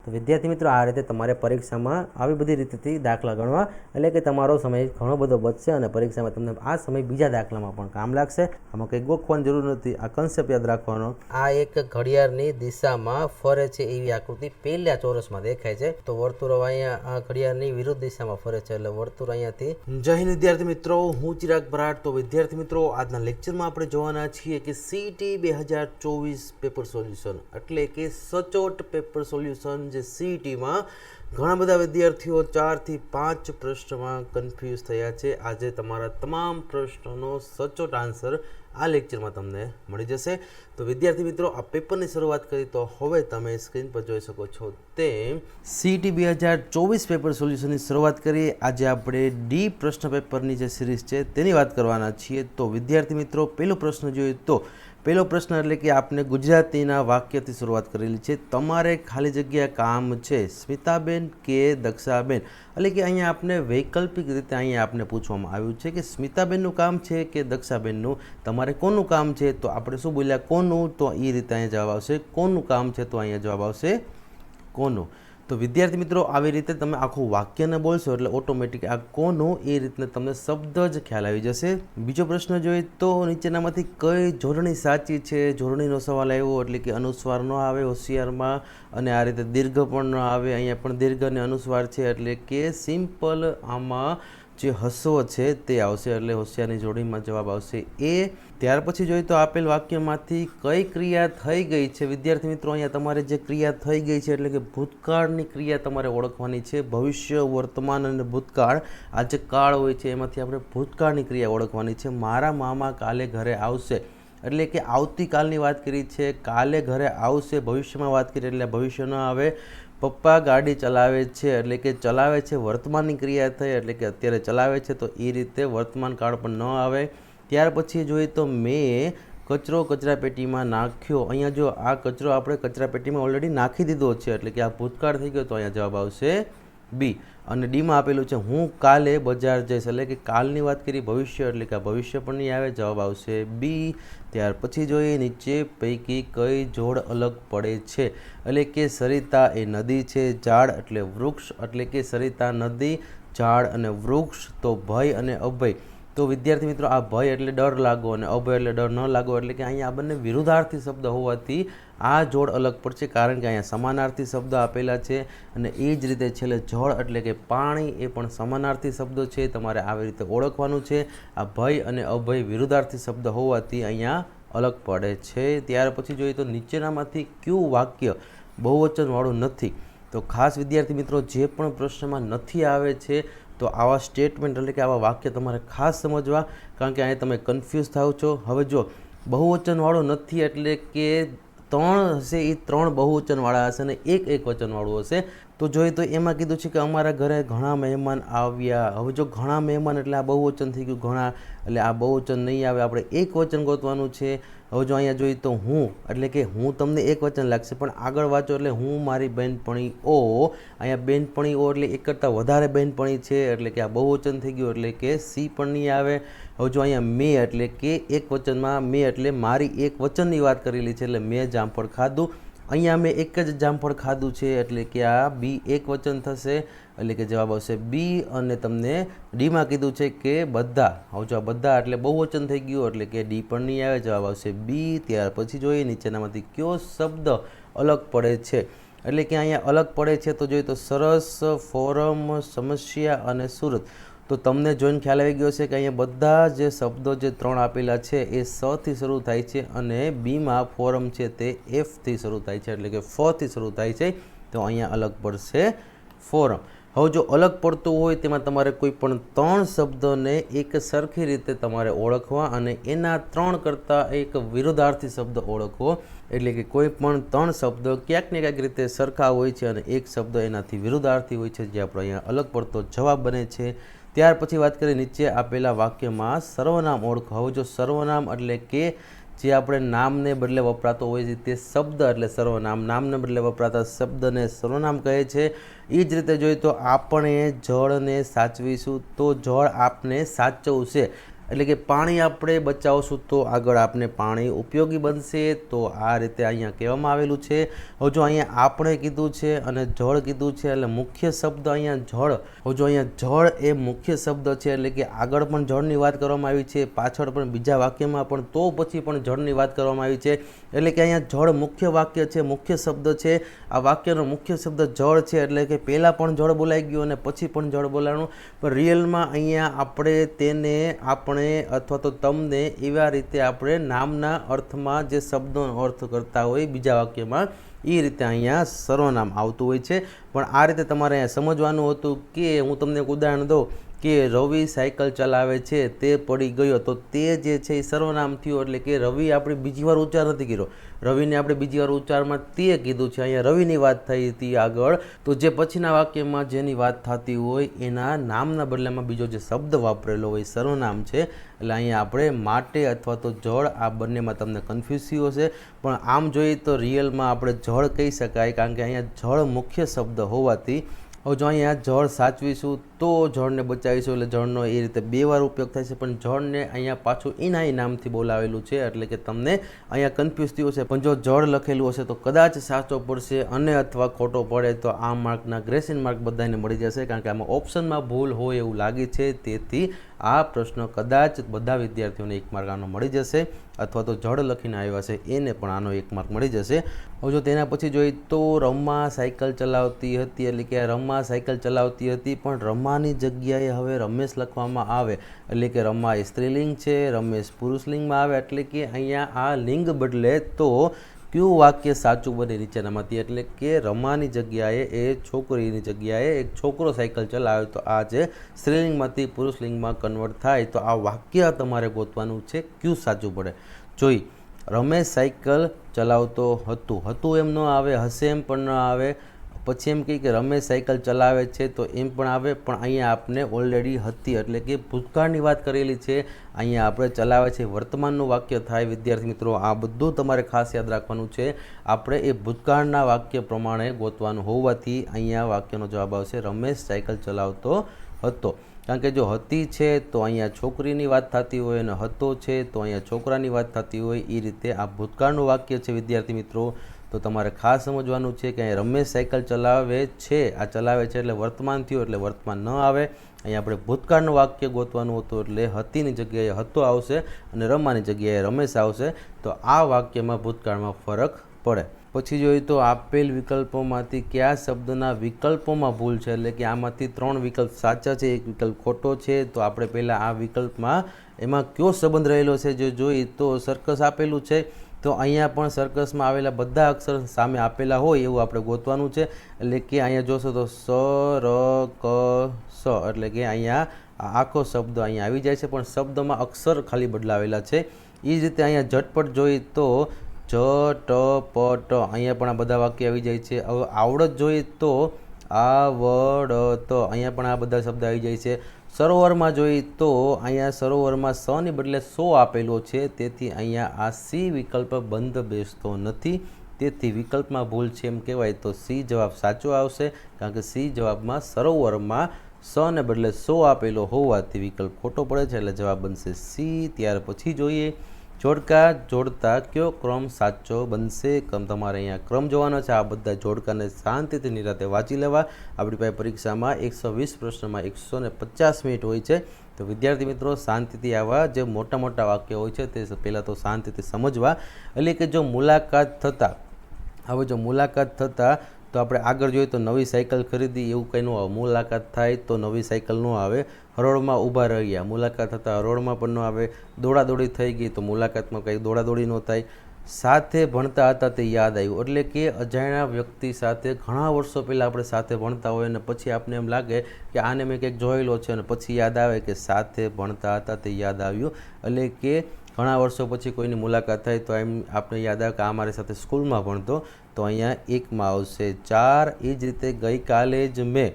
તો વિદ્યાર્થી મિત્રો આ રીતે તમારે પરીક્ષામાં આવી બધી રીતેથી દાખલા ગણવા, એટલે કે તમારો સમય ઘણો બધો બચશે અને પરીક્ષામાં તમને આ સમય બીજા દાખલામાં પણ કામ લાગશે. આમાં કંઈ ગોખવાની જરૂર નથી, આ કન્સેપ્ટ યાદ રાખવાનો. આ એક ઘડિયાળની દિશામાં ફરે છે એવી આકૃતિ પહેલા ચોરસમાં દેખાય છે. તો વર્તુળ અહીંયા આ ઘડિયાળની વિરુદ્ધ દિશામાં ફરે છે એટલે વર્તુળ અહીંયાથી. જય હિન્દ વિદ્યાર્થી મિત્રો, હું ચિરાગ બરાડ. તો વિદ્યાર્થી મિત્રો આજના લેક્ચરમાં આપણે જોવાના છીએ કે સીટી 2024 પેપર સોલ્યુશન એટલે કે સચોટ પેપર સોલ્યુશન. જે સીઈટીમાં ઘણા બધા વિદ્યાર્થીઓ 4 થી 5 પ્રશ્નમાં કન્ફ્યુઝ થયા છે. આજે તમારા તમામ પ્રશ્નોનો સચોટ આન્સર આ લેક્ચરમાં તમને મળી જશે. તો વિદ્યાર્થી મિત્રો આ પેપરની શરૂઆત કરી તો હવે તમે સ્ક્રીન પર જોઈ શકો છો તેમ સીઈટી 2024 પેપર સોલ્યુશનની શરૂઆત કરીએ. આજે આપણે ડી પ્રશ્ન પેપરની જે સિરીઝ છે તેની વાત કરવાના છીએ. તો વિદ્યાર્થી મિત્રો પહેલો પ્રશ્ન જોઈએ તો પહેલો પ્રશ્ન એટલે કે આપણે ગુજરાતીના વાક્યથી શરૂઆત કરેલી છે. તમારે ખાલી જગ્યા કામ છે સ્મિતાબેન કે દક્ષાબેન, એટલે કે અહીંયા આપણે વૈકલ્પિક રીતે અહીંયા આપણે પૂછવામાં આવ્યું છે કે સ્મિતાબેનનું કામ છે કે દક્ષાબેનનું, તમારે કોનું કામ છે. તો આપણે શું બોલ્યા કોનું, તો એ રીતે અહીંયા જવાબ આવશે કોનું કામ છે, તો અહીંયા જવાબ આવશે કોનું. તો વિદ્યાર્થી મિત્રો આવી રીતે તમે આખું વાક્યને બોલશો એટલે ઓટોમેટિક આ કોનું એ રીતને તમને શબ્દ જ ખ્યાલ આવી જશે. બીજો પ્રશ્ન જોઈએ તો નીચેનામાંથી કઈ જોડણી સાચી છે. જોડણીનો સવાલ આવ્યો એટલે કે અનુસ્વાર ન આવે હોશિયારમાં અને આ રીતે દીર્ઘ પણ ન આવે. અહીંયા પણ દીર્ઘ અને અનુસ્વાર છે એટલે કે સિમ્પલ આમાં જે હસવો છે તે આવશે એટલે હોશિયારની જોડીમાં જવાબ આવશે એ. ત્યાર પછી જોઈએ તો આપેલ વાક્યમાંથી કઈ ક્રિયા થઈ ગઈ છે. વિદ્યાર્થી મિત્રો અહીંયા તમારે જે ક્રિયા થઈ ગઈ છે એટલે કે ભૂતકાળની ક્રિયા તમારે ઓળખવાની છે. ભવિષ્ય, વર્તમાન અને ભૂતકાળ, આ જે કાળ હોય છે એમાંથી આપણે ભૂતકાળની ક્રિયા ઓળખવાની છે. મારા મામા કાલે ઘરે આવશે એટલે કે આવતીકાલની વાત કરી છે, કાલે ઘરે આવશે ભવિષ્યમાં વાત કરી એટલે ભવિષ્ય ન આવે. પપ્પા ગાડી ચલાવે છે એટલે કે ચલાવે છે વર્તમાનની ક્રિયા થઈ એટલે કે અત્યારે ચલાવે છે, તો એ રીતે વર્તમાન કાળ પણ ન આવે. ત્યાર પછી જોઈએ તો મેં કચરો કચરાપેટીમાં નાખ્યો. અહીંયા જો આ કચરો આપણે કચરાપેટીમાં ઓલરેડી નાખી દીધો છે એટલે કે આ ભૂતકાળ થઈ ગયો, તો અહીંયા જવાબ આવશે બી. અને ડીમાં આપેલું છે હું કાલે બજાર જઈશ એટલે કે કાલની વાત કરી ભવિષ્ય એટલે કે આ ભવિષ્ય પણ નહીં આવે, જવાબ આવશે બી. ત્યાર પછી જોઈએ નીચે પૈકી કઈ જોડ અલગ પડે છે એટલે કે સરિતા એ નદી છે, ઝાડ એટલે વૃક્ષ એટલે કે સરિતા નદી, ઝાડ અને વૃક્ષ. તો ભય અને અભય, તો વિદ્યાર્થી મિત્રો આ ભય એટલે ડર લાગો અને અભય એટલે ડર ન લાગો એટલે કે અહીંયા આ બંને વિરુદ્ધાર્થી શબ્દ હોવાથી આ જોડ અલગ પડશે કારણ કે અહીંયા સમાનાર્થી શબ્દ આપેલા છે. અને એ જ રીતે છેલ્લે જળ એટલે કે પાણી એ પણ સમાનાર્થી શબ્દો છે, તમારે આવી રીતે ઓળખવાનું છે. આ ભય અને અભય વિરુદ્ધાર્થી શબ્દ હોવાથી અહીંયા અલગ પડે છે. ત્યાર પછી જોઈએ તો નીચેનામાંથી કયું વાક્ય બહુવચનવાળું નથી. તો ખાસ વિદ્યાર્થી મિત્રો જે પણ પ્રશ્નમાં નથી આવે છે તો આવા સ્ટેટમેન્ટ એટલે કે આવા વાક્ય તમારે ખાસ સમજવા, કારણ કે અહીંયા તમે કન્ફ્યુઝ થાવ છો. હવે જો બહુવચનવાળું નથી એટલે કે 3 હશે એ 3 બહુવચનવાળા હશે અને એક વચનવાળું હશે. તો જોઈએ તો એમાં કીધું છે કે અમારા ઘરે ઘણા મહેમાન આવ્યા. હવે જો ઘણા મહેમાન એટલે આ બહુવચન થઈ ગયું ઘણા, એટલે આ બહુવચન નહીં આવે, આપણે એક વચન ગોતવાનું છે. હવે જો અહીંયા જોઈએ તો હું એટલે કે હું તમને એક વચન લાગશે પણ આગળ વાંચો એટલે હું મારી બહેનપણીઓ, અહીંયા બહેનપણીઓ એટલે એક કરતાં વધારે બહેનપણી છે એટલે કે આ બહુવચન થઈ ગયું એટલે કે સી પણ નહીં આવે. હવે જો અહીંયા મેં એટલે કે એક વચનમાં મેં એટલે મારી એક વચનની વાત કરેલી છે એટલે મેં જામફળ ખાધું. અહીંયા મેં એક જ જામફળ ખાધું છે એટલે કે આ બી એક વચન થશે એટલે કે જવાબ આવશે બી. અને તમને ડીમાં કીધું છે કે બધા, હવે જો બધા એટલે બહુવચન થઈ ગયું એટલે કે ડી પણ નહીં આવે, જવાબ આવશે બી. ત્યાર પછી જોઈએ નીચેનામાંથી કયો શબ્દ અલગ પડે છે એટલે કે અહીંયા અલગ પડે છે તો જોઈએ તો સરસ, ફોરમ, સમસ્યા અને સુરત. તો તમને જોઈને ખ્યાલ આવી ગયો છે કે અહીંયા બધા જે શબ્દો જે 3 આપેલા છે એ સ થી શરૂ થાય છે અને બીમાં ફોરમ છે તે એફથી શરૂ થાય છે એટલે કે ફથી શરૂ થાય છે, તો અહીંયા અલગ પડશે ફોરમ. હવે જો અલગ પડતું હોય તેમાં તમારે કોઈ પણ 3 શબ્દોને એક સરખી રીતે તમારે ઓળખવા અને એના 3 કરતાં એક વિરુદ્ધાર્થી શબ્દ ઓળખવો. એટલે કે કોઈ પણ 3 શબ્દો ક્યાંક ને ક્યાંક રીતે સરખા હોય છે અને એક શબ્દ એનાથી વિરુદ્ધાર્થી હોય છે, જે આપણો અહીંયા અલગ પડતો જવાબ બને છે. ત્યાર પછી વાત કરીએ નીચે આપેલા વાક્યમાં સર્વનામ ઓળખો. હવે જો સર્વનામ એટલે કે જે આપણે નામને બદલે વપરાતો હોય છે તે શબ્દ એટલે સર્વનામ, નામને બદલે વપરાતા શબ્દને સર્વનામ કહે છે. એ જ રીતે જોઈએ તો આપણે જળને સાચવીશું, તો જળ આપને સાચવશે એટલે કે પાણી આપણે બચાવશું તો આગળ આપને પાણી ઉપયોગી બનશે. તો આ રીતે અહીંયા કહેવામાં આવેલું છે. હવે જો અહીંયા આપણે કીધું છે અને જળ કીધું છે એટલે મુખ્ય શબ્દ અહીંયા જળ. હવે જો અહીંયા જળ એ મુખ્ય શબ્દ છે એટલે કે આગળ પણ જળની વાત કરવામાં આવી છે, પાછળ પણ બીજા વાક્યમાં પણ, તો પછી પણ જળની વાત કરવામાં આવી છે. એટલે કે અહીંયા જળ મુખ્ય વાક્ય છે, મુખ્ય શબ્દ છે. આ વાક્યનો મુખ્ય શબ્દ જળ છે એટલે કે પહેલાં પણ જળ બોલાઈ ગયું અને પછી પણ જળ બોલાવાનું. પણ રિયલમાં અહીંયા આપણે તેને આપણે અથવા તો તમને એવા રીતે આપણે નામના અર્થમાં જે શબ્દોનો અર્થ કરતા હોય બીજા વાક્યમાં એ રીતે અહીંયા સર્વનામ આવતું હોય છે. પણ આ રીતે તમારે અહીંયા સમજવાનું હતું કે હું તમને એક ઉદાહરણ દઉં કે રવિ સાયકલ ચલાવે છે, તે પડી ગયો, તો તે જે છે એ સર્વનામ થયું. એટલે કે રવિ આપણે બીજી વાર ઉચ્ચાર નથી કર્યો, રવિને આપણે બીજી વાર ઉચ્ચારમાં તે કીધું છે. અહીંયા રવિની વાત થઈ હતી આગળ, તો જે પછીના વાક્યમાં જેની વાત થતી હોય એના નામના બદલામાં બીજો જે શબ્દ વાપરેલો હોય સર્વનામ છે. એટલે અહીંયા આપણે માટે અથવા તો જળ, આ બંનેમાં તમને કન્ફ્યુઝ થયું હશે. પણ આમ જોઈએ તો રિયલમાં આપણે જળ કહી શકાય, કારણ કે અહીંયા જળ મુખ્ય શબ્દ હોવાથી. હવે જો અહીંયા જળ સાચવીશું તો જળને બચાવીશું, એટલે જળનો એ રીતે 2 વાર ઉપયોગ થાય છે. પણ જળને અહીંયા પાછું એના નામથી બોલાવેલું છે એટલે કે તમને અહીંયા કન્ફ્યુઝ થયું હશે. પણ જો જળ લખેલું હશે તો કદાચ સાચો પડશે અને અથવા ખોટો પડે તો આ માર્કના ગ્રેસિંગ માર્ક બધાને મળી જશે, કારણ કે આમાં ઓપ્શનમાં ભૂલ હોય એવું લાગે છે. તેથી આ પ્રશ્ન કદાચ બધા વિદ્યાર્થીઓને 1 માર્ક આનો મળી જશે, અથવા તો જળ લખીને આવ્યા છે એને પણ આનો 1 માર્ક મળી જશે. હવે જો તેના પછી જોઈએ તો રમા સાયકલ ચલાવતી હતી, એટલે કે રમા સાયકલ ચલાવતી હતી પણ રમાની જગ્યાએ હવે રમેશ લખવામાં આવે, એટલે કે રમા એ સ્ત્રીલિંગ છે, રમેશ પુરુષલિંગમાં આવે. એટલે કે અહીંયા આ લિંગ બદલે તો કયું વાક્ય સાચું બને નીચેનામાંથી? એટલે કે રમાની જગ્યાએ એ છોકરીની જગ્યાએ એક છોકરો સાયકલ ચલાવે, તો આ જે સ્ત્રીલિંગમાંથી પુરુષલિંગમાં કન્વર્ટ થાય. તો આ વાક્ય તમારે ગોતવાનું છે કયું સાચું પડે. જોઈ રમેશ સાયકલ ચલાવતો હતું એમ ન આવે, હશે એમ પણ ન આવે. પછી એમ કહે કે રમેશ સાયકલ ચલાવે છે તો એમ પણ આવે. પણ અહીંયા આપણે ઓલરેડી હતી એટલે કે ભૂતકાળની વાત કરેલી છે. અહીંયા આપણે ચલાવે છે વર્તમાનનું વાક્ય થાય. વિદ્યાર્થી મિત્રો આ બધું તમારે ખાસ યાદ રાખવાનું છે. આપણે એ ભૂતકાળના વાક્ય પ્રમાણે ગોતવાનું હોવાથી અહીંયા વાક્યનો જવાબ આવશે રમેશ સાયકલ ચલાવતો હતો. કારણ કે જો હતી છે તો અહીંયા છોકરીની વાત થતી હોય અને હતો છે તો અહીંયા છોકરાની વાત થતી હોય. એ રીતે આ ભૂતકાળનું વાક્ય છે વિદ્યાર્થી મિત્રો. તો તમારે ખાસ સમજવાનું છે કે અહીંયા રમેશ સાયકલ ચલાવે છે, આ ચલાવે છે એટલે વર્તમાન થયું એટલે વર્તમાન ન આવે. અહીંયા આપણે ભૂતકાળનું વાક્ય ગોતવાનું હતું એટલે હતીની જગ્યાએ હતો આવશે અને રમાની જગ્યાએ રમેશ આવશે. તો આ વાક્યમાં ભૂતકાળમાં ફરક પડે. પછી જોઈએ તો આપેલ વિકલ્પોમાંથી કયા શબ્દના વિકલ્પોમાં ભૂલ છે? એટલે કે આમાંથી 3 વિકલ્પ સાચા છે, 1 વિકલ્પ ખોટો છે. તો આપણે પહેલાં આ વિકલ્પમાં એમાં કયો સંબંધ રહેલો છે જો જોઈએ તો સર્કસ આપેલું છે, તો અહીંયા પણ સર્કસમાં આવેલા બધા અક્ષર સામે આપેલા હોય એવું આપણે ગોતવાનું છે. એટલે કે અહીંયા જોશો તો સ, ર, ક, સ, એટલે કે અહીંયા આખો શબ્દ અહીંયા આવી જાય છે પણ શબ્દમાં અક્ષર ખાલી બદલાવેલા છે. એ જ રીતે અહીંયા ઝટપટ જોઈએ તો જ, ટ, પ, ટ, અહીંયા પણ આ બધા વાક્ય આવી જાય છે. હવે આવડત જોઈએ તો આવડત, અહીંયા પણ આ બધા શબ્દ આવી જાય છે. સરોવરમાં જોઈએ તો અહીંયા સરોવરમાં સ ની બદલે સો આપેલો છે, તેથી અહીંયા આ સી વિકલ્પ બંધ બેસતો નથી. તેથી વિકલ્પમાં ભૂલ છે એમ કહેવાય તો સી જવાબ સાચો આવશે, કારણ કે સી જવાબમાં સરોવરમાં સ ને બદલે સો આપેલો હોવાથી વિકલ્પ ખોટો પડે છે એટલે જવાબ બનશે સી. ત્યાર પછી જોઈએ જોડકા જોડતા કયો ક્રમ સાચો બનશે? તમારે અહીંયા ક્રમ જોવાનો છે. આ બધા જોડકાને શાંતિથી નિરાતે વાંચી લેવા. આપણી પાસે પરીક્ષામાં 120 પ્રશ્નમાં 150 મિનિટ હોય છે. તો વિદ્યાર્થી મિત્રો શાંતિથી આવા જે મોટા મોટા વાક્યો હોય છે તે પહેલાં તો શાંતિથી સમજવા. એટલે કે જો મુલાકાત થતાં, હવે જો મુલાકાત થતાં તો આપણે આગળ જોઈએ તો નવી સાયકલ ખરીદી એવું કંઈ ન આવે. મુલાકાત થાય તો નવી સાયકલ ન આવે. હરોળમાં ઊભા રહ્યા, મુલાકાત થતાં હરોળમાં પણ ન આવે. દોડાદોડી થઈ ગઈ તો મુલાકાતમાં કંઈ દોડાદોડી ન થાય. સાથે ભણતા હતા તે યાદ આવ્યું, એટલે કે અજાણ્યા વ્યક્તિ સાથે ઘણા વર્ષો પહેલાં આપણે સાથે ભણતા હોય અને પછી આપણે એમ લાગે કે આને મેં કંઈક જોયેલો છે અને પછી યાદ આવે કે સાથે ભણતા હતા તે યાદ આવ્યું. એટલે કે ઘણા વર્ષો પછી કોઈની મુલાકાત થાય તો એમ આપણે યાદ આવે કે આ મારી સાથે સ્કૂલમાં ભણતો, તો અહીંયા 1માં આવશે 4. એ જ રીતે ગઈકાલે જ મેં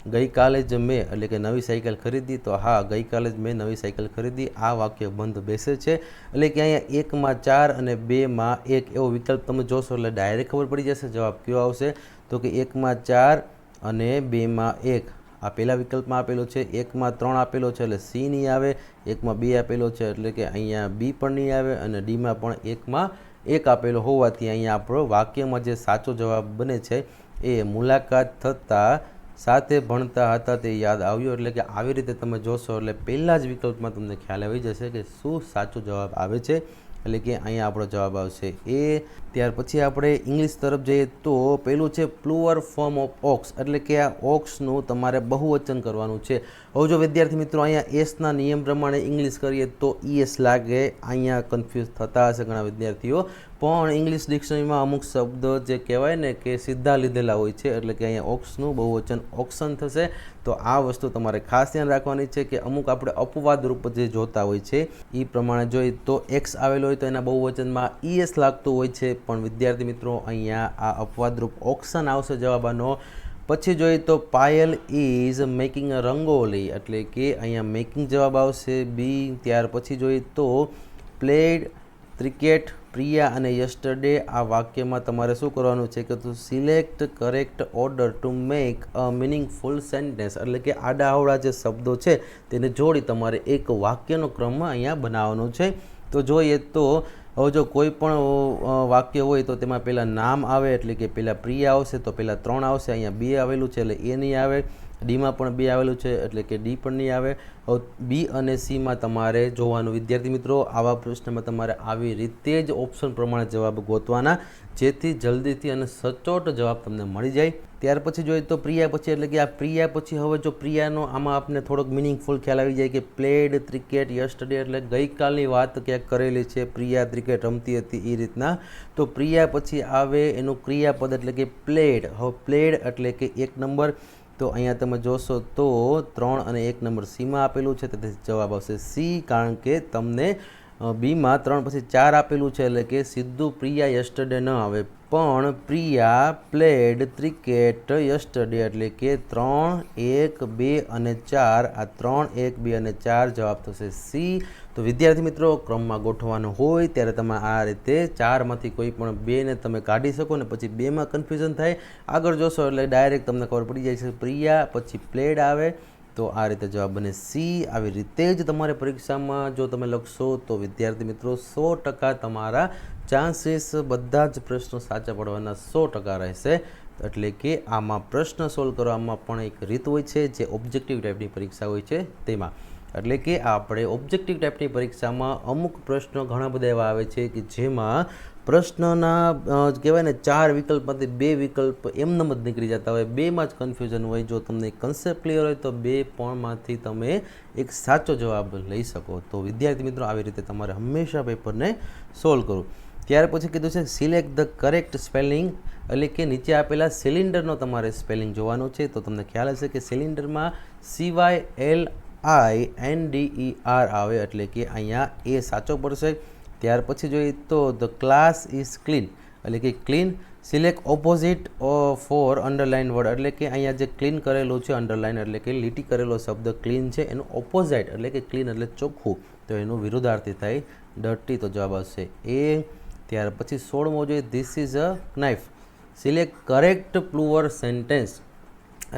એટલે કે નવી સાયકલ ખરીદી, તો હા ગઈકાલે જ મેં નવી સાયકલ ખરીદી. આ વાક્ય બંધ બેસે છે. એટલે કે અહીંયા 1માં 4 અને 2માં 1 એવો વિકલ્પ તમે જોશો એટલે ડાયરેક્ટ ખબર પડી જશે જવાબ કયો આવશે. તો કે 1માં 4 અને 2માં 1 આ પહેલા વિકલ્પમાં આપેલો છે, 1માં 3 આપેલો છે એટલે સી નહીં આવે, 1માં 2 આપેલો છે એટલે કે અહીંયા બી પણ નહીં આવે, અને ડીમાં પણ 1માં 1 આપેલો હોવાથી અહીંયા આપણો વાક્યમાં જે સાચો જવાબ બને છે એ મુલાકાત થતાં સાથે ભણતા હતા તે યાદ આવ્યું. એટલે કે આવી રીતે તમે જોશો એટલે પહેલાં જ વિકલ્પમાં તમને ખ્યાલ આવી જશે કે શું સાચો જવાબ આવે છે. એટલે કે અહીંયા આપણો જવાબ આવશે એ. ત્યાર પછી આપણે ઇંગ્લિશ તરફ જઈએ તો પેલું છે પ્લુઅર ફોર્મ ઓફ ઓક્સ, એટલે કે આ ઓક્સનું તમારે બહુવચન કરવાનું છે. હવે જો વિદ્યાર્થી મિત્રો અહીંયા એસના નિયમ પ્રમાણે ઇંગ્લિશ કરીએ તો ઈએસ લાગે, અહીંયા કન્ફ્યુઝ થતા હશે ઘણા વિદ્યાર્થીઓ, પણ ઇંગ્લિશ ડિક્શનરીમાં અમુક શબ્દ જે કહેવાય ને કે સીધા લીધેલા હોય છે, એટલે કે અહીંયા ઓક્સનું બહુવચન ઓક્શન થશે. તો આ વસ્તુ તમારે ખાસ ધ્યાન રાખવાની છે કે અમુક આપણે અપવાદ રૂપ જે જોતા હોય છે એ પ્રમાણે જોઈએ તો એક્સ આવેલો હોય તો એના બહુવચનમાં ઈએસ લાગતું હોય છે, પણ વિદ્યાર્થી મિત્રો અહીંયા આ અપવાદરૂપ ઓક્શન આવશે જવાબ આનો. પછી જોઈએ તો Payal is making a rangoli, એટલે કે અહીંયા મેકિંગ જવાબ આવશે બી. ત્યાર પછી જોઈએ તો પ્લેડ ક્રિકેટ પ્રિયા અને યસ્ટરડે, આ વાક્યમાં તમારે શું કરવાનું છે કે તું select correct order to make a meaningful sentence, એટલે કે આડાઅવળા જે શબ્દો છે તેને જોડી તમારે એક વાક્યનો ક્રમ અહીંયા બનાવવાનો છે. તો જોઈએ તો હવે જો કોઈ પણ વાક્ય હોય તો તેમાં પહેલાં નામ આવે, એટલે કે પહેલાં પ્રિયા આવશે તો પહેલાં 3 આવશે, અહીંયા 2 આવેલું છે એટલે એ નહીં આવે, ડીમાં પણ 2 આવેલું છે એટલે કે ડી પણ નહીં આવે. હવે બી અને સીમાં તમારે જોવાનું વિદ્યાર્થી મિત્રો, આવા પ્રશ્નમાં તમારે આવી રીતે જ ઓપ્શન પ્રમાણે જવાબ ગોતવાના, જેથી જલ્દીથી અને સચોટ જવાબ તમને મળી જાય. ત્યાર પછી જોઈએ તો પ્રિયા પછી, એટલે કે આ પ્રિયા પછી હવે જો પ્રિયાનો આમાં આપને થોડોક મિનિંગફુલ ખ્યાલ આવી જાય કે પ્લેડ ક્રિકેટ યસ્ટરડે, એટલે ગઈકાલની વાત ક્યાંક કરેલી છે, પ્રિયા ક્રિકેટ રમતી હતી એ રીતના. તો પ્રિયા પછી આવે એનું ક્રિયાપદ એટલે કે પ્લેડ. હવે પ્લેડ એટલે કે 1 નંબર, તો અહીંયા તમે જોશો તો 3 અને 1 નંબર સીમાં આપેલું છે, તેથી જવાબ આવશે સી, કારણ કે તમને બીમાં 3 પછી 4 આપેલું છે એટલે કે સીધું પ્રિયા યસ્ટરડે ન આવે, પણ પ્રિયા પ્લેડ ક્રિકેટ યસ્ટરડે, એટલે કે 3, 1, 2 અને 4, આ 3, 1, 2 અને 4 જવાબ થશે સી. તો વિદ્યાર્થી મિત્રો ક્રમમાં ગોઠવવાનો હોય ત્યારે તમે આ રીતે 4માંથી કોઈ પણ 2ને તમે કાઢી શકો ને પછી 2માં કન્ફ્યુઝન થાય, આગળ જોશો એટલે ડાયરેક્ટ તમને ખબર પડી જાય છે પ્રિયા પછી પ્લેડ આવે, તો આ રીતે જવાબ બને સી. આવી રીતે જ તમારે પરીક્ષામાં જો તમે લખશો તો વિદ્યાર્થી મિત્રો 100% તમારા ચાન્સીસ બધા જ પ્રશ્નો સાચા પડવાના 100% રહેશે. એટલે કે આમાં પ્રશ્ન સોલ્વ કરવામાં પણ એક રીત હોય છે જે ઓબ્જેક્ટિવ ટાઈપની પરીક્ષા હોય છે તેમાં. એટલે કે આપણે ઓબ્જેક્ટિવ ટાઈપની પરીક્ષામાં અમુક પ્રશ્નો ઘણા બધા એવા આવે છે કે જેમાં પ્રશ્નના કહેવાય ને 4 વિકલ્પમાંથી 2 વિકલ્પ એમનેમ જ નીકળી જતા હોય, 2માં જ કન્ફ્યુઝન હોય. જો તમને કન્સેપ્ટ ક્લિયર હોય તો 2 પણમાંથી તમે એક સાચો જવાબ લઈ શકો. તો વિદ્યાર્થી મિત્રો આવી રીતે તમારે હંમેશા પેપરને સોલ્વ કરવું. ત્યાર પછી કીધું છે સિલેક્ટ ધ કરેક્ટ સ્પેલિંગ, એટલે કે નીચે આપેલા સિલિન્ડરનો તમારે સ્પેલિંગ જોવાનો છે. તો તમને ખ્યાલ હશે કે સિલિન્ડરમાં CYLINDER આવે, એટલે કે અહીંયા એ સાચો પડશે. ત્યાર પછી જોઈએ તો ધ ક્લાસ ઇઝ ક્લીન, એટલે કે clean. Select opposite for underline word, એટલે કે અહીંયા જે ક્લીન કરેલું છે અંડરલાઇન એટલે કે લીટી કરેલો શબ્દ ક્લીન છે, એનું ઓપોઝિટ એટલે કે ક્લીન એટલે ચોખ્ખું, તો એનું વિરુદ્ધાર્થી થાય ડર્ટી, તો જવાબ આવશે એ. ત્યાર પછી 16મો જોઈએ this is a knife. Select correct plural sentence,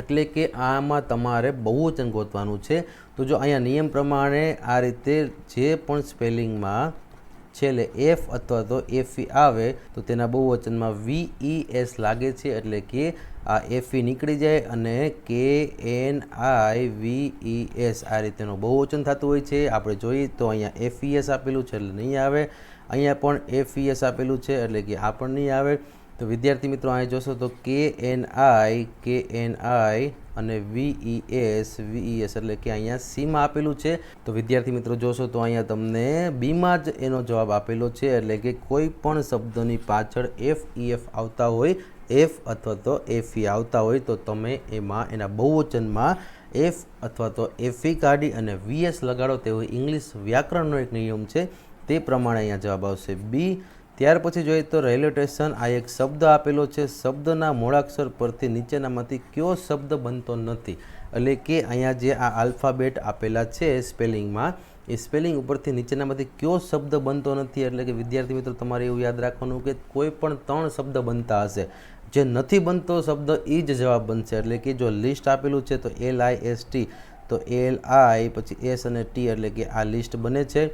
એટલે કે આમાં તમારે બહુવચન ગોતવાનું છે. તો જો અહીંયા નિયમ પ્રમાણે આ રીતે જે પણ સ્પેલિંગમાં છેલ્લે એફ અથવા તો એફઈ આવે તો તેના બહુવચનમાં VES લાગે છે, એટલે કે આ એફઈ નીકળી જાય અને KNIVES આ રીતેનું બહુવચન થતું હોય છે. આપણે જોઈએ તો અહીંયા FES આપેલું છે એટલે નહીં આવે, અહીંયા પણ FES આપેલું છે એટલે કે આ પણ નહીં આવે. તો વિદ્યાર્થી મિત્રો અહીં જોશો તો KNI અને VES એટલે કે અહીંયા સીમાં આપેલું છે. તો વિદ્યાર્થી મિત્રો જોશો તો અહીંયા તમને બીમાં જ એનો જવાબ આપેલો છે, એટલે કે કોઈ પણ શબ્દની પાછળ FEF આવતા હોય, F અથવા તો FE આવતા હોય તો તમે એમાં એના બહુવચનમાં F અથવા તો FE કાઢી અને VS લગાડો, તેવો ઇંગ્લિશ વ્યાકરણનો એક નિયમ છે, તે પ્રમાણે અહીંયા જવાબ આવશે બી. ત્યાર પછી જોઈએ તો રેલવે સ્ટેશન, આ એક શબ્દ આપેલો છે, શબ્દના મૂળાક્ષર પરથી નીચેનામાંથી કયો શબ્દ બનતો નથી, એટલે કે અહીંયા જે આ આલ્ફાબેટ આપેલા છે સ્પેલિંગમાં, એ સ્પેલિંગ ઉપરથી નીચેનામાંથી કયો શબ્દ બનતો નથી. એટલે કે વિદ્યાર્થી મિત્રો તમારે એવું યાદ રાખવાનું કે કોઈ પણ 3 શબ્દ બનતા હશે. જે નથી બનતો શબ્દ એ જ જવાબ બનશે. એટલે કે જો લિસ્ટ આપેલું છે તો LIST, તો LI પછી S અને T એટલે કે આ લિસ્ટ બને છે.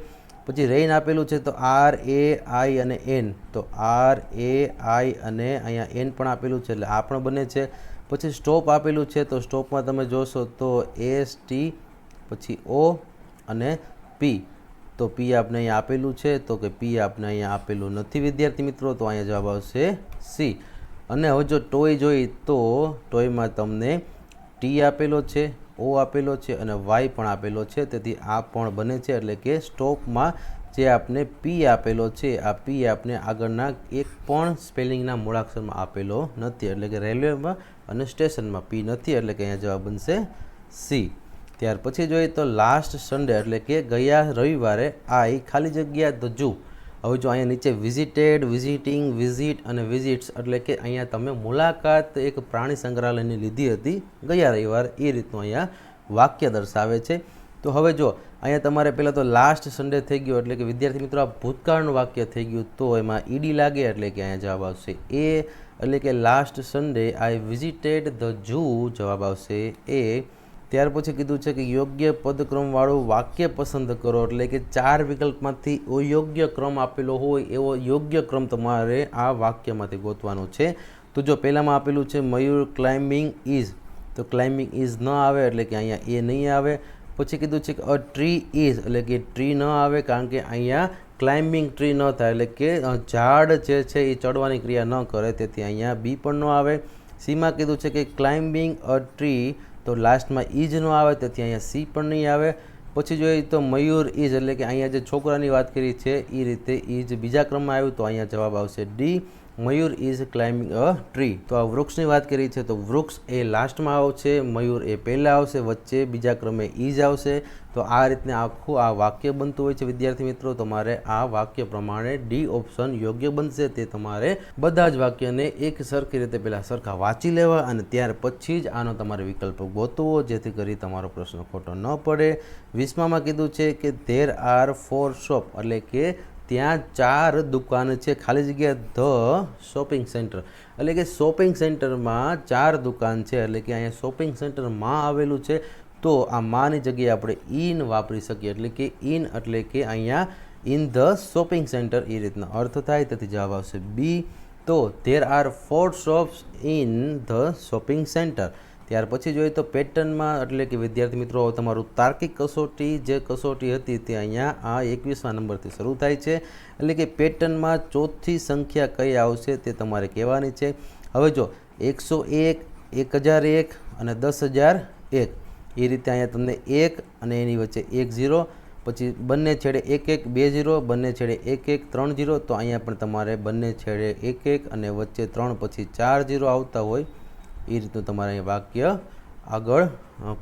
પછી રેઇન આપેલું છે તો RAI અને N, તો RAI અને અહીંયા N પણ આપેલું છે એટલે આ પણ બને છે. પછી સ્ટોપ આપેલું છે તો સ્ટોપમાં તમે જોશો તો ST પછી O અને P, તો P આપણે અહીંયા આપેલું છે તો કે P આપણે અહીંયા આપેલું નથી વિદ્યાર્થી મિત્રો, તો અહીંયા જવાબ આવશે C. અને હવે જો ટોય જોઈ તો ટોયમાં તમને T આપેલો છે, O આપેલો છે અને Y પણ આપેલો છે, તેથી આ પણ બને છે. એટલે કે સ્ટોપમાં જે આપણે P આપેલો છે આ P આપણે આગળના એક પણ સ્પેલિંગના મૂળાક્ષરમાં આપેલો નથી. એટલે કે રેલવેમાં અને સ્ટેશનમાં P નથી, એટલે કે અહીંયા જવાબ બનશે C. ત્યાર પછી જોઈએ તો લાસ્ટ સન્ડે એટલે કે ગયા રવિવારે I ખાલી જગ્યા ધ ઝૂ. હવે જો અહીંયા નીચે વિઝિટેડ, વિઝિટિંગ, વિઝિટ અને વિઝિટ્સ એટલે કે અહીંયા તમે મુલાકાત એક પ્રાણી સંગ્રહાલયની લીધી હતી ગયા રવિવારે, એ રીતનું અહીંયા વાક્ય દર્શાવે છે. તો હવે જો અહીંયા તમારે પહેલાં તો લાસ્ટ સન્ડે થઈ ગયો એટલે કે વિદ્યાર્થી મિત્રો આ ભૂતકાળનું વાક્ય થઈ ગયું, તો એમાં ED લાગે એટલે કે અહીંયા જવાબ આવશે A. એટલે કે last Sunday I visited the zoo, જવાબ આવશે A. ત્યાર પછી કીધું છે કે યોગ્ય પદક્રમવાળું વાક્ય પસંદ કરો, એટલે કે 4 વિકલ્પમાંથી યોગ્ય ક્રમ આપેલો હોય એવો યોગ્ય ક્રમ તમારે આ વાક્યમાંથી ગોતવાનો છે. તો જો પહેલામાં આપેલું છે મયુર ક્લાઇમ્બિંગ ઇઝ, તો ક્લાઇમ્બિંગ ઇઝ ન આવે એટલે કે અહીંયા એ નહીં આવે. પછી કીધું છે કે અ ટ્રી ઇઝ, એટલે કે ટ્રી ન આવે કારણ કે અહીંયા ક્લાઇમ્બિંગ ટ્રી ન થાય, એટલે કે ઝાડ જે છે એ ચડવાની ક્રિયા ન કરે, તેથી અહીંયા B પણ ન આવે. સીમાં કીધું છે કે ક્લાઇમ્બિંગ અ ટ્રી, તો લાસ્ટમાં ઇજ ન આવે, તેથી અહીંયા C પણ નહીં આવે. પછી જોઈએ તો મયુર ઇઝ, એટલે કે અહીંયા જે છોકરાની વાત કરી છે એ રીતે ઇજ બીજા ક્રમમાં આવ્યું, તો અહીંયા જવાબ આવશે D. Mayur is climbing a tree. તો આ વૃક્ષની વાત કરી છે તો વૃક્ષ એ લાસ્ટમાં આવશે, મયુર એ પહેલાં આવશે, વચ્ચે બીજા ક્રમે ઇજ આવશે. તો આ રીતને આખું આ વાક્ય બનતું હોય છે વિદ્યાર્થી મિત્રો. તમારે આ વાક્ય પ્રમાણે D ઓપ્શન યોગ્ય બનશે. તે તમારે બધા જ વાક્યને એક સરખી રીતે પહેલાં સરખા વાંચી લેવા અને ત્યાર પછી જ આનો તમારે વિકલ્પ ગોતવો, જેથી કરી તમારો પ્રશ્ન ખોટો ન પડે. 20માં કીધું છે કે there are 4 shop, એટલે કે ત્યાં 4 દુકાન છે, ખાલી જગ્યા ધ શોપિંગ સેન્ટર, એટલે કે શોપિંગ સેન્ટરમાં 4 દુકાન છે, એટલે કે અહીંયા શોપિંગ સેન્ટરમાં આવેલું છે. તો આ માની જગ્યાએ આપણે ઇન વાપરી શકીએ, એટલે કે ઇન એટલે કે અહીંયા ઇન ધ શોપિંગ સેન્ટર એ રીતના અર્થ થાય, તેથી જવાબ આવશે B. તો there are 4 shops in the shopping center. ત્યાર પછી જોઈએ તો પેટર્નમાં એટલે કે વિદ્યાર્થી મિત્રો તમારું તાર્કિક કસોટી જે કસોટી હતી તે અહીંયા આ 21મા નંબરથી શરૂ થાય છે. એટલે કે પેટર્નમાં ચોથી સંખ્યા કઈ આવશે તે તમારે કહેવાની છે. હવે જો 101, 1001 અને 10,001 એ રીતે અહીંયા તમને 1 અને એની વચ્ચે 1 0, પછી બંને છેડે 1 1 2 0, બંને છેડે 1 1 3 0, તો અહીંયા પણ તમારે બંને છેડે 1 1 અને વચ્ચે 3 પછી 4 0 આવતા હોય એ રીતનું તમારે અહીં વાક્ય આગળ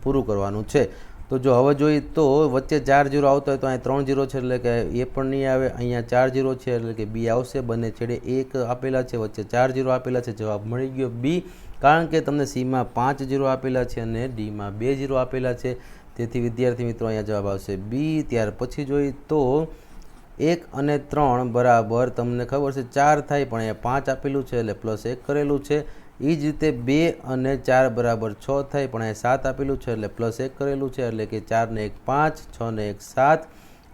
પૂરું કરવાનું છે. તો જો હવે જોઈએ તો વચ્ચે 4 0 આવતા હોય તો અહીંયા 3 0 છે એટલે કે એ પણ નહીં આવે. અહીંયા 4 0 છે એટલે કે B આવશે. બંને છેડે 1 આપેલા છે, વચ્ચે 4 0 આપેલા છે, જવાબ મળી ગયો B. કારણ કે તમને Cમાં 5 0 આપેલા છે અને Dમાં 2 0 આપેલા છે, તેથી વિદ્યાર્થી મિત્રો અહીંયા જવાબ આવશે B. ત્યાર પછી જોઈએ તો 1 અને 3 બરાબર તમને ખબર છે 4 થાય, પણ અહીંયા 5 આપેલું છે એટલે +1 કરેલું છે. એ જ રીતે 2 અને 4 બરાબર 6 થાય, પણ અહીંયા 7 આપેલું છે એટલે +1 કરેલું છે, એટલે કે 4 ને 1 5, 6 ને 1 7,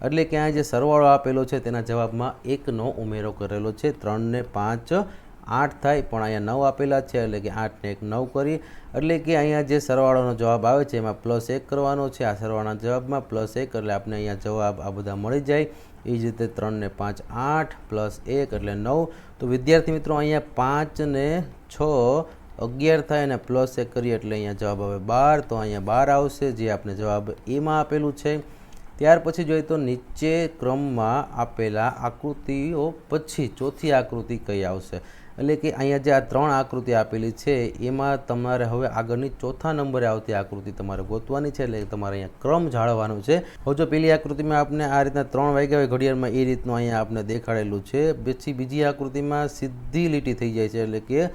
એટલે કે અહીંયા જે સરવાળો આપેલો છે તેના જવાબમાં 1નો ઉમેરો કરેલો છે. 3 ને 5 8 થાય, પણ અહીંયા 9 આપેલા છે, એટલે કે 8 ને 1 9 કરી, એટલે કે અહીંયા જે સરવાળોનો જવાબ આવે છે એમાં +1 કરવાનો છે. આ સરવાળાના જવાબમાં +1 એટલે આપણે અહીંયા જવાબ આ બધા મળી જાય. એ જ રીતે 3 ને 5 8 +1 એટલે 9. તો વિદ્યાર્થી મિત્રો અહીંયા 5 ને 6 11 થાય અને +1 કરીએ એટલે અહીંયા જવાબ આવે 12. તો અહીંયા 12 આવશે, જે આપણે જવાબ એમાં આપેલું છે. ત્યાર પછી જોઈએ તો નીચે ક્રમમાં આપેલા આકૃતિઓ પછી ચોથી આકૃતિ કઈ આવશે, એટલે કે અહીંયા જે આ 3 આકૃતિ આપેલી છે એમાં તમારે હવે આગળની ચોથા નંબરે આવતી આકૃતિ તમારે ગોતવાની છે, એટલે તમારે અહીંયા ક્રમ જાળવવાનું છે. હવે જો પેલી આકૃતિમાં આપણે આ રીતના 3 વાગ્યા હોય ઘડિયાળમાં એ રીતનું અહીંયા આપણે દેખાડેલું છે. પછી બીજી આકૃતિમાં સીધી લીટી થઈ જાય છે, એટલે કે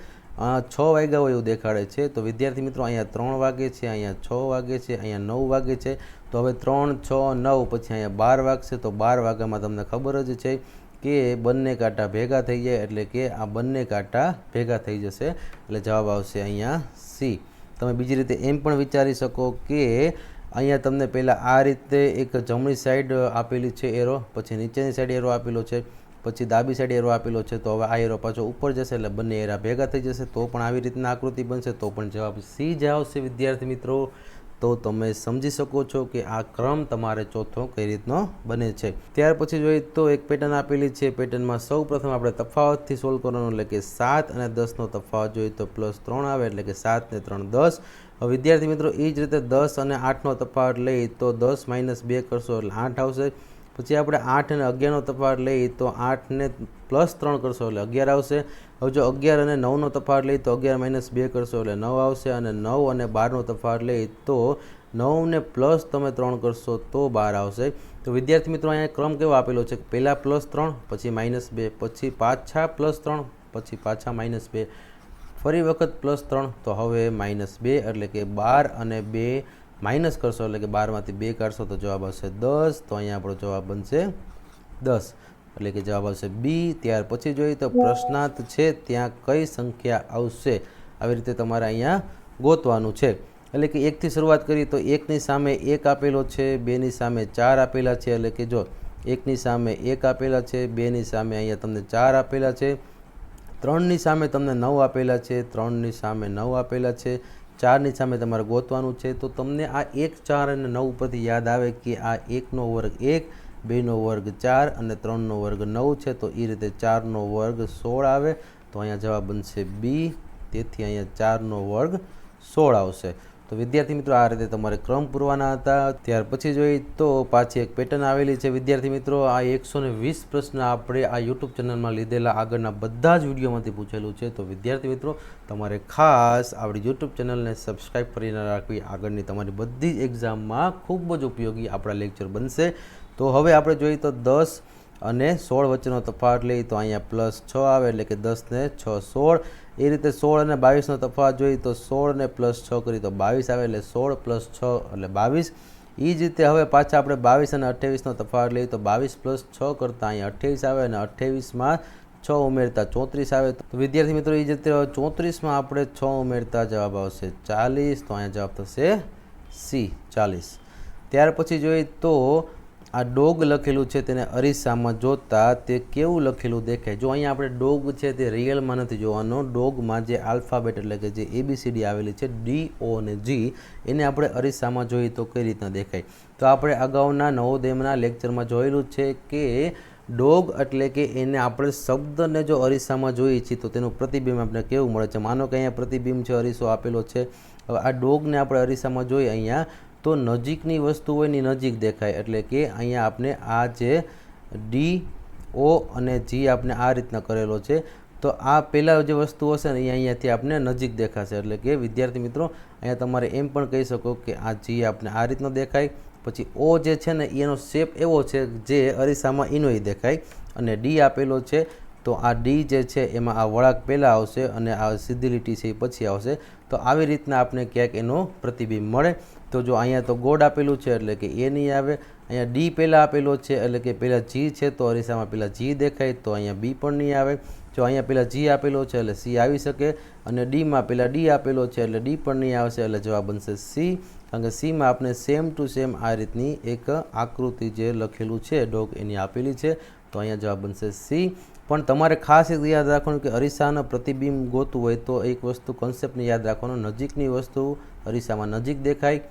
6 વાગ્યા હોય એવું દેખાડે છે. તો વિદ્યાર્થી મિત્રો અહીંયા 3 વાગે છે, અહીંયા 6 વાગે છે, અહીંયા 9 વાગે છે. તો હવે 3 6 9 પછી અહીંયા 12 વાગશે. તો 12 વાગ્યામાં તમને ખબર જ છે કે બંને કાંટા ભેગા થઈ જાય, એટલે કે આ બંને કાંટા ભેગા થઈ જશે, એટલે જવાબ આવશે અહીંયા સી. તમે બીજી રીતે એમ પણ વિચારી શકો કે અહીંયા તમને પહેલાં આ રીતે એક જમણી સાઈડ આપેલી છે એરો, પછી નીચેની સાઈડ એરો આપેલો છે, પછી ડાબી સાઈડ એરો આપેલો છે, તો હવે આ એરો પાછો ઉપર જશે એટલે બંને એરા ભેગા થઈ જશે, તો પણ આવી રીતના આકૃતિ બનશે, તો પણ જવાબ સી જ આવશે વિદ્યાર્થી મિત્રો. તો તમે સમજી શકો છો કે આ ક્રમ તમારે ચોથો કઈ રીતનો બને છે. ત્યાર પછી જોઈએ તો એક પેટર્ન આપેલી છે. પેટર્નમાં સૌ પ્રથમ આપણે તફાવતથી સોલ્વ કરવાનો, એટલે કે 7 અને 10નો તફાવત જોઈએ તો +3 આવે, એટલે કે 7 ને 3 10. હવે વિદ્યાર્થી મિત્રો એ જ રીતે 10 અને 8નો તફાવત લઈ તો 10 - 2 કરશો એટલે 8 આવશે. પછી આપણે 8 અને 11નો તફાવત લઈ તો 8 ને +3 કરશો એટલે 11 આવશે. હવે જો 11 અને 9નો તફાવત લઈ તો 11 - 2 કરશો એટલે 9 આવશે, અને 9 અને 12નો તફાવત લઈ તો 9 ને પ્લસ તમે 3 કરશો તો 12 આવશે. તો વિદ્યાર્થી મિત્રો અહીંયા ક્રમ કેવો આપેલો છે, પહેલાં +3, પછી -2, પછી પાછા +3, પછી પાછા -2, ફરી વખત +3, તો હવે -2, એટલે કે 12 અને 2 માઇનસ કરશો એટલે કે 12માંથી 2 કાઢશો તો જવાબ આવશે 10. તો અહીંયા આપણો જવાબ બનશે 10, એટલે કે જવાબ આવશે બી. ત્યાર પછી જોઈએ તો પ્રશ્નાર્થ છે ત્યાં કઈ સંખ્યા આવશે, આવી રીતે તમારે અહીંયા ગોતવાનું છે. એટલે કે 1થી શરૂઆત કરીએ તો 1ની સામે 1 આપેલો છે, 2ની સામે 4 આપેલા છે, એટલે કે જો 1ની સામે 1 આપેલા છે, 2ની સામે અહીંયા તમને 4 આપેલા છે, 3ની સામે તમને 9 આપેલા છે, 3ની સામે 9 આપેલા છે, 4ની સામે તમારે ગોતવાનું છે. તો તમને આ 1, 4 અને 9 ઉપરથી યાદ આવે કે આ 1નો વર્ગ 1, 2નો વર્ગ 4 અને 3નો વર્ગ 9 છે, તો એ રીતે 4નો વર્ગ 16 આવે. તો અહીંયા જવાબ બનશે બી. તેથી અહીંયા 4નો વર્ગ 16 આવશે. તો વિદ્યાર્થી મિત્રો આ રીતે તમારે ક્રમ પૂરવાના હતા. ત્યાર પછી જોઈએ તો પાછી એક પેટર્ન આવેલી છે વિદ્યાર્થી મિત્રો. આ 120 પ્રશ્ન આપણે આ યુટ્યુબ ચેનલમાં લીધેલા આગળના બધા જ વિડીયોમાંથી પૂછેલું છે. તો વિદ્યાર્થી મિત્રો તમારે ખાસ આપણી યુટ્યુબ ચેનલને સબસ્ક્રાઈબ કરીને રાખવી, આગળની તમારી બધી જ એક્ઝામમાં ખૂબ જ ઉપયોગી આપણા લેક્ચર બનશે. તો હવે આપણે જોઈએ તો 10 અને 16 વચ્ચેનો તફાવત લઈએ તો અહીંયા +6 આવે, એટલે કે 10 ને 6 16. એ રીતે 16 અને 22નો તફાવત જોઈએ તો 16 ને +6 કરી તો 22 આવે, એટલે 16 + 6 એટલે 22. એ જ રીતે હવે પાછા આપણે 22 અને 28નો તફાવત લઈએ તો 22 + 6 કરતાં અહીંયા 28 આવે, અને 28માં 6 ઉમેરતા 34 આવે. તો વિદ્યાર્થી મિત્રો એ જ રીતે 34માં આપણે 6 ઉમેરતા જવાબ આવશે 40. તો અહીંયા જવાબ થશે સી 40. ત્યાર પછી જોઈએ તો આ ડોગ લખેલું છે તેને અરીસામાં જોતા તે કેવું લખેલું દેખાય. જો અહીંયા આપણે ડોગ છે તે રિયલમાં નથી જોવાનો, ડોગમાં જે આલ્ફાબેટ એટલે કે જે ABCD આવેલી છે D, O અને G, એને આપણે અરીસામાં જોઈએ તો કઈ રીતના દેખાય. તો આપણે અગાઉના નવોદયના લેક્ચરમાં જોયેલું છે કે ડોગ એટલે કે એને આપણે શબ્દને જો અરીસામાં જોઈએ છીએ તો તેનું પ્રતિબિંબ આપણે કેવું મળે છે. માનો કે અહીંયા પ્રતિબિંબ છે, અરીસો આપેલો છે. હવે આ ડોગને આપણે અરીસામાં જોઈએ અહીંયા તો નજીકની વસ્તુ હોય એની નજીક દેખાય, એટલે કે અહીંયા આપણે આ જે D, O અને G આપણે આ રીતના કરેલો છે. તો આ પહેલાં જે વસ્તુ હશે ને એ અહીંયાથી આપણે નજીક દેખાશે. એટલે કે વિદ્યાર્થી મિત્રો અહીંયા તમારે એમ પણ કહી શકો કે આ G આપણે આ રીતનો દેખાય, પછી O જે છે ને એનો શેપ એવો છે જે અરીસામાં એનોય દેખાય, અને D આપેલો છે તો આ D જે છે એમાં આ વળાંક પહેલાં આવશે અને આ સીધી લીટી છે એ પછી આવશે. તો આવી રીતના આપણે ક્યાંક એનો પ્રતિબિંબ મળે. તો જો અહીંયા તો ગોળ આપેલું છે એટલે કે એ નહીં આવે, અહીંયા D પહેલાં આપેલો છે એટલે કે પહેલાં G છે તો અરીસામાં પહેલાં G દેખાય, તો અહીંયા B પણ નહીં આવે. જો અહીંયા પહેલાં G આપેલો છે એટલે C આવી શકે, અને Dમાં પહેલાં D આપેલો છે એટલે D પણ નહીં આવશે, એટલે જવાબ બનશે C. કારણ કે Cમાં આપણે સેમ ટુ સેમ આ રીતની એક આકૃતિ જે લખેલું છે ડોગ એની આપેલી છે, તો અહીંયા જવાબ બનશે C. પણ તમારે ખાસ એક યાદ રાખવાનું કે અરીસાના પ્રતિબિંબ ગોતવું હોય તો એક વસ્તુ કોન્સેપ્ટને યાદ રાખવાનો, નજીકની વસ્તુ અરીસામાં નજીક દેખાય,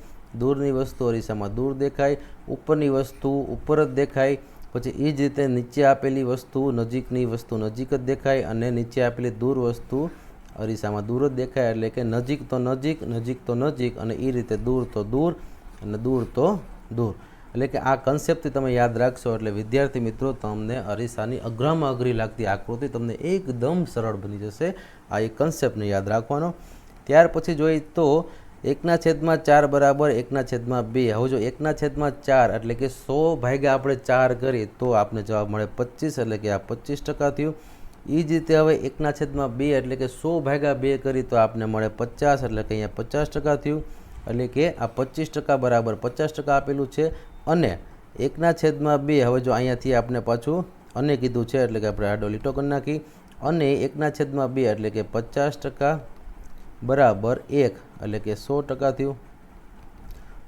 દૂરની વસ્તુ અરીસામાં દૂર દેખાય, ઉપરની વસ્તુ ઉપર જ દેખાય, પછી એ જ રીતે નીચે આપેલી વસ્તુ નજીકની વસ્તુ નજીક જ દેખાય, અને નીચે આપેલી દૂર વસ્તુ અરીસામાં દૂર જ દેખાય. એટલે કે નજીક તો નજીક, નજીક તો નજીક, અને એ રીતે દૂર તો દૂર અને દૂર તો દૂર. એટલે કે આ કન્સેપ્ટથી તમે યાદ રાખશો એટલે વિદ્યાર્થી મિત્રો તમને અરીસાની અઘરામાં અઘરી લાગતી આકૃતિ તમને એકદમ સરળ બની જશે. આ એક કન્સેપ્ટને યાદ રાખવાનો. ત્યાર પછી જોઈએ તો 1/4 બરાબર 1/2. હવે જો 1/4 એટલે કે 100 ભાગ્યા આપણે 4 કરીએ તો આપણે જવાબ મળે 25, એટલે કે આ 25% થયું. એ જ રીતે હવે 1/2 એટલે કે 100 ભાગ્યા 2 કરી તો આપણે મળે 50, એટલે કે અહીંયા 50% થયું. એટલે કે આ 25% બરાબર 50% આપેલું છે, અને 1/2 હવે જો અહીંયાથી આપણે પાછું અને કીધું છે એટલે કે આપણે આડો લીટો કરી નાખી અને 1/2 એટલે કે 50% બરાબર 1 એટલે કે 100% થયું।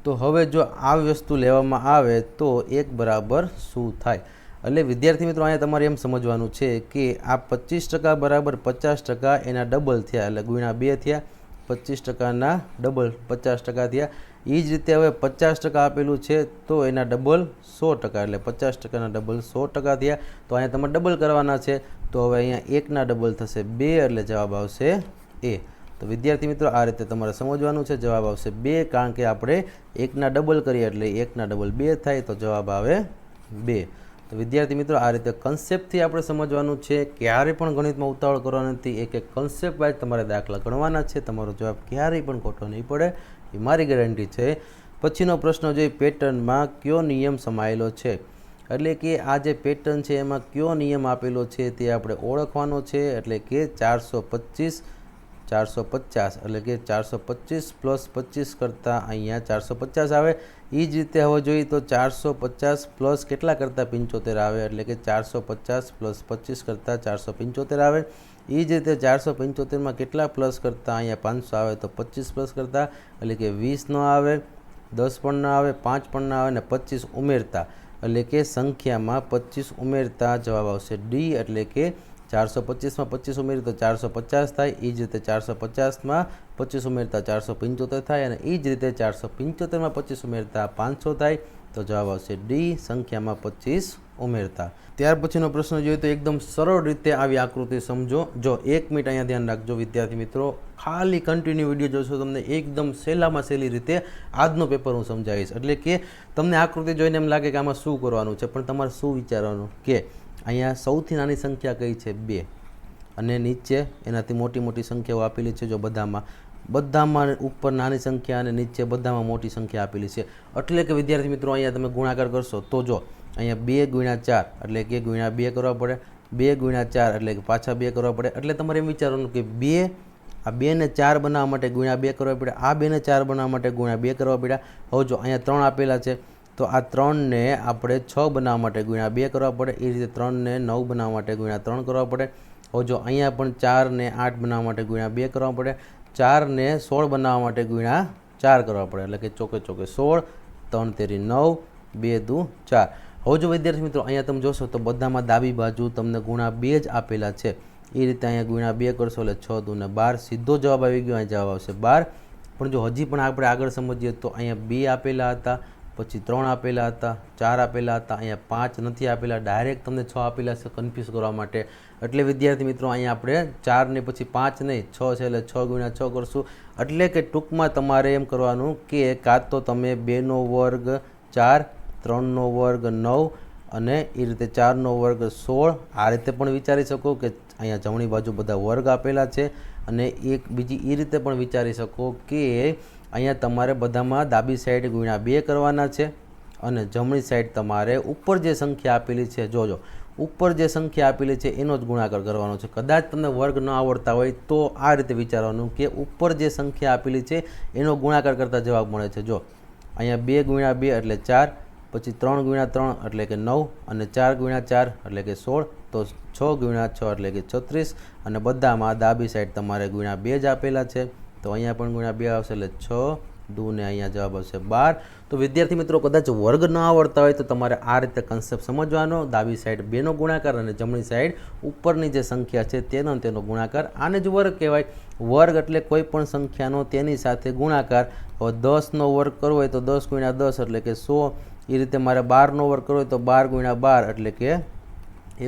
તો હવે જો આ વસ્તુ લેવામાં આવે તો 1 બરાબર શું થાય? એટલે વિદ્યાર્થી મિત્રો અહીંયા તમારે એમ સમજવાનું છે કે આ 25% બરાબર 50% એના ડબલ થયા એટલે ગુણ્યા 2 થયા, 25%ના ડબલ 50% થયા। એ જ રીતે હવે 50% આપેલું છે તો એના ડબલ 100% એટલે 50%ના ડબલ 100% થયા। તો અહીંયા તમારે ડબલ કરવાના છે તો હવે અહીંયા 1ના ડબલ થશે 2 એટલે જવાબ આવશે A। તો વિદ્યાર્થી મિત્રો આ રીતે તમારે સમજવાનું છે, જવાબ આવશે 2 કારણ કે આપણે 1ના ડબલ કરીએ એટલે 1ના ડબલ 2 થાય તો જવાબ આવે 2। તો વિદ્યાર્થી મિત્રો આ રીતે કન્સેપ્ટથી આપણે સમજવાનું છે, ક્યારેય પણ ગણિતમાં ઉતાવળ કરવાનો નથી, એક એક કન્સેપ્ટ વાઇઝ તમારે દાખલા ગણવાના છે, તમારો જવાબ ક્યારેય પણ ખોટો નહીં પડે એ મારી ગેરંટી છે। પછીનો પ્રશ્ન જોઈએ, પેટર્નમાં કયો નિયમ સમાયેલો છે? એટલે કે આ જે પેટર્ન છે એમાં કયો નિયમ આપેલો છે તે આપણે ઓળખવાનો છે। એટલે કે 425 450 એટલે કે 425 + 25 કરતાં અહીંયા 450 આવે। એ જ રીતે હવે જોઈએ તો 450 પ્લસ કેટલા કરતાં 75 આવે એટલે કે 450 + 25 કરતાં 475 આવે। એ જ રીતે 475માં કેટલા પ્લસ કરતાં અહીંયા 500 આવે તો 25 પ્લસ કરતાં એટલે કે 20 નો આવે, 10 પણ ના આવે, 5 પણ ના આવે અને 25 ઉમેરતા એટલે કે સંખ્યામાં 25 ઉમેરતા જવાબ આવશે D। એટલે કે 425માં 25 ઉમેરીએ તો 450 થાય। એ જ રીતે 450માં 25 ઉમેરતા 475 થાય અને એ જ રીતે 475માં 25 ઉમેરતા 500 થાય તો જવાબ આવશે D, સંખ્યામાં 25 ઉમેરતા। ત્યાર પછીનો પ્રશ્ન જોઈએ તો એકદમ સરળ રીતે આવી આકૃતિ સમજો। જો 1 મિનિટ અહીંયા ધ્યાન રાખજો વિદ્યાર્થી મિત્રો, ખાલી કન્ટિન્યુ વિડીયો જોશો તમને એકદમ સહેલામાં સહેલી રીતે આજનું પેપર હું સમજાવીશ। એટલે કે તમને આકૃતિ જોઈને એમ લાગે કે આમાં શું કરવાનું છે, પણ તમારે શું વિચારવાનું કે અહીંયા સૌથી નાની સંખ્યા કઈ છે 2 અને નીચે એનાથી મોટી મોટી સંખ્યાઓ આપેલી છે। જો બધામાં ઉપર નાની સંખ્યા અને નીચે બધામાં મોટી સંખ્યા આપેલી છે। એટલે કે વિદ્યાર્થી મિત્રો અહીંયા તમે ગુણાકાર કરશો તો જો અહીંયા 2 × 4 એટલે કે ગુણ્યા 2 કરવા પડે, 2 × 4 એટલે કે પાછા 2 કરવા પડે। એટલે તમારે એમ વિચારવાનું કે 2 આ 2 ને 4 બનાવવા માટે ગુણ્યા 2 કરવા પડે, આ 2 ને 4 બનાવવા માટે ગુણ્યા 2 કરવા પડ્યા। હવે જો અહીંયા 3 આપેલા છે તો આ 3 ને આપણે 6 બનાવવા માટે ગુણ્યા 2 કરવા પડે, એ રીતે 3 ને 9 બનાવવા માટે ગુણ્યા 3 કરવા પડે। હવે જો અહીંયા પણ 4 ને 8 બનાવવા માટે ગુણ્યા 2 કરવા પડે, 4 ને 16 બનાવવા માટે ગુણ્યા 4 કરવા પડે એટલે કે ચોકે ચોકે 16, 3 તેરી 9, 2 દુ 4। હવે જો વિદ્યાર્થી મિત્રો અહીંયા તમે જોશો તો બધામાં ડાબી બાજુ તમને ગુણા 2 જ આપેલા છે। એ રીતે અહીંયા ગુણ્યા 2 કરશો એટલે 6 દુ ને 12, સીધો જવાબ આવી ગયો, અહીં જવાબ આવશે 12। પણ જો હજી પણ આપણે આગળ સમજીએ તો અહીંયા 2 આપેલા હતા, પછી 3 આપેલા હતા, 4 આપેલા હતા, અહીંયા 5 નથી આપેલા, ડાયરેક્ટ તમને 6 આપેલા છે કન્ફ્યુઝ કરવા માટે। એટલે વિદ્યાર્થી મિત્રો અહીંયા આપણે 4 ને પછી 5 નહીં 6 છે એટલે 6 × 6 કરશું। એટલે કે ટૂંકમાં તમારે એમ કરવાનું કે કાં તો તમે 2નો વર્ગ 4, 3નો વર્ગ 9 અને એ રીતે 4નો વર્ગ 16 આ રીતે પણ વિચારી શકો કે અહીંયા જમણી બાજુ બધા વર્ગ આપેલા છે। અને એક બીજી એ રીતે પણ વિચારી શકો કે અહીંયા તમારે બધામાં ડાબી સાઈડ ગુણ્યા 2 કરવાના છે અને જમણી સાઈડ તમારે ઉપર જે સંખ્યા આપેલી છે જોજો ઉપર જે સંખ્યા આપેલી છે એનો જ ગુણાકાર કરવાનો છે। કદાચ તમને વર્ગ ન આવડતા હોય તો આ રીતે વિચારવાનું કે ઉપર જે સંખ્યા આપેલી છે એનો ગુણાકાર કરતા જવાબ મળે છે। જો અહીંયા 2 × 2 એટલે 4, પછી 3 × 3 એટલે કે 9 અને 4 × 4 એટલે કે 16, તો 6 × 6 એટલે કે 36 અને બધામાં ડાબી સાઈડ તમારે ગુણ્યા 2 જ આપેલા છે તો અહીંયા પણ ગુણ્યા 2 આવશે એટલે 6 દુ ને અહીંયા જવાબ આવશે 12। તો વિદ્યાર્થી મિત્રો કદાચ વર્ગ ન આવડતા હોય તો તમારે આ રીતે કન્સેપ્ટ સમજવાનો, ડાબી સાઈડ 2નો ગુણાકાર અને જમણી સાઈડ ઉપરની જે સંખ્યા છે તેનો ગુણાકાર, આને જ વર્ગ કહેવાય। વર્ગ એટલે કોઈ પણ સંખ્યાનો તેની સાથે ગુણાકાર। હવે 10નો વર્ગ કરવો હોય તો 10 × 10 એટલે કે 100, એ રીતે મારે 12નો વર્ગ કરવો હોય તો 12 × 12 એટલે કે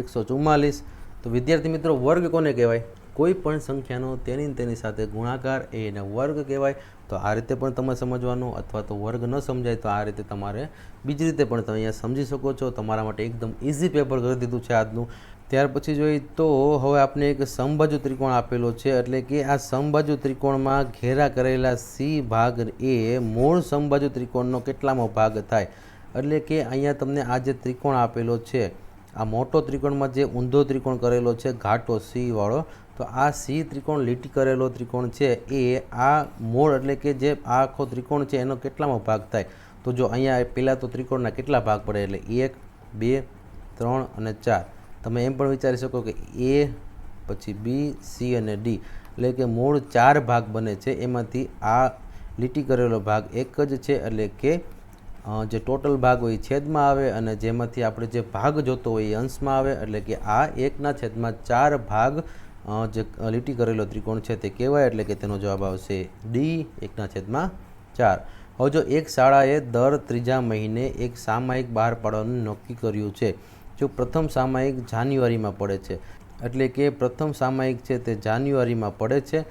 144। તો વિદ્યાર્થી મિત્રો વર્ગ કોને કહેવાય? કોઈ પણ સંખ્યાનો તેની સાથે ગુણાકાર એને વર્ગ કહેવાય। તો આ રીતે પણ તમે સમજવાનું, અથવા તો વર્ગ ન સમજાય તો આ રીતે તમારે બીજી રીતે પણ તમે અહીંયા સમજી શકો છો। તમારા માટે એકદમ ઇઝી પેપર કરી દીધું છે આજનું। ત્યાર પછી જોઈએ તો હવે આપણે એક સમબાજુ ત્રિકોણ આપેલો છે। એટલે કે આ સમબાજુ ત્રિકોણમાં ઘેરા કરેલા C ભાગ એ મૂળ સમબાજુ ત્રિકોણનો કેટલામો ભાગ થાય? એટલે કે અહીંયા તમને આ જે ત્રિકોણ આપેલો છે, આ મોટો ત્રિકોણમાં જે ઊંધો ત્રિકોણ કરેલો છે ઘાટો C વાળો, તો આ C ત્રિકોણ લીટી કરેલો ત્રિકોણ છે એ આ મૂળ એટલે કે જે આ આખો ત્રિકોણ છે એનો કેટલામો ભાગ થાય? તો જો અહીંયા પહેલાં તો ત્રિકોણના કેટલા ભાગ પડે એટલે 1, 2, 3 અને 4 તમે એમ પણ વિચારી શકો કે એ પછી બી સી અને ડી એટલે કે મૂળ 4 ભાગ બને છે, એમાંથી આ લીટી કરેલો ભાગ એક જ છે, એટલે કે જે ટોટલ ભાગ હોય એ છેદમાં આવે અને જેમાંથી આપણે જે ભાગ જોતો હોય એ અંશમાં આવે, એટલે કે આ 1/4 ભાગ જે લીટી કરેલો ત્રિકોણ છે તે કહેવાય, એટલે કે તેનો જવાબ આવશે ડી 1/4. હવે જો એક શાળાએ દર ત્રીજા મહિને એક સામાયિક બહાર પાડવાનું નક્કી કર્યું છે. જો પ્રથમ સામાયિક જાન્યુઆરીમાં પડે છે, એટલે કે પ્રથમ સામાયિક છે તે જાન્યુઆરીમાં પડે છે.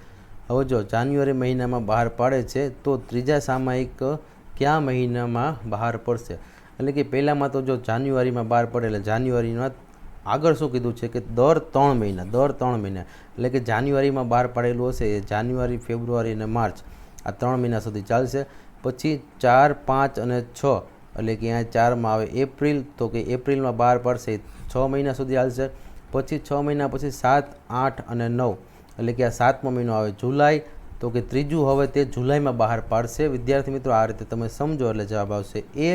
હવે જો જાન્યુઆરી મહિનામાં બહાર પાડે છે તો ત્રીજા સામાયિક કયા મહિનામાં બહાર પડશે? એટલે કે પહેલાંમાં તો જો જાન્યુઆરીમાં બહાર પડે એટલે જાન્યુઆરીમાં આગળ શું કીધું છે કે દર 3 મહિના એટલે કે જાન્યુઆરીમાં બહાર પાડેલું હશે એ જાન્યુઆરી, ફેબ્રુઆરી અને માર્ચ આ 3 મહિના સુધી ચાલશે. પછી 4, 5 અને 6 એટલે કે અહીંયા 4માં આવે એપ્રિલ, તો કે એપ્રિલમાં બહાર પાડશે એ 6 મહિના સુધી ચાલશે. પછી 6 મહિના પછી 7, 8 અને 9 એટલે કે આ 7મો મહિનો આવે જુલાઈ, તો કે ત્રીજું હવે તે જુલાઈમાં બહાર પાડશે. વિદ્યાર્થી મિત્રો આ રીતે તમે સમજો એટલે જવાબ આવશે એ,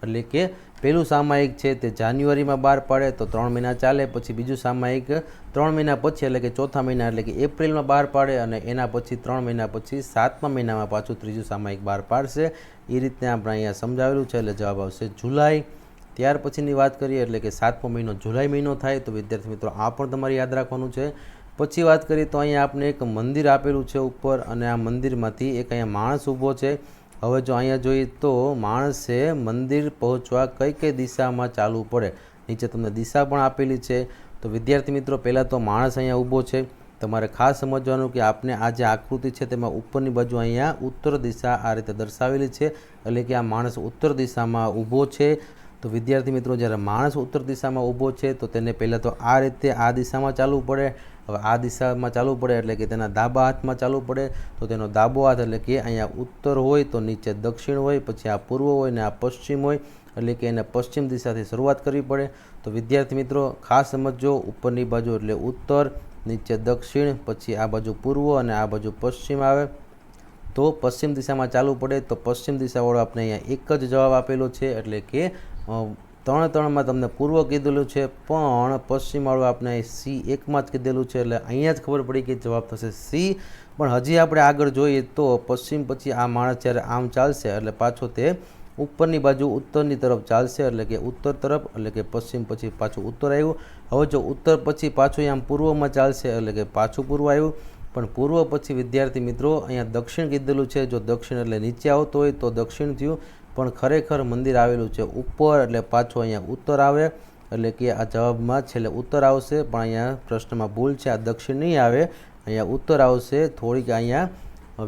એટલે કે પહેલું સામાયિક છે તે જાન્યુઆરીમાં બહાર પાડે તો 3 મહિના ચાલે. પછી બીજું સામાયિક 3 મહિના પછી એટલે કે ચોથા મહિના એટલે કે એપ્રિલમાં બહાર પાડે અને એના પછી 3 મહિના પછી 7મા મહિનામાં પાછું ત્રીજું સામાયિક બહાર પાડશે. એ રીતે આપણે અહીંયા સમજાવેલું છે એટલે જવાબ આવશે જુલાઈ. ત્યાર પછીની વાત કરીએ એટલે કે 7મો મહિનો જુલાઈ મહિનો થાય, તો વિદ્યાર્થી મિત્રો આ પણ તમારે યાદ રાખવાનું છે. પછી વાત કરીએ તો અહીંયા આપણે એક મંદિર આપેલું છે ઉપર અને આ મંદિરમાંથી એક અહીંયા માણસ ઊભો છે. હવે જો અહીંયા જોઈએ તો માણસે મંદિર પહોંચવા કઈ કઈ દિશામાં ચાલવું પડે, નીચે તમને દિશા પણ આપેલી છે. તો વિદ્યાર્થી મિત્રો પહેલાં તો માણસ અહીંયા ઊભો છે. તમારે ખાસ સમજવાનું કે આપણે આ જે આકૃતિ છે તેમાં ઉપરની બાજુ અહીંયા ઉત્તર દિશા આ રીતે દર્શાવેલી છે, એટલે કે આ માણસ ઉત્તર દિશામાં ઊભો છે. તો વિદ્યાર્થી મિત્રો જ્યારે માણસ ઉત્તર દિશામાં ઊભો છે તો તેને પહેલાં તો આ રીતે આ દિશામાં ચાલવું પડે. હવે આ દિશામાં ચાલવું પડે એટલે કે તેના ડાબા હાથમાં ચાલવું પડે. તો તેનો ડાબો હાથ એટલે કે અહીંયા ઉત્તર હોય તો નીચે દક્ષિણ હોય, પછી આ પૂર્વ હોય ને આ પશ્ચિમ હોય, એટલે કે એને પશ્ચિમ દિશાથી શરૂઆત કરવી પડે. તો વિદ્યાર્થી મિત્રો ખાસ સમજો, ઉપરની બાજુ એટલે ઉત્તર, નીચે દક્ષિણ, પછી આ બાજુ પૂર્વ અને આ બાજુ પશ્ચિમ આવે. તો પશ્ચિમ દિશામાં ચાલવું પડે. તો પશ્ચિમ દિશાવાળો આપણે અહીંયા એક જ જવાબ આપેલો છે, એટલે કે 3 તમને પૂર્વ કીધેલું છે પણ પશ્ચિમવાળું આપણે સી 1માં જ કીધેલું છે, એટલે અહીંયા જ ખબર પડી કે જવાબ થશે સી. પણ હજી આપણે આગળ જોઈએ તો પશ્ચિમ પછી આ માણસ જ્યારે આમ ચાલશે એટલે પાછો તે ઉપરની બાજુ ઉત્તરની તરફ ચાલશે, એટલે કે ઉત્તર તરફ, એટલે કે પશ્ચિમ પછી પાછું ઉત્તર આવ્યું. હવે જો ઉત્તર પછી પાછું આમ પૂર્વમાં ચાલશે એટલે કે પાછું પૂર્વ આવ્યું. પણ પૂર્વ પછી વિદ્યાર્થી મિત્રો અહીંયા દક્ષિણ કીધેલું છે. જો દક્ષિણ એટલે નીચે આવતો હોય તો દક્ષિણ થયું, પણ ખરેખર મંદિર આવેલું છે ઉપર એટલે પાછું અહીંયા ઉત્તર આવે, એટલે કે આ જવાબમાં છેલ્લે ઉત્તર આવશે. પણ અહીંયા પ્રશ્નમાં ભૂલ છે, આ દક્ષિણ નહીં આવે, અહીંયા ઉત્તર આવશે. થોડીક અહીંયા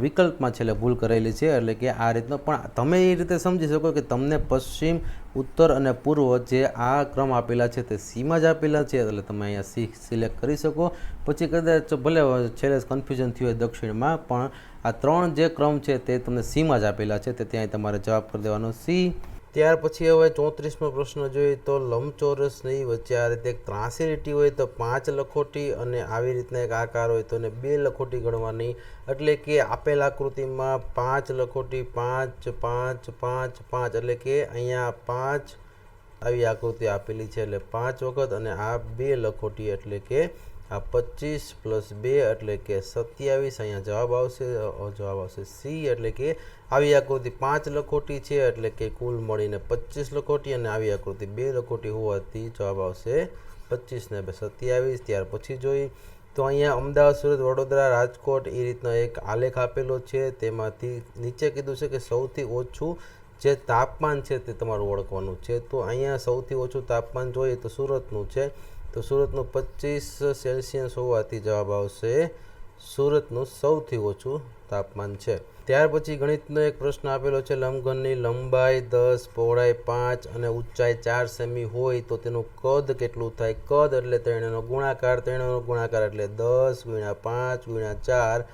વિકલ્પમાં છેલ્લે ભૂલ કરેલી છે, એટલે કે આ રીતનો. પણ તમે એ રીતે સમજી શકો કે તમને પશ્ચિમ, ઉત્તર અને પૂર્વ જે આ ક્રમ આપેલા છે તે સીમાં જ આપેલા છે, એટલે તમે અહીંયા સી સિલેક્ટ કરી શકો. પછી કદાચ ભલે છેલ્લે કન્ફ્યુઝન થયું હોય દક્ષિણમાં, પણ આ 3 જે ક્રમ છે તે તમને સીમાં જ આપેલા છે, તે ત્યાં તમારે જવાબ કરી દેવાનો સી. ત્યાર પછી હવે 34મો પ્રશ્ન જોઈએ તો લંબચોરસની વચ્ચે આ રીતે એક ત્રાંસી લીટી હોય તો 5 લખોટી અને આવી રીતના એક આકાર હોય તો 2 લખોટી ગણવાની. એટલે કે આપેલ આકૃતિમાં 5 લખોટી 5, 5, 5, 5 એટલે કે અહીંયા 5 આવી આકૃતિ આપેલી છે એટલે 5 વખત, અને આ 2 લખોટી એટલે કે આ 25 + 2 એટલે કે 27. અહીંયા જવાબ આવશે સી, એટલે કે આવી આકૃતિ 5 લખોટી છે એટલે કે કુલ મળીને 25 લખોટી, અને આવી આકૃતિ 2 લખોટી હોવાથી જવાબ આવશે 25 ને 2 27. ત્યાર પછી જોઈ તો અહીંયા અમદાવાદ, સુરત, વડોદરા, રાજકોટ એ રીતનો એક આલેખ આપેલો છે. તેમાંથી નીચે કીધું છે કે સૌથી ઓછું જે તાપમાન છે તે તમારું ઓળખવાનું છે. તો અહીંયા સૌથી ઓછું તાપમાન જોઈએ તો સુરતનું છે, તો સુરતનું 25 સેલ્સિયસ હોવાથી જવાબ આવશે સુરતનું સૌથી ઓછું તાપમાન છે. ત્યાર પછી ગણિતનો એક પ્રશ્ન આપેલો છે, લંબઘનની લંબાઈ 10, પહોળાઈ 5 અને ઊંચાઈ 4 સેમી હોય તો તેનું કદ કેટલું થાય? કદ એટલે 3નો ગુણાકાર, 3નો ગુણાકાર એટલે 10 × 5 × 4,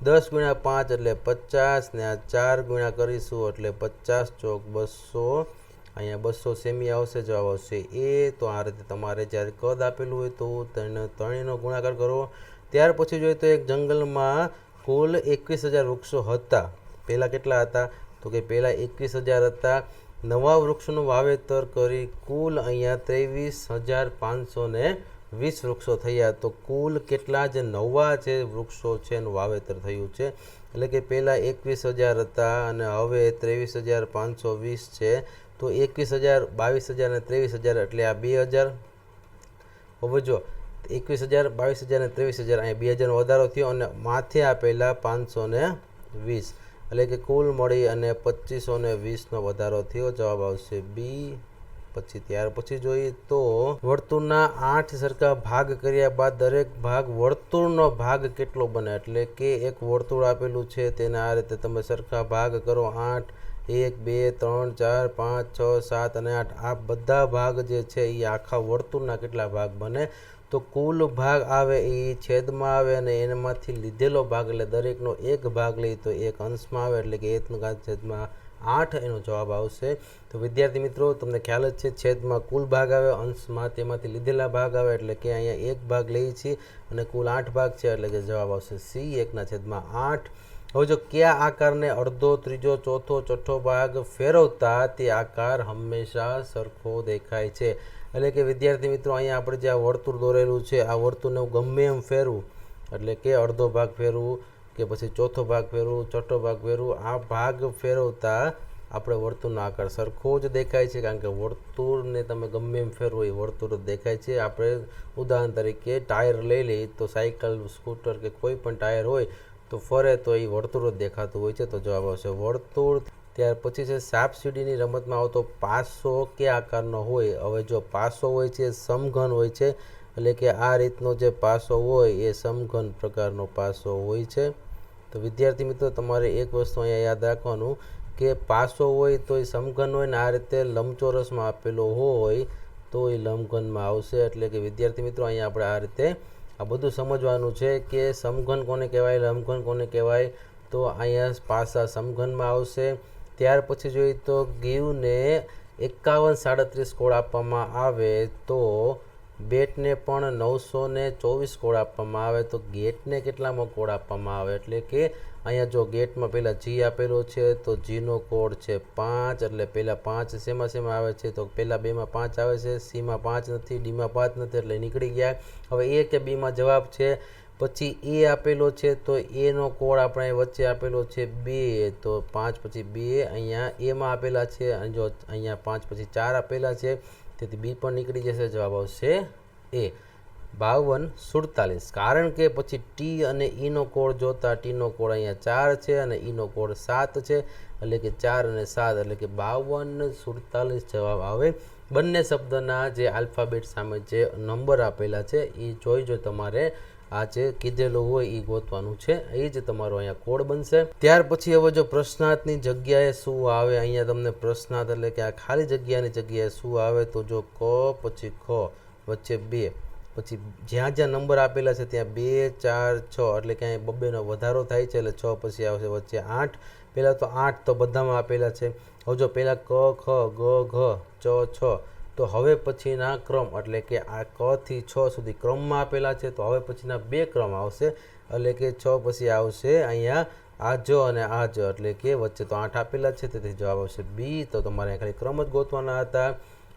10 × 5 એટલે 50 ને આ 4 ગુણ્યા કરીશું એટલે 50 ચોક 200. અહીંયા 200 સેમી આવશે, જવાબ આવશે એ. તો આ રીતે તમારે જ્યારે કદ આપેલું હોય તો 3નો ગુણાકાર કરો. ત્યાર પછી જોઈએ તો એક જંગલમાં કુલ 21,000 વૃક્ષો હતા. પહેલાં કેટલા હતા? તો કે પહેલાં 21,000 હતા. નવા વૃક્ષોનું વાવેતર કરી કુલ અહીંયા 23,500 20 વૃક્ષો થયા તો કુલ કેટલા જે નવા જે વૃક્ષો છે એનું વાવેતર થયું છે. એટલે કે પહેલાં 21,000 હતા અને હવે 23,520 છે. તો 21,000, 22,000 અને 23,000 એટલે આ 2,000. હવે જો 21,000, 22,000 અને 23,000 અહીંયા 2,000નો વધારો થયો અને માથે આપેલા 520 એટલે કે કુલ મળી અને 2,520નો વધારો થયો. જવાબ આવશે બી. પછી ત્યાર પછી જોઈએ તો વર્તુળના 8 સરખા ભાગ કર્યા બાદ દરેક ભાગ વર્તુળનો ભાગ કેટલો બને. એટલે કે એક વર્તુળ આપેલું છે તેને આ રીતે તમે સરખા ભાગ કરો 8, 1, 2, 3, 4, 5, 6, 7 અને 8. આ બધા ભાગ જે છે એ આખા વર્તુળના કેટલા ભાગ બને. તો કુલ ભાગ આવે એ છેદમાં આવે અને એનામાંથી લીધેલો ભાગ એટલે દરેકનો એક ભાગ લઈ તો એક અંશમાં આવે એટલે કે 1/8 એનો જવાબ આવશે. તો વિદ્યાર્થી મિત્રો તમને ખ્યાલ જ છે છેદમાં કુલ ભાગ આવે, અંશમાં તેમાંથી લીધેલા ભાગ આવે એટલે કે અહીંયા એક ભાગ લઈએ છીએ અને કુલ 8 ભાગ છે એટલે કે જવાબ આવશે સી 1/8. હવે જો કયા આકારને અડધો, ત્રીજો, ચોથો, છઠ્ઠો ભાગ ફેરવતા તે આકાર હંમેશા સરખો દેખાય છે. એટલે કે વિદ્યાર્થી મિત્રો અહીંયા આપણે જે આ વર્તુળ દોરેલું છે આ વર્તુળને હું ગમે એમ ફેરવું એટલે કે અડધો ભાગ ફેરવું કે પછી ચોથો ભાગ ફેરવું, છઠ્ઠો ભાગ ફેરવું, આ ભાગ ફેરવતા આપણે વર્તુળનો આકાર સરખો જ દેખાય છે. કારણ કે વર્તુળને તમે ગમે એમ ફેરવો એ વર્તુળ જ દેખાય છે. આપણે ઉદાહરણ તરીકે ટાયર લઈ લઈએ તો સાયકલ, સ્કૂટર કે કોઈ પણ ટાયર હોય તો ફરે તો એ વર્તુળ જ દેખાતું હોય છે. તો જવાબ આવશે વર્તુળ. ત્યાર પછી છે સાપસીડીની રમતમાં આવતો પાસો કયા આકારનો હોય. હવે જો પાસો હોય છે સમઘન હોય છે એટલે કે આ રીતનો જે પાસો હોય એ સમઘન પ્રકારનો પાસો હોય છે. તો વિદ્યાર્થી મિત્રો તમારે એક વસ્તુ અહીંયા યાદ રાખવાનું કે પાસો હોય તો એ સમઘન હોય ને આ રીતે લંબચોરસમાં આપેલો હોય તો એ લંબઘનમાં આવશે. એટલે કે વિદ્યાર્થી મિત્રો અહીંયા આપણે આ રીતે આ બધું સમજવાનું છે કે સમઘન કોને કહેવાય, લંબઘન કોને કહેવાય. તો અહીંયા પાસા સમઘનમાં આવશે. ત્યાર પછી જોઈએ તો ગીવને 5137 કોડ આપવામાં આવે તો બેટને પણ 924 કોડ આપવામાં આવે તો ગેટને કેટલામાં કોડ આપવામાં આવે. એટલે કે અહીંયા જો ગેટમાં પહેલાં જી આપેલો છે તો જીનો કોડ છે 5 એટલે પહેલાં 5 શેમાં આવે છે તો પહેલાં 2માં 5 આવે છે, સીમાં 5 નથી, ડીમાં 5 નથી એટલે નીકળી ગયા. હવે એ કે બીમાં જવાબ છે. પછી એ આપેલો છે તો એનો કોડ આપણે વચ્ચે આપેલો છે 2 તો 5 પછી 2 અહીંયા એમાં આપેલા છે અને જો અહીંયા 5 પછી 4 આપેલા છે તેથી બી પણ નીકળી જશે. જવાબ આવશે એ 5247. કારણ કે પછી ટી અને ઈનો કોડ જોતા ટીનો કોડ અહીંયા 4 છે અને ઈનો કોડ 7 છે એટલે કે 4 અને 7 એટલે કે 5247 જવાબ આવે. બંને શબ્દના જે આલ્ફાબેટ સામે જે નંબર આપેલા છે એ જોઈ તમારે આ જે કીધેલું હોય એ ગોતવાનું છે. એ જ તમારો અહીંયા કોડ બનશે. ત્યાર પછી હવે જો પ્રશ્નાર્થની જગ્યાએ શું આવે અહીંયા તમને પ્રશ્નાર્થ એટલે કે આ ખાલી જગ્યાની જગ્યાએ શું આવે તો જો ક પછી ખ વચ્ચે 2 પછી જ્યાં જ્યાં નંબર આપેલા છે ત્યાં 2, 4, 6 એટલે કે અહીંયા બબ્બેનો વધારો થાય છે એટલે 6 પછી આવશે વચ્ચે 8. પહેલાં તો 8 તો બધામાં આપેલા છે. હવે જો પહેલાં ક, ખ, ગ, ઘ, ચ, છ તો હવે પછીના ક્રમ એટલે કે આ ક થી 6 સુધી ક્રમમાં આપેલા છે તો હવે પછીના 2 ક્રમ આવશે એટલે કે 6 પછી આવશે અહીંયા આ જ અને આ જ એટલે કે વચ્ચે તો 8 આપેલા છે તેથી જવાબ આવશે બી. તો તમારે ખાલી ક્રમ જ ગોતવાના હતા.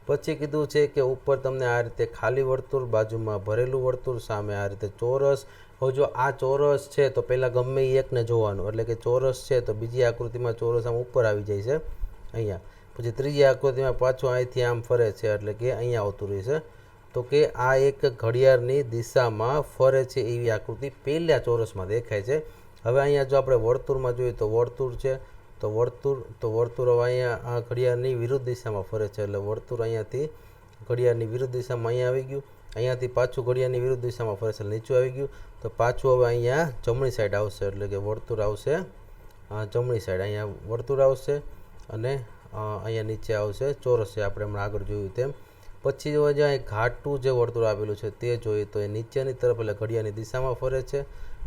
પછી કીધું છે કે ઉપર તમને આ રીતે ખાલી વર્તુળ, બાજુમાં ભરેલું વર્તુળ, સામે આ રીતે ચોરસ. હવે જો આ ચોરસ છે તો પહેલાં ગમે એ એકને જોવાનું એટલે કે ચોરસ છે તો બીજી આકૃતિમાં ચોરસ આમ ઉપર આવી જાય છે અહીંયા. પછી ત્રીજી આકૃતિમાં પાછું અહીંથી આમ ફરે છે એટલે કે અહીંયા આવતું રહેશે. તો કે આ એક ઘડિયાળની દિશામાં ફરે છે એવી આકૃતિ પહેલા ચોરસમાં દેખાય છે. હવે અહીંયા જો આપણે વર્તુળમાં જોઈએ તો વર્તુળ છે તો વર્તુળ હવે અહીંયા આ ઘડિયાળની વિરુદ્ધ દિશામાં ફરે છે એટલે વર્તુળ અહીંયાથી ઘડિયાળની વિરુદ્ધ દિશામાં અહીંયા આવી ગયું. અહીંયાથી પાછું ઘડિયાળની વિરુદ્ધ દિશામાં ફરે છે એટલે નીચું આવી ગયું. તો પાછું હવે અહીંયા જમણી સાઈડ આવશે એટલે કે વર્તુળ આવશે જમણી સાઈડ અહીંયા વર્તુળ આવશે અને અહીંયા નીચે આવશે ચોરસ છે આપણે હમણાં આગળ જોયું તેમ. પછી જો જ્યાં ઘાટું જે વર્તુળ આપેલું છે તે જોઈએ તો એ નીચેની તરફ એટલે ઘડિયાળની દિશામાં ફરે છે.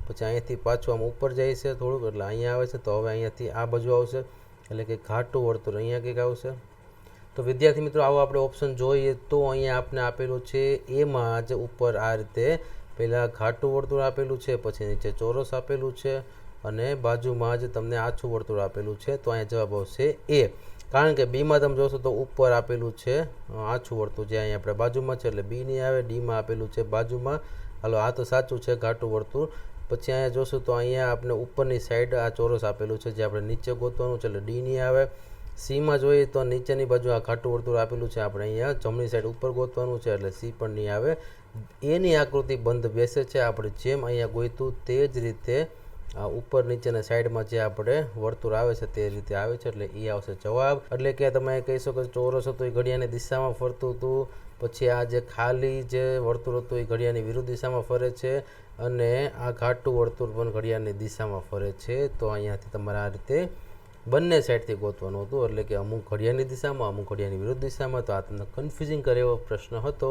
પછી અહીંયાથી પાછું આમ ઉપર જાય છે થોડુંક એટલે અહીંયા આવે છે તો હવે અહીંયાથી આ બાજુ આવશે એટલે કે ઘાટું વર્તુળ અહીંયા કંઈક આવશે. તો વિદ્યાર્થી મિત્રો આવો આપણે ઓપ્શન જોઈએ તો અહીંયા આપણે આપેલું છે એમાં જ ઉપર આ રીતે પહેલાં ઘાટું વર્તુળ આપેલું છે, પછી નીચે ચોરસ આપેલું છે અને બાજુમાં જ તમને આછું વર્તુળ આપેલું છે, તો અહીંયા જવાબ આવશે એ. કારણ કે બીમાં તમે જોશો તો ઉપર આપેલું છે આછું વર્તુળ, જે અહીંયા આપણે બાજુમાં છે એટલે બી નહીં આવે. ડીમાં આપેલું છે બાજુમાં, હાલો આ તો સાચું છે ઘાટું વર્તુળ. પછી અહીંયા જોશું તો અહીંયા આપણે ઉપરની સાઈડ આ ચોરસ આપેલું છે, જે આપણે નીચે ગોતવાનું છે એટલે ડી નહીં આવે. સીમાં જોઈએ તો નીચેની બાજુ આ ઘાટું વર્તુળ આપેલું છે, આપણે અહીંયા જમણી સાઈડ ઉપર ગોતવાનું છે એટલે સી પણ નહીં આવે. એની આકૃતિ બંધ બેસે છે, આપણે જેમ અહીંયા ગોઈતું તે જ રીતે ઉપર નીચેના સાઈડમાં જે આપણે વર્તુળ આવે છે તે રીતે આવે છે, એટલે એ આવશે જવાબ. એટલે કે તમે કહી શકો ચોરસ હતું એ ઘડિયાળની દિશામાં ફરતું હતું, પછી આ જે ખાલી જે વર્તુળ હતું એ ઘડિયાળની વિરુદ્ધ દિશામાં ફરે છે, અને આ ઘાટું વર્તુળ પણ ઘડિયાળની દિશામાં ફરે છે. તો અહીંયાથી તમારે આ રીતે બંને સાઈડથી ગોતવાનું હતું, એટલે કે અમુક ઘડિયાળની દિશામાં અમુક ઘડિયાળની વિરુદ્ધ દિશામાં. તો આ તમને કન્ફ્યુઝિંગ કરે એવો પ્રશ્ન હતો.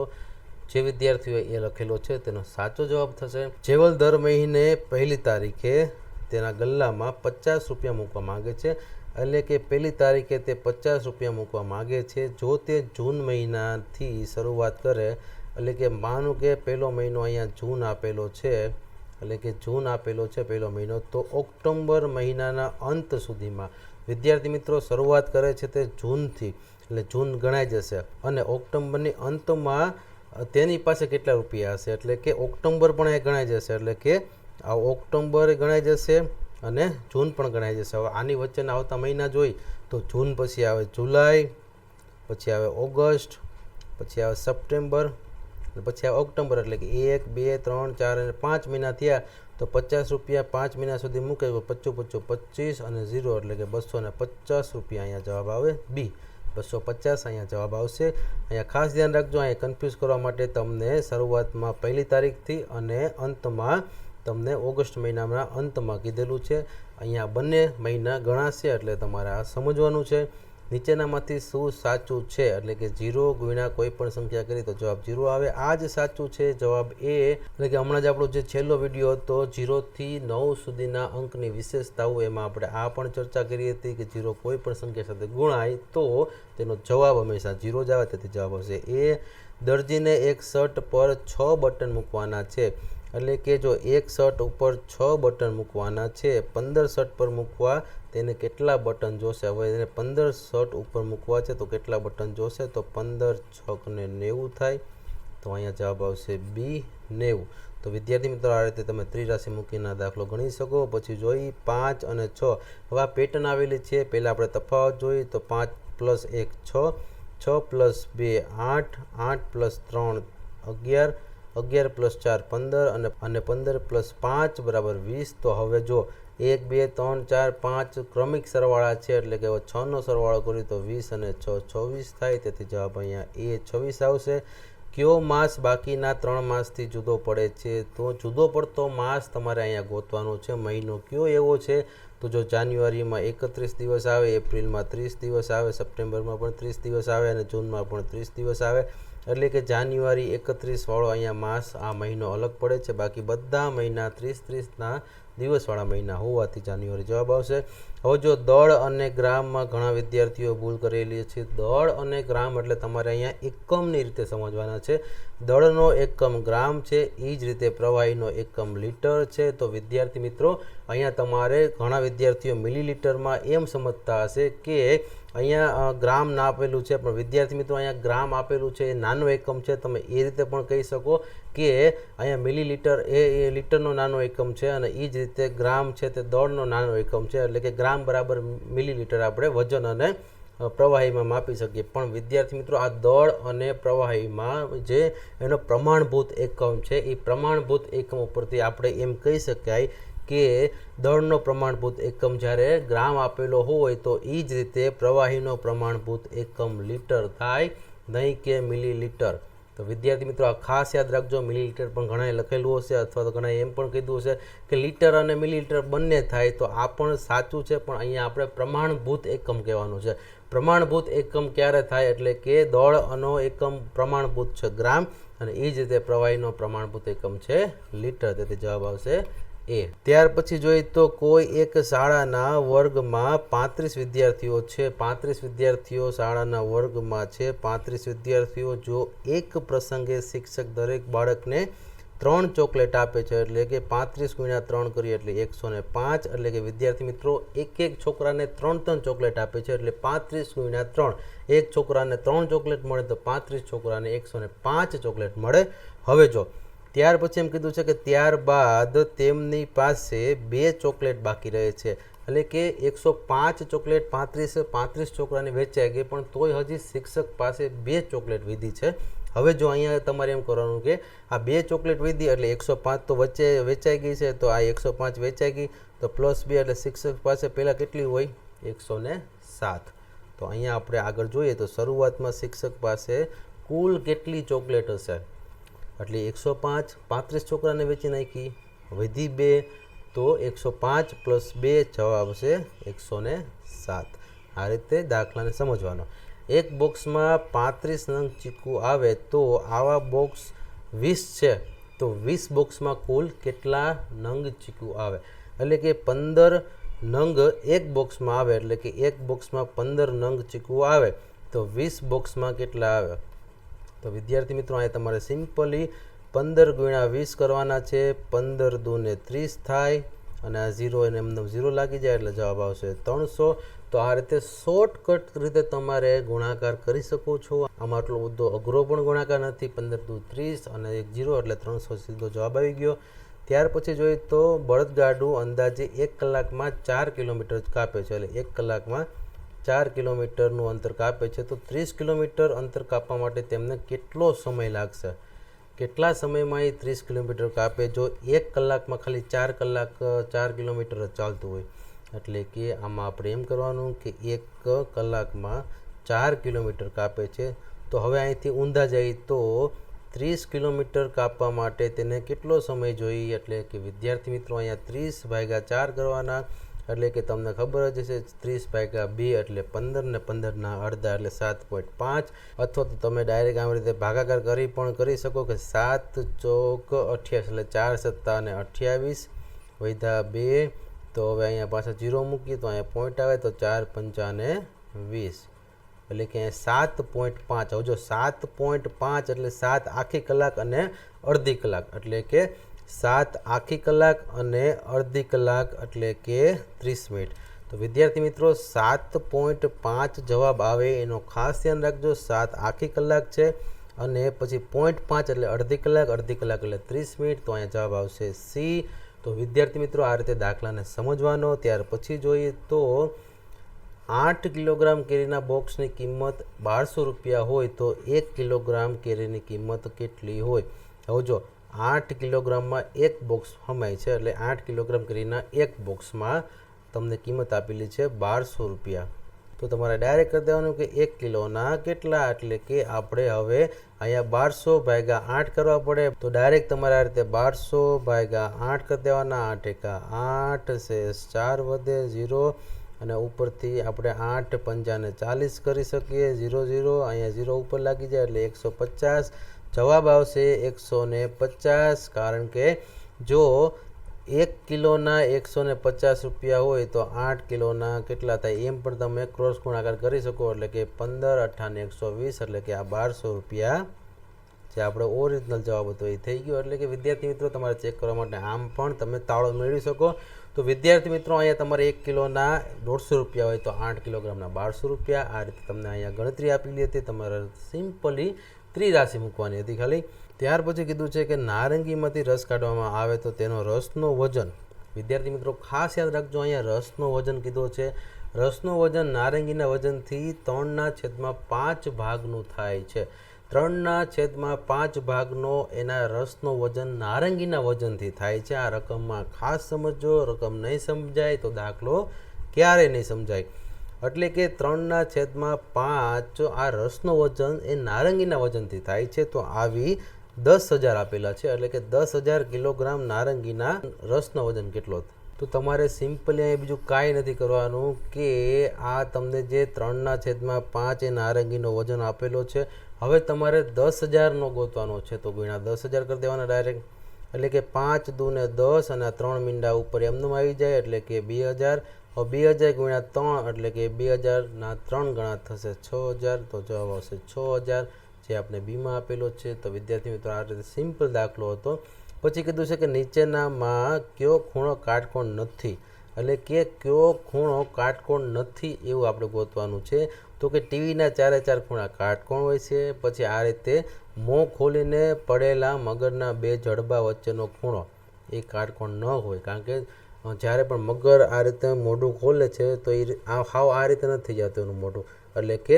જે વિદ્યાર્થીઓએ એ લખેલો છે તેનો સાચો જવાબ થશે. જેવલ દર મહિને 1લી તારીખે તેના ગલ્લામાં 50 રૂપિયા મૂકવા માગે છે, એટલે કે 1લી તારીખે તે 50 રૂપિયા મૂકવા માગે છે. જો તે જૂન મહિનાથી શરૂઆત કરે, એટલે કે માનો કે પહેલો મહિનો અહીંયા જૂન આપેલો છે, એટલે કે જૂન આપેલો છે પહેલો મહિનો, તો ઓક્ટોબર મહિનાના અંત સુધીમાં વિદ્યાર્થી મિત્રો શરૂઆત કરે છે તે જૂનથી, એટલે જૂન ગણાઈ જશે. અને ઓક્ટોબરની અંતમાં તેની પાસે કેટલા રૂપિયા હશે, એટલે કે ઓક્ટોબર પણ એ ગણાઈ જશે, એટલે કે આ ઓક્ટોબર ગણાઈ જશે અને જૂન પણ ગણાઈ જશે. હવે આની વચ્ચેના આવતા મહિના જોઈ તો જૂન પછી આવે જુલાઈ, પછી આવે ઓગસ્ટ, પછી આવે સપ્ટેમ્બર, પછી આવે ઓક્ટોબર, એટલે કે 1, 2, 3, 4 અને 5 મહિના થયા. તો 50 રૂપિયા 5 મહિના સુધી મૂકે તો 55 25 અને 0, એટલે કે 250 રૂપિયા. અહીંયા જવાબ આવે બી 250. અહીંયા જવાબ આવશે. અહીંયા ખાસ ધ્યાન રાખજો, અહીંયા કન્ફ્યુઝ કરવા માટે તમને શરૂઆતમાં 1લી તારીખથી અને અંતમાં તમને ઓગસ્ટ મહિનાના અંતમાં કીધેલું છે. અહીંયા બંને મહિના ગણાશે, એટલે તમારે આ સમજવાનું છે. નીચેનામાંથી શું સાચું છે, એટલે કે 0 ગુણ્યા કોઈ પણ સંખ્યા કરી તો જવાબ 0 આવે. આ જ સાચું છે જવાબ એ. એટલે કે હમણાં જ આપણો જે છેલ્લો વિડીયો હતો 0 થી 9 સુધીના અંકની વિશેષતાઓ, એમાં આપણે આ પણ ચર્ચા કરી હતી કે 0 કોઈ પણ સંખ્યા સાથે ગુણાય તો તેનો જવાબ હંમેશા 0 જ આવે, તેથી જવાબ આવશે એ. દરજીને એક શર્ટ પર 6 બટન મૂકવાના છે, એટલે કે જો એક શર્ટ ઉપર 6 બટન મૂકવાના છે, 15 શર્ટ પર મૂકવા તેને કેટલા બટન જોશે? હવે એને 15 શર્ટ ઉપર મૂકવા છે તો કેટલા બટન જોશે? તો 15 6 ને 90 થાય, તો અહીંયા જવાબ આવશે બી 90. તો વિદ્યાર્થી મિત્રો આ રીતે તમે ત્રિરાશી મૂકીને દાખલો ગણી શકો. પછી જોઈ 5 અને 6. હવે આ પેટર્ન આવેલી છે, પહેલાં આપણે તફાવત જોઈ તો 5 + 1 6, 6 + 2 8, 8 + 3 11, 11 + 4 15 અને 15 + 5 = 20. તો હવે જો 1 2 3 4 5 ક્રમિક સરવાળા છે, એટલે કે 6નો સરવાળો કરીએ તો 20 અને 6 24 થાય, તેથી જવાબ અહીંયા એ 26 આવશે. કયો માસ બાકીના 3 માસથી જુદો પડે છે? તો જુદો પડતો માસ તમારે અહીંયા ગોતવાનો છે. મહિનો કયો એવો છે? તો જો જાન્યુઆરીમાં 31 દિવસ આવે, એપ્રિલમાં 30 દિવસ આવે, સપ્ટેમ્બરમાં પણ 30 દિવસ આવે અને જૂનમાં પણ 30 દિવસ આવે, એટલે કે જાન્યુઆરી 31 વાળો અહીંયા માસ આ મહિનો અલગ પડે છે. બાકી બધા મહિના 30-30ના દિવસવાળા મહિના હોવાથી જાન્યુઆરી જવાબ આવશે. હવે જો દળ અને ગ્રામમાં ઘણા વિદ્યાર્થીઓ ભૂલ કરેલી છે. દળ અને ગ્રામ એટલે તમારે અહીંયા એકમની રીતે સમજવાના છે. દળનો એકમ ગ્રામ છે, એ જ રીતે પ્રવાહીનો એકમ લીટર છે. તો વિદ્યાર્થી મિત્રો અહીંયા તમારે ઘણા વિદ્યાર્થીઓ મિલીલીટરમાં એમ સમજતા હશે કે અહીંયા ગ્રામ ના આપેલું છે, પણ વિદ્યાર્થી મિત્રો અહીંયા ગ્રામ આપેલું છે, એ નાનો એકમ છે. તમે એ રીતે પણ કહી શકો કે અહીંયા મિલીલીટર એ લીટરનો નાનો એકમ છે, અને એ જ રીતે ગ્રામ છે તે દળનો નાનો એકમ છે, એટલે કે ગ્રામ બરાબર મિલીલીટર આપણે વજન અને પ્રવાહીમાં માપી શકીએ. પણ વિદ્યાર્થી મિત્રો આ દળ અને પ્રવાહીમાં જે એનો પ્રમાણભૂત એકમ છે, એ પ્રમાણભૂત એકમ ઉપરથી આપણે એમ કહી શકાય કે દળનો પ્રમાણભૂત એકમ જ્યારે ગ્રામ આપેલો હોય તો એ જ રીતે પ્રવાહીનો પ્રમાણભૂત એકમ લીટર થાય, નહીં કે મિલીલીટર. તો વિદ્યાર્થી મિત્રો આ ખાસ યાદ રાખજો. મિલીલીટર પણ ઘણાએ લખેલું હશે, અથવા તો ઘણાએ એમ પણ કીધું હશે કે લીટર અને મિલીલીટર બંને થાય, તો આ પણ સાચું છે, પણ અહીંયા આપણે પ્રમાણભૂત એકમ કહેવાનું છે. પ્રમાણભૂત એકમ ક્યારે થાય? એટલે કે દળનો એકમ પ્રમાણભૂત છે ગ્રામ, અને એ જ રીતે પ્રવાહીનો પ્રમાણભૂત એકમ છે લીટર, તેથી જવાબ આવશે એ. ત્યાર પછી જોઈએ તો કોઈ એક શાળાના વર્ગમાં 35 વિદ્યાર્થીઓ છે. 35 વિદ્યાર્થીઓ શાળાના વર્ગમાં છે. 35 વિદ્યાર્થીઓ. જો એક પ્રસંગે શિક્ષક દરેક બાળકને 3 ચોકલેટ આપે છે એટલે કે 35 ગુણ્યા 3 કરીએ એટલે 105, એટલે કે વિદ્યાર્થી મિત્રો એક છોકરાને 3 ચોકલેટ આપે છે એટલે 35 ગુણ્યા 3, એક છોકરાને 3 ચોકલેટ મળે તો 35 છોકરાને 105 ચોકલેટ મળે. હવે જો ત્યાર પછી એમ કીધું છે કે ત્યારબાદ તેમની પાસે 2 ચોકલેટ બાકી રહે છે, એટલે કે 105 ચોકલેટ 35 છોકરાને વેચાઈ ગઈ, પણ તોય હજી શિક્ષક પાસે 2 ચોકલેટ વીધી છે. હવે જો અહીંયા તમારે એમ કરવાનું કે આ 2 ચોકલેટ વીધી એટલે 105 તો વચ્ચે વેચાઈ ગઈ છે, તો આ 105 વેચાઈ ગઈ તો +2 એટલે શિક્ષક પાસે પહેલાં કેટલી હોય 107. તો અહીંયા આપણે આગળ જોઈએ તો શરૂઆતમાં શિક્ષક પાસે કુલ કેટલી ચોકલેટ હશે, એટલે 105 35 છોકરાને વેચી નાખી, વધી 2 તો 105 + 2 જવાબ આવશે 107. આ રીતે દાખલાને સમજવાનો. એક બોક્સમાં 35 નંગ ચીકુ આવે તો આવા બોક્સ 20 છે, તો 20 બોક્સમાં કુલ કેટલા નંગ ચીકુ આવે, એટલે કે 15 નંગ એક બોક્સમાં આવે, એટલે કે એક બોક્સમાં 15 નંગ ચીકુ આવે તો 20 બોક્સમાં કેટલા આવે. તો વિદ્યાર્થી મિત્રો અહીંયા તમારે સિમ્પલી 15 ગુણ્યા 20 કરવાના છે, 15 દુ ને 30 થાય અને આ 0 એને એમને 0 લાગી જાય એટલે જવાબ આવશે 300. તો આ રીતે શોર્ટકટ રીતે તમારે ગુણાકાર કરી શકો છો. આમાં આટલો બધો અઘરો પણ ગુણાકાર નથી, 15 દુ 30 અને 1 0 એટલે 300 સીધો જવાબ આવી ગયો. ત્યાર પછી જોઈએ તો બળદગાડું અંદાજે 1 કલાકમાં 4 કિલોમીટર કાપે છે, એટલે 1 કલાકમાં 4 કિલોમીટરનું અંતર કાપે છે, તો 30 કિલોમીટર અંતર કાપવા માટે તેમને કેટલો સમય લાગશે, કેટલા સમયમાં એ 30 કિલોમીટર કાપે. જો 1 કલાકમાં ખાલી 4 કિલોમીટર જ ચાલતું હોય, એટલે કે આમાં આપણે એમ કરવાનું કે 1 કલાકમાં 4 કિલોમીટર કાપે છે. તો હવે અહીંથી ઊંધા જઈએ તો 30 કિલોમીટર કાપવા માટે તેને કેટલો સમય જોઈએ, એટલે કે વિદ્યાર્થી મિત્રો અહીંયા 30/4 કરવાના, એટલે કે તમને ખબર જ હશે 30/2 એટલે 15 ને 15ના અડધા એટલે 7.5, અથવા તો તમે ડાયરેક્ટ આવી રીતે ભાગાકાર કરી શકો કે 7 ચોક 28 એટલે 4 સત્તા ને 28 વૈધા 2. તો હવે અહીંયા પાછા 0 મૂકીએ તો અહીંયા પોઈન્ટ આવે તો 4 પંચા ને 20, એટલે કે 7.5. હવે જો 7.5 એટલે 7 આખી કલાક અને અડધી કલાક, એટલે કે 7 આખી કલાક અને અડધી કલાક એટલે કે 30 મિનિટ. તો વિદ્યાર્થી મિત્રો 7.5 જવાબ આવે એનો ખાસ ધ્યાન રાખજો. 7 આખી કલાક છે અને પછી 0.5 એટલે અડધી કલાક એટલે 30 મિનિટ, તો અહીંયા જવાબ આવશે C. તો વિદ્યાર્થી મિત્રો આ રીતે દાખલાને સમજવાનો. ત્યાર પછી જોઈએ તો 8 કિલોગ્રામ કેરીના બોક્સની કિંમત 1200 રૂપિયા હોય તો 1 કિલોગ્રામ કેરીની કિંમત કેટલી હોય. હવે જો 8 કિલોગ્રામમાં એક બોક્સ સમાય છે, એટલે 8 કિલોગ્રામ કેરીના એક બોક્સમાં તમને કિંમત આપેલી છે 1200 રૂપિયા. તો તમારે ડાયરેક્ટ કરી દેવાનું કે 1 કિલોના કેટલા, એટલે કે આપણે હવે અહીંયા 1200/8 કરવા પડે. તો ડાયરેક્ટ તમારે આ રીતે 1200/8 કરી દેવાના. 8 એકા 8 શેષ 4 વધે 0 અને ઉપરથી આપણે 8 પંચાને 40 કરી શકીએ 0 0, અહીંયા 0 ઉપર લાગી જાય એટલે 150. જવાબ આવશે 150, કારણ કે જો 1 કિલોના 150 રૂપિયા હોય તો 8 કિલોના કેટલા થાય એમ પણ તમે ક્રોસ ગુણાકાર કરી શકો, એટલે કે 15 8 ને 120, એટલે કે આ 1200 રૂપિયા જે આપણો ઓરિજિનલ જવાબ હતો એ થઈ ગયો. એટલે કે વિદ્યાર્થી મિત્રો તમારે ચેક કરવા માટે આમ પણ તમે તાળો મેળવી શકો. તો વિદ્યાર્થી મિત્રો અહીંયા તમારે 1 કિલોના 150 રૂપિયા હોય તો 8 કિલોગ્રામના 1200 રૂપિયા. આ રીતે તમને અહીંયા ગણતરી આપેલી હતી, તમારે સિમ્પલી ત્રિરાશિ મૂકવાની હતી ખાલી. ત્યાર પછી કીધું છે કે નારંગીમાંથી રસ કાઢવામાં આવે તો તેનો રસનો વજન. વિદ્યાર્થી મિત્રો ખાસ યાદ રાખજો, અહીંયા રસનો વજન કીધો છે. રસનું વજન નારંગીના વજનથી 3/5 ભાગનું થાય છે. 3/5 ભાગનો એના રસનો વજન નારંગીના વજનથી થાય છે. આ રકમમાં ખાસ સમજો, રકમ નહીં સમજાય તો દાખલો ક્યારેય નહીં સમજાય. એટલે કે 3/5 આ રસનો વજન એ નારંગીના વજનથી થાય છે. તો આવી 10,000 આપેલા છે, એટલે કે 10,000 કિલોગ્રામ નારંગીના રસનો વજન કેટલો. તો તમારે સિમ્પલી અહીં બીજું કાંઈ નથી કરવાનું કે આ તમને જે 3/5 એ નારંગીનો વજન આપેલો છે, હવે તમારે 10,000નો ગોતવાનો છે. તો ગુણ્યા 10,000 કરી દેવાના ડાયરેક્ટ, એટલે કે 5 દુ ને 10 અને આ 3 મીંડા ઉપર એમનું આવી જાય એટલે કે 2,000. હવે 2,000 ગુણ્યા 3 એટલે કે 2,000ના 3 ગણા થશે 6,000. તો જવાબ આવશે 6,000 જે આપણે બીમાં આપેલો છે. તો વિદ્યાર્થી મિત્રો આ રીતે સિમ્પલ દાખલો હતો. પછી કીધું છે કે નીચેનામાં કયો ખૂણો કાટકોણ નથી, એટલે કે કયો ખૂણો કાટકોણ નથી એવું આપણે ગોતવાનું છે. તો કે ટીવીના ચારે ચાર ખૂણા કાટકોણ હોય છે. પછી આ રીતે મોં ખોલીને પડેલા મગરના બે જડબા વચ્ચેનો ખૂણો એ કાટકોણ ન હોય, કારણ કે જ્યારે પણ મગર આ રીતે મોઢું ખોલે છે તો એ હાવ આ રીતે નથી થઈ જતું એનું મોઢું, એટલે કે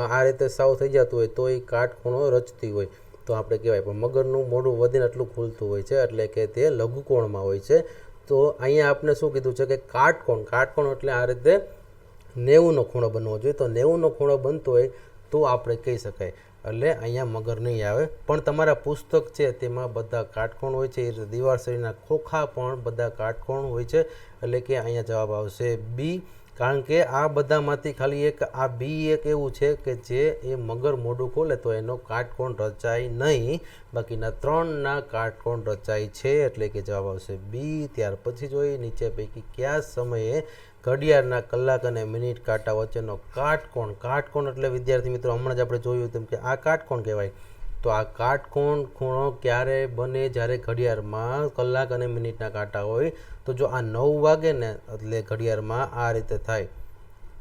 આ રીતે સાવ થઈ જતું હોય તો એ કાટખૂણો રચતી હોય તો આપણે કહેવાય. પણ મગરનું મોઢું વધીને આટલું ખુલતું હોય છે એટલે કે તે લઘુકોણમાં હોય છે. તો અહીંયા આપણે શું કીધું છે કે કાટકોણ એટલે આ રીતે 90નો ખૂણો બનવો જોઈએ. તો 90નો ખૂણો બનતો હોય તો આપણે કહી શકાય, એટલે અહીંયા મગર નહીં આવે. પણ તમારા પુસ્તક છે તેમાં બધા કાટકોણ હોય છે, એ રીતે દિવાળસળીના ખોખા પણ બધા કાટકોણ હોય છે, એટલે કે અહીંયા જવાબ આવશે બી. કારણ કે આ બધામાંથી ખાલી એક આ બી એક એવું છે કે જે એ મગર મોઢું ખોલે તો એનો કાટકોણ રચાય નહીં, બાકીના 3ના કાટકોણ રચાય છે, એટલે કે જવાબ આવશે બી. ત્યાર પછી જોઈએ નીચે પૈકી કયા સમયે ઘડિયાળના કલાક અને મિનિટ કાંટા વચ્ચેનો કાટકોણ એટલે વિદ્યાર્થી મિત્રો હમણાં જ આપણે જોયું તેમ કે આ કાટકોણ કહેવાય. તો આ કાટકોણ ખૂણો ક્યારે બને? જ્યારે ઘડિયાળમાં કલાક અને મિનિટના કાંટા હોય. તો જો આ 9 વાગે ને એટલે ઘડિયાળમાં આ રીતે થાય,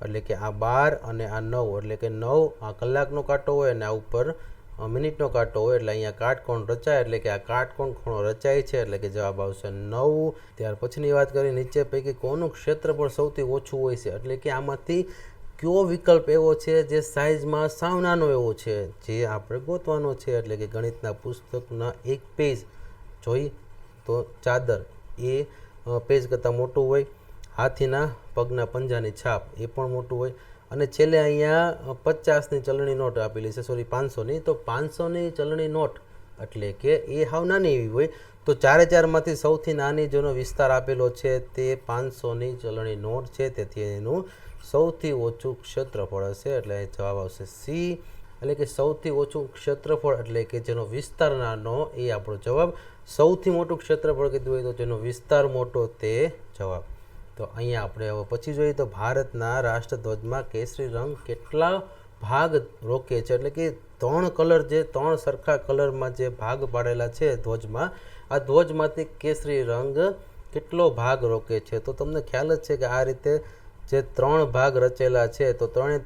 એટલે કે આ 12 અને આ 9, એટલે કે 9 આ કલાકનો કાંટો હોય અને આ ઉપર મિનિટનો કાંટો હોય, એટલે અહીંયા કાટકોણ રચાય, એટલે કે આ કાટકોણ ખૂણો રચાય છે, એટલે કે જવાબ આવશે 9. ત્યાર પછીની વાત કરીએ નીચે પૈકી કોનું ક્ષેત્રફળ સૌથી ઓછું હોય છે, એટલે કે આમાંથી કયો વિકલ્પ એવો છે જે સાઇઝમાં સાવ નાનો એવો છે, જે આપણે ગોતવાનો છે. એટલે કે ગણિતના પુસ્તકના એક પેજ જોઈ તો ચાદર એ પેજ કરતાં મોટું હોય, હાથીના પગના પંજાની છાપ એ પણ મોટું હોય, અને છેલ્લે અહીંયા 50ની ચલણી નોટ આપેલી છે, સોરી 500ની. તો 500ની ચલણી નોટ એટલે કે એ હાવ નાની એવી હોય. તો ચારે ચારમાંથી સૌથી નાની જેનો વિસ્તાર આપેલો છે તે 500ની ચલણી નોટ છે, તેથી એનું સૌથી ઓછું ક્ષેત્રફળ હશે, એટલે જવાબ આવશે સી. એટલે કે સૌથી ઓછું ક્ષેત્રફળ એટલે કે જેનો વિસ્તાર નાનો એ આપણો જવાબ. સૌથી મોટું ક્ષેત્રફળ કીધું હોય તો જેનો વિસ્તાર મોટો તે જવાબ. તો અહીંયા આપણે હવે પછી જોઈએ તો ભારતના રાષ્ટ્રધ્વજમાં કેસરી રંગ કેટલા ભાગ રોકે છે, એટલે કે 3 કલર જે 3 સરખા કલરમાં જે ભાગ પાડેલા છે ધ્વજમાં, આ ધ્વજમાંથી કેસરી રંગ કેટલો ભાગ રોકે છે. તો તમને ખ્યાલ જ છે કે આ રીતે જે 3 ભાગ રચેલા છે તો 3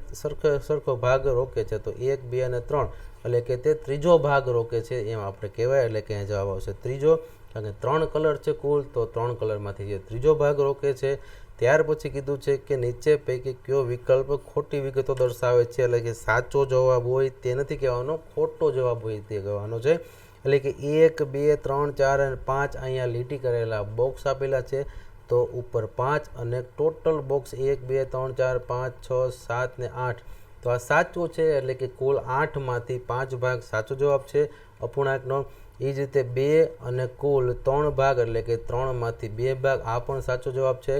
સરખો ભાગ રોકે છે, તો 1, 2 અને 3, એટલે કે તે ત્રીજો ભાગ રોકે છે એમ આપણે કહેવાય, એટલે કે અહીંયા જવાબ આવશે ત્રીજો. કારણ કે 3 કલર છે કુલ, તો 3 કલરમાંથી જે ત્રીજો ભાગ રોકે છે. ત્યાર પછી કીધું છે કે નીચે પૈકી કયો વિકલ્પ ખોટી વિગતો દર્શાવે છે, એટલે કે સાચો જવાબ હોય તે નથી કહેવાનો, ખોટો જવાબ હોય તે કહેવાનો છે. એટલે કે 1, 2, 3, 4 અને 5 અહીંયા લીટી કરેલા બોક્સ આપેલા છે, તો ઉપર 5 અને ટોટલ બોક્સ 1, 2, 3, 4, 5, 6, 7 ને 8. તો આ સાચું છે, એટલે કે કુલ 8માંથી 5 ભાગ સાચો જવાબ છે અપૂર્ણાંકનો. એ જ રીતે 2 અને કુલ 3 ભાગ એટલે કે 3માંથી 2 ભાગ આ પણ સાચો જવાબ છે.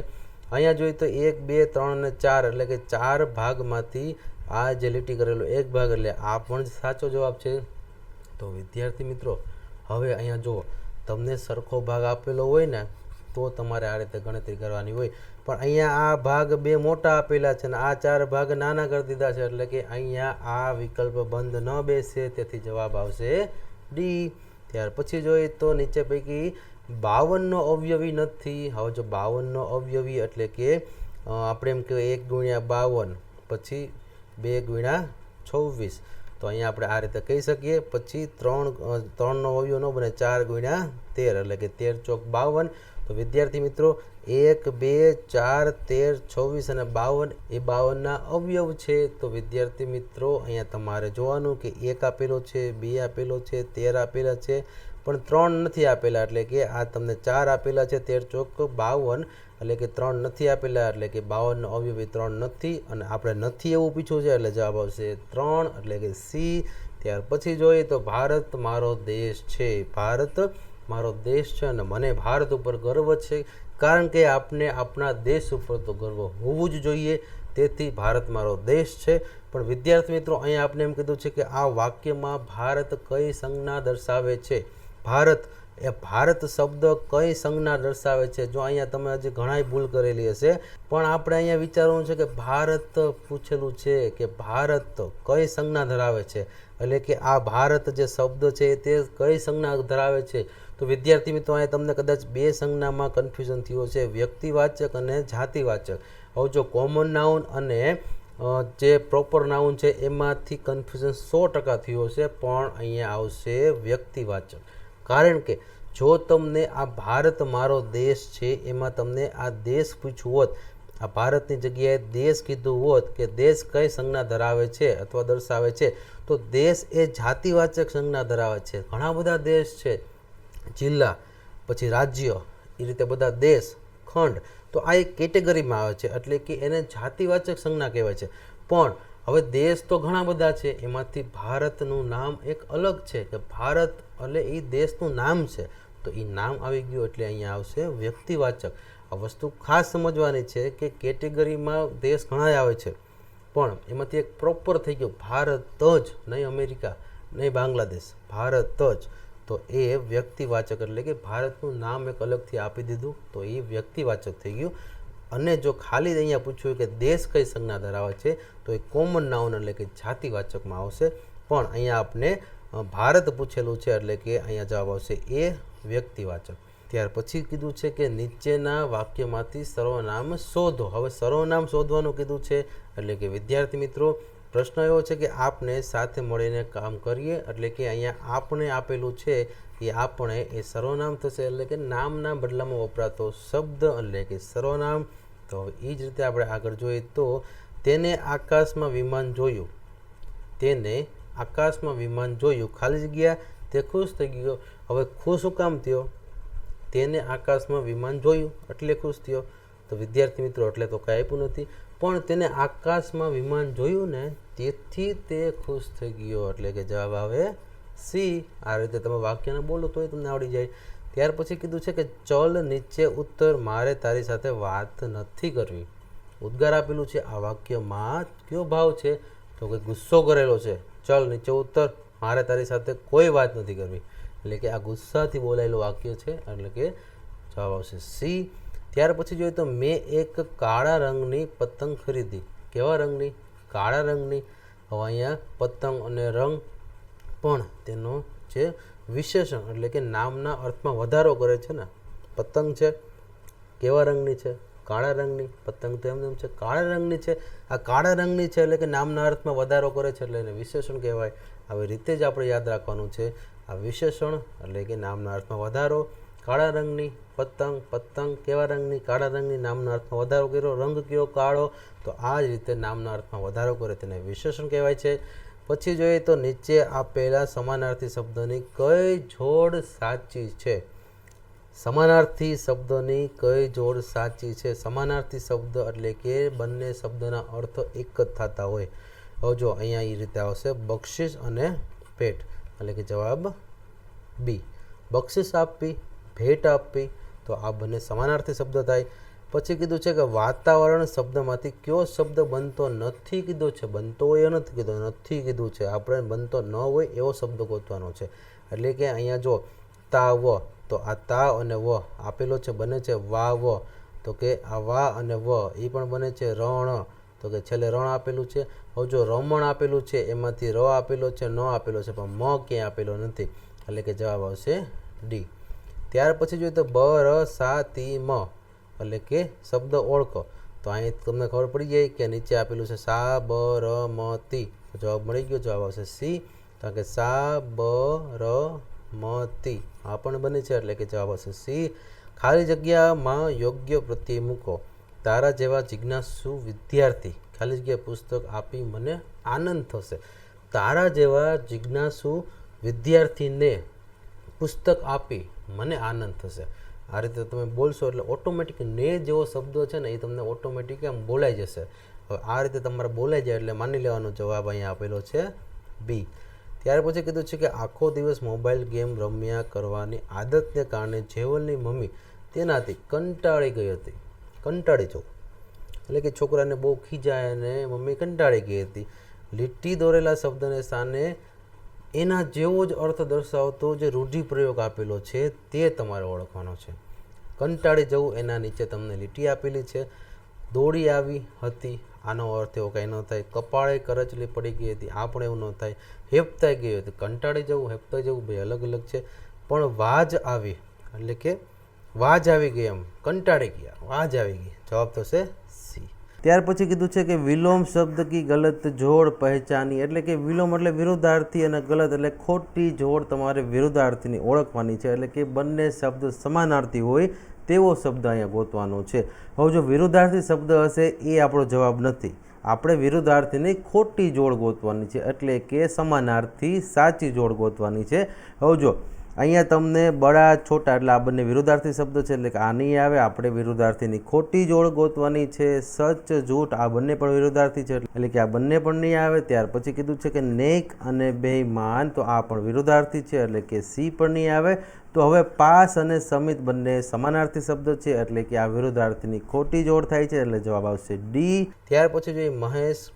અહીંયા જોઈએ તો 1, 2, 3 અને 4 એટલે કે 4 ભાગમાંથી આ જે લીટી કરેલો 1 ભાગ એટલે આ પણ સાચો જવાબ છે. તો વિદ્યાર્થી મિત્રો હવે અહીંયા જુઓ, તમને સરખો ભાગ આપેલો હોય ને તો તમારે આ રીતે ગણતરી કરવાની હોય, પણ અહીંયા આ ભાગ 2 મોટા આપેલા છે અને આ 4 ભાગ નાના કરી દીધા છે, એટલે કે અહીંયા આ વિકલ્પ બંધ ન બેસે, તેથી જવાબ આવશે ડી. ત્યાર પછી જોઈએ તો નીચે પૈકી 52નો અવયવી નથી. હવે જો 52નો અવયવી એટલે કે આપણે એમ કહેવાય 1 × 52 પછી 2 × 26, તો અહીંયા આપણે આ રીતે કહી શકીએ. પછી 3નો અવયવ ન બને, 4 × 13 એટલે કે 13 ચોક 52. તો વિદ્યાર્થી મિત્રો 1, 2, 4, 13, 26 અને 52 એ 52ના અવયવ છે. તો વિદ્યાર્થી મિત્રો અહીંયા તમારે જોવાનું કે 1 આપેલો છે, 2 આપેલો છે, 13 આપેલા છે, પણ 3 નથી આપેલા, એટલે કે આ તમને 4 આપેલા છે 13 ચોક 52, એટલે કે 3 નથી આપેલા, એટલે કે 52નો અવયવી 3 નથી, અને આપણે નથી એવું પૂછ્યું છે એટલે જવાબ આવશે 3, એટલે કે સી. ત્યાર પછી જોઈએ તો ભારત મારો દેશ છે. ભારત મારો દેશ છે અને મને ભારત ઉપર ગર્વ છે, કારણ કે આપણે આપણા દેશ ઉપર તો ગર્વ હોવું જ જોઈએ, તેથી ભારત મારો દેશ છે. પણ વિદ્યાર્થી મિત્રો અહીંયા આપણે એમ કીધું છે કે આ વાક્યમાં ભારત કઈ સંજ્ઞા દર્શાવે છે. ભારત એ ભારત શબ્દ કઈ સંજ્ઞા દર્શાવે છે? જો અહીંયા તમે હજી ઘણાય ભૂલ કરેલી હશે, પણ આપણે અહીંયા વિચારવાનું છે કે ભારત પૂછેલું છે કે ભારત કઈ સંજ્ઞા ધરાવે છે, એટલે કે આ ભારત જે શબ્દ છે તે કઈ સંજ્ઞા ધરાવે છે. તો વિદ્યાર્થી મિત્રો અહીંયા તમને કદાચ બે સંજ્ઞામાં કન્ફ્યુઝન થયું છે, વ્યક્તિવાચક અને જાતિવાચક. હવે જો કોમન નાઉન અને જે પ્રોપર નાઉન છે એમાંથી કન્ફ્યુઝન 100% થયું હશે, પણ અહીંયા આવશે વ્યક્તિવાચક. કારણ કે જો તમને આ ભારત મારો દેશ છે એમાં તમને આ દેશ પૂછ્યું હોત, આ ભારતની જગ્યાએ દેશ કીધું હોત કે દેશ કઈ સંજ્ઞા ધરાવે છે અથવા દર્શાવે છે, તો દેશ એ જાતિવાચક સંજ્ઞા ધરાવે છે. ઘણા બધા દેશ છે, જિલ્લા, પછી રાજ્ય, એ રીતે બધા દેશ, ખંડ, તો આ એક કેટેગરીમાં આવે છે, એટલે કે એને જાતિવાચક સંજ્ઞા કહેવાય છે. પણ હવે દેશ તો ઘણા બધા છે, એમાંથી ભારતનું નામ એક અલગ છે કે ભારત એટલે એ દેશનું નામ છે, તો એ નામ આવી ગયું એટલે અહીંયા આવશે વ્યક્તિવાચક. આ વસ્તુ ખાસ સમજવાની છે કે કેટેગરીમાં દેશ ઘણા આવે છે, પણ એમાંથી એક પ્રોપર થઈ ગયો ભારત જ, નહીં અમેરિકા, નહીં બાંગ્લાદેશ, ભારત જ, તો એ વ્યક્તિવાચક એટલે કે ભારતનું નામ એક અલગથી આપી દીધું, તો એ વ્યક્તિવાચક થઈ ગયું. અને જો ખાલી અહીંયા પૂછ્યું કે દેશ કઈ સંજ્ઞા ધરાવે છે, તો એ કોમન નાઉન એટલે કે જાતિવાચકમાં આવશે. પણ અહીંયા આપણે ભારત પૂછેલું છે એટલે કે અહીંયા જવાબ આવશે એ વ્યક્તિવાચક. ત્યાર પછી કીધું છે કે નીચેના વાક્યમાંથી સર્વનામ શોધો. હવે સર્વનામ શોધવાનું કીધું છે, એટલે કે વિદ્યાર્થી મિત્રો પ્રશ્ન એવો છે કે આપણે સાથે મળીને કામ કરીએ, એટલે કે અહીંયા આપણે આપેલું છે એ આપણે એ સર્વનામ થશે, એટલે કે નામના બદલામાં વપરાતો શબ્દ એટલે કે સર્વનામ. તો હવે એ જ રીતે આપણે આગળ જોઈએ તો તેને આકાશમાં વિમાન જોયું, તેને આકાશમાં વિમાન જોયું, ખાલી જગ્યા, તે ખુશ થઈ ગયો. હવે ખુશ શું કામ થયો? તેને આકાશમાં વિમાન જોયું એટલે ખુશ થયો. તો વિદ્યાર્થી મિત્રો એટલે તો કાંઈ આપ્યું નથી, પણ તેને આકાશમાં વિમાન જોયું ને તેથી તે ખુશ થઈ ગયો, એટલે કે જવાબ આવે સી. આ રીતે તમે વાક્યને બોલો તોય તમને આવડી જાય. ત્યાર પછી કીધું છે કે ચલ નીચે ઉત્તર, મારે તારી સાથે વાત નથી કરવી. ઉદ્ગાર આપેલું છે, આ વાક્યમાં કયો ભાવ છે? તો કે ગુસ્સો કરેલો છે. ચલ નીચે ઉત્તર, મારે તારી સાથે કોઈ વાત નથી કરવી, એટલે કે આ ગુસ્સાથી બોલાયેલું વાક્ય છે, એટલે કે જવાબ આવશે સી. ત્યાર પછી જોઈએ તો મેં એક કાળા રંગની પતંગ ખરીદી. કેવા રંગની? કાળા રંગની. હવે અહીંયા પતંગ અને રંગ પણ તેનો જે વિશેષણ એટલે કે નામના અર્થમાં વધારો કરે છે ને. પતંગ છે કેવા રંગની છે? કાળા રંગની. પતંગ તો એમ છે કાળા રંગની છે. આ કાળા રંગની છે એટલે કે નામના અર્થમાં વધારો કરે છે, એટલે એને વિશેષણ કહેવાય. આવી રીતે જ આપણે યાદ રાખવાનું છે. આ વિશેષણ એટલે કે નામના અર્થમાં વધારો. કાળા રંગની પતંગ, પતંગ કેવા રંગની? કાળા રંગની. નામના અર્થમાં વધારો કર્યો, રંગ કયો? કાળો. તો આ જ રીતે નામના અર્થમાં વધારો કરે તેને વિશેષણ કહેવાય છે. પછી જોઈએ તો નીચે આપેલા સમાનાર્થી શબ્દની કઈ જોડ સાચી છે? સમાનાર્થી શબ્દની કઈ જોડ સાચી છે? સમાનાર્થી શબ્દ એટલે કે બંને શબ્દના અર્થ એક જ થતા હોય. હવે જો અહીંયા એ રીતે આવશે બક્ષિસ અને ભેટ, એટલે કે જવાબ બી. બક્ષિસ આપવી, ભેટ આપવી, તો આ બંને સમાનાર્થી શબ્દ થાય. પછી કીધું છે કે વાતાવરણ શબ્દમાંથી કયો શબ્દ બનતો નથી કીધો છે? બનતો હોય એ નથી કીધો, નથી કીધું છે. આપણે બનતો ન હોય એવો શબ્દ ગોતવાનો છે. એટલે કે અહીંયા જો તા વ, તો આ તા અને વ આપેલો છે, બને છે વા વ, તો કે આ વા અને વ એ પણ બને છે રણ, તો કે છેલ્લે રણ આપેલું છે. હવે જો રમણ આપેલું છે એમાંથી ર આપેલો છે, ન આપેલો છે, પણ મ ક્યાંય આપેલો નથી, એટલે કે જવાબ આવશે ડી. ત્યાર પછી જોઈએ તો બ ર સા તી મ, એટલે કે શબ્દ ઓળખો. તો અહીં તમને ખબર પડી જાય કે નીચે આપેલું છે સા બ ર મ તી, જવાબ મળી ગયો, જવાબ આવશે સી. કારણ કે સા બ ર મ તી આ પણ બને છે, એટલે કે જવાબ આવશે સી. ખાલી જગ્યામાં યોગ્ય પ્રત્યય મૂકો. તારા જેવા જિજ્ઞાસુ વિદ્યાર્થી, ખાલી જગ્યા પુસ્તક આપી મને આનંદ થશે. તારા જેવા જિજ્ઞાસુ વિદ્યાર્થીને પુસ્તક આપી મને આનંદ થશે. આ રીતે તમે બોલશો એટલે ઓટોમેટિક ને જેવો શબ્દ છે ને એ તમને ઓટોમેટિક આમ બોલાઈ જશે. હવે આ રીતે તમારે બોલાઈ જાય એટલે માની લેવાનો જવાબ અહીંયા આપેલો છે બી. ત્યાર પછી કીધું છે કે આખો દિવસ મોબાઈલ ગેમ રમ્યા કરવાની આદતને કારણે જેવલની મમ્મી તેનાથી કંટાળી ગઈ હતી. કંટાળી જવું એટલે કે છોકરાને બહુ ખીજાય અને મમ્મી કંટાળી ગઈ હતી. લીટી દોરેલા શબ્દને સ્થાને એના જેવો જ અર્થ દર્શાવતો જે રૂઢિપ્રયોગ આપેલો છે તે તમારે ઓળખવાનો છે. કંટાળી જવું, એના નીચે તમને લીટી આપેલી છે. દોડી આવી હતી, આનો અર્થ એવો કંઈ ન થાય. કપાળે કરચલી પડી ગઈ હતી, આ પણ એવું ન થાય. હેપતાઈ ગઈ હતી, કંટાળી જવું હેપતાઈ જવું બે અલગ અલગ છે. પણ વાજ આવી એટલે કે વાજ આવી ગઈ, એમ કંટાળી ગયા, વાજ આવી ગઈ, જવાબ થશે સી. ત્યાર પછી કીધું છે કે વિલોમ શબ્દ કી ગલત જોડ પહેચાની, એટલે કે વિલોમ એટલે વિરુદ્ધાર્થી અને ગલત એટલે ખોટી જોડ તમારે વિરુદ્ધાર્થીની ઓળખવાની છે. એટલે કે બંને શબ્દ સમાનાર્થી હોય તેવો શબ્દ અહીંયા ગોતવાનો છે. હવે જો વિરુદ્ધાર્થી શબ્દ હશે એ આપણો જવાબ નથી, આપણે વિરુદ્ધાર્થીની ખોટી જોડ ગોતવાની છે, એટલે કે સમાનાર્થી સાચી જોડ ગોતવાની છે. હવે જો અહીંયા તમને બડા છોટા એટલે આ બંને વિરુદ્ધાર્થી શબ્દ છે, એટલે કે આ નહીં આવે, આપણે વિરુદ્ધાર્થીની ખોટી જોડ ગોતવાની છે. સચ જૂઠ આ બંને પણ વિરુદ્ધાર્થી છે, એટલે કે આ બંને પણ નહીં આવે. ત્યાર પછી કીધું છે કે નેક અને બેઈમાન, તો આ પણ વિરુદ્ધાર્થી છે, એટલે કે સી પણ નહીં આવે. તો હવે પાસ અને સમિત બંને સમાનાર્થી શબ્દ છે, એટલે કે આ વિરુદ્ધાર્થીની ખોટી જોડ થાય છે, એટલે જવાબ આવશે ડી. ત્યાર પછી જોઈએ મહેશ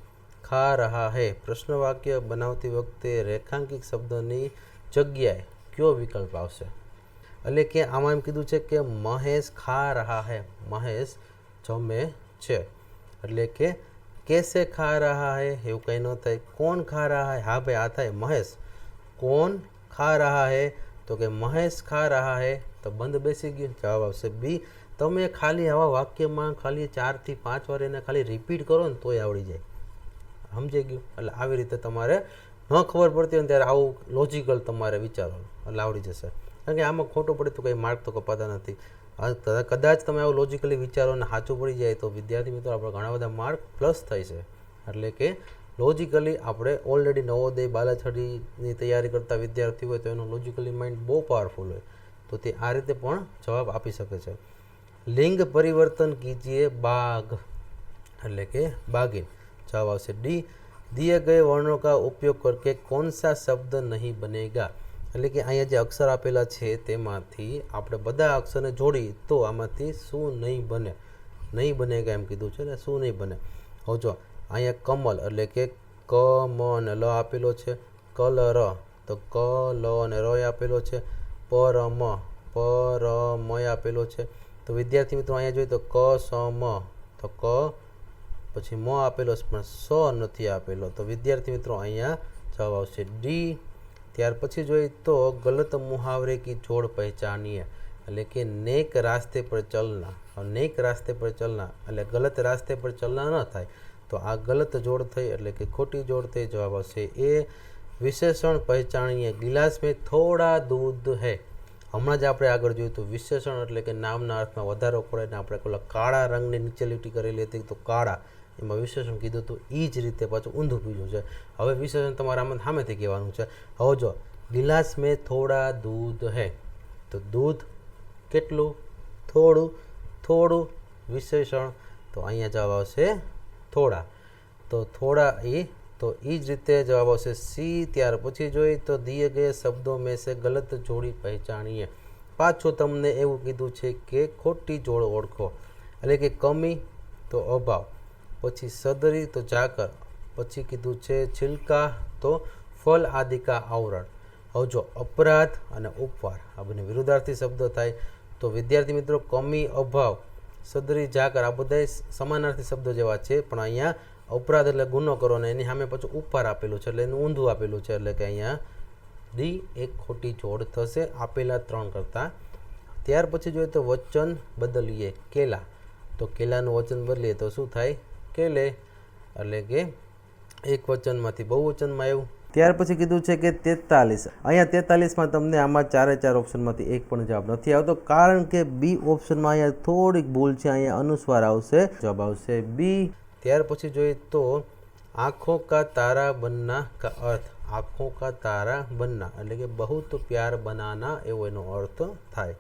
ખા રહા હૈ, પ્રશ્ન વાક્ય બનાવતી વખતે રેખાંકિત શબ્દની જગ્યાએ કયો વિકલ્પ આવશે? એટલે કે આમાં એમ કીધું છે કે મહેશ ખા રહા હૈ, મહેશ જમે છે, એટલે કે કેસે ખા રહા હૈ એવું કંઈ ન થાય. કોણ ખા રહા હૈ, હા ભાઈ આ થાય. મહેશ કોણ ખા રહા હૈ, તો કે મહેશ ખા રહા હૈ, તો બંધ બેસી ગયું, જવાબ આવશે બી. તમે ખાલી આવા વાક્યમાં ખાલી 4 થી 5 વાર એને ખાલી રિપીટ કરો ને તોય આવડી જાય, સમજાઈ ગયું? એટલે આવી રીતે તમારે ન ખબર પડતી હોય ત્યારે આવું લોજિકલ તમારે વિચારવાનું, એટલે આવડી જશે. કારણ કે આમાં ખોટું પડે તો કંઈ માર્ક તો કપાતા નથી. કદાચ તમે આવું લોજિકલી વિચારો અને સાચું પડી જાય તો વિદ્યાર્થી મિત્રો આપણે ઘણા બધા માર્ક પ્લસ થાય છે. એટલે કે લોજિકલી આપણે ઓલરેડી નવોદય બાલાછડીની તૈયારી કરતા વિદ્યાર્થી હોય તો એનું લોજિકલી માઇન્ડ બહુ પાવરફુલ હોય, તો તે આ રીતે પણ જવાબ આપી શકે છે. લિંગ પરિવર્તન કીજીએ બાઘ, એટલે કે બાગીન, જવાબ આવશે ડી. दिए गए वर्णों का उपयोग करके कौन सा शब्द नहीं बनेगा, એટલે કે અહીંયા જે અક્ષર આપેલા છે તેમાંથી આપણે બધા અક્ષરને જોડી તો આમાંથી શું નહીં બને, નહીં બનેગા એમ કીધું છે ને, શું નહીં બને. હવે જો અહીંયા કમલ એટલે કે ક મ અને લ આપેલો છે. કલર તો ક લ અને ર આપેલો છે. પરમ આપેલો છે. તો વિદ્યાર્થી મિત્રો અહીંયા જોઈએ તો ક સ મ, તો ક પછી મ આપેલો છે પણ સ નથી આપેલો, તો વિદ્યાર્થી મિત્રો અહીંયા જવાબ આવશે ડી. ત્યાર પછી જોઈએ તો ગલત મુહાવરે કી જોડ પહેચાનીએ, એટલે કે નેક રાસ્તે પર ચલના. નેક રાસ્તે પર ચલના એટલે ગલત રાસ્તે પર ચલના ન થાય, તો આ ગલત જોડ થઈ, એટલે કે ખોટી જોડ થઈ, જવાબ આવશે એ. વિશેષણ પહેચાણીએ, ગિલાસ મેં થોડા દૂધ હૈ, હમણાં જ આપણે આગળ જોયું તો વિશેષણ એટલે કે નામના અર્થમાં વધારો કરે ને આપણે પેલા કાળા રંગની નીચે લીટી કરેલી હતી તો કાળા, એમાં વિશેષણ કીધું હતું. એ જ રીતે પાછું ઊંધું પીધું છે. હવે વિશેષણ તમારે આમાં સામેથી કહેવાનું છે. હવે જો ગિલાસ મેં થોડા દૂધ હૈ, તો દૂધ કેટલું, થોડું, થોડું વિશેષણ, તો અહીંયા જવાબ આવશે થોડા, તો થોડા એ, તો એ જ રીતે જવાબ આવશે સી. ત્યાર પછી જોઈએ તો દિए गए શબ્દો મેં સે ગલત જોડી પહેચાણીએ, પાછું તમને એવું કીધું છે કે ખોટી જોડ ઓળખો, એટલે કે કમી તો અભાવ, પછી સદરી તો ઝાકર, પછી કીધું છે છિલકા તો ફલ આદિ કા આવરણ. હવે જો અપરાધ અને ઉપવાર આ બંને વિરુદ્ધાર્થી શબ્દો થાય, તો વિદ્યાર્થી મિત્રો કમી અભાવ સદરી ઝાકર આ બધા સમાનાર્થી શબ્દો જેવા છે, પણ અહીંયા અપરાધ એટલે ગુનો કરો ને એની સામે પાછું ઉપકાર આપેલું છે એટલે એનું ઊંધું આપેલું છે, એટલે કે અહીંયા ડી એક ખોટી જોડ થશે આપેલા 3 કરતાં. ત્યાર પછી જોઈએ તો વચન બદલીએ, કેલા, તો કેલાનું વચન બદલીએ તો શું થાય, કેલે, એટલે કે એક વચનમાંથી બહુવચનમાં આવ્યું. ત્યાર પછી કીધું છે કે 43, અહીંયા 43માં તમને આમાં 4 ઓપ્શનમાંથી એક પણ જવાબ નથી આવતો, કારણ કે બી ઓપ્શનમાં અહીંયા થોડીક ભૂલ છે, અહીંયા અનુસ્વાર આવશે, જવાબ આવશે બી. ત્યાર પછી જોઈએ તો આંખોं का तारा बनना का अर्થ, આંખોं का तारा बनना એટલે કે बहुत प्यार बनाना એવો એનો અર્થ થાય.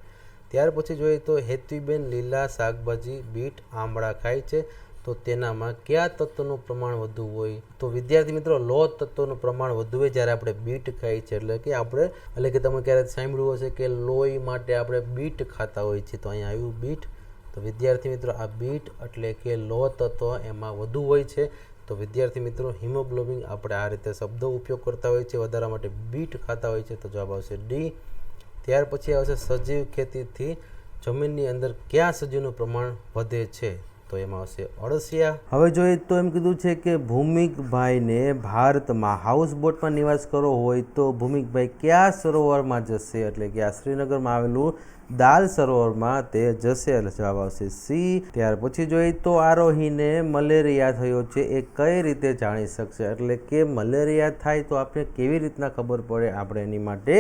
ત્યાર પછી જોઈએ તો હેતવીબેન લીલા શાકભાજી બીટ આંબળા ખાય છે, તો તેનામાં કયા તત્વનું પ્રમાણ વધુ હોય, તો વિદ્યાર્થી મિત્રો લોહ તત્વનું પ્રમાણ વધુ હોય જ્યારે આપણે બીટ ખાઈએ છીએ, એટલે કે આપણે, એટલે કે તમે ક્યારેક સાંભળ્યું હશે કે લોહી માટે આપણે બીટ ખાતા હોય છે, તો અહીંયા આવ્યું બીટ. તો વિદ્યાર્થી મિત્રો આ બીટ એટલે કે લોહ તત્વ એમાં વધુ હોય છે, તો તો વિદ્યાર્થી મિત્રો હિમોગ્લોબિન આપણે આ રીતે શબ્દો ઉપયોગ કરતા હોય છે, વધારવા માટે બીટ ખાતા હોય છે, તો જવાબ આવશે ડી. ત્યાર પછી આવશે સજીવ ખેતીથી જમીનની અંદર કયા સજીવનું પ્રમાણ વધે છે, તો એમાં આવશે અળસિયા. હવે જોઈએ તો એમ કીધું છે કે ભૂમિકભાઈને ભારતમાં હાઉસબોટમાં નિવાસ કરવો હોય તો ભૂમિકભાઈ કયા સરોવરમાં જશે, એટલે કે આ શ્રીનગરમાં આવેલું દાલ સરોવરમાં તે જશે, એટલે જવાબ આવશે સી. ત્યાર પછી જોઈએ તો આરોહીને મલેરિયા થયો છે એ કઈ રીતે જાણી શકશે, એટલે કે મલેરિયા થાય તો આપણે કેવી રીતના ખબર પડે, આપણે એની માટે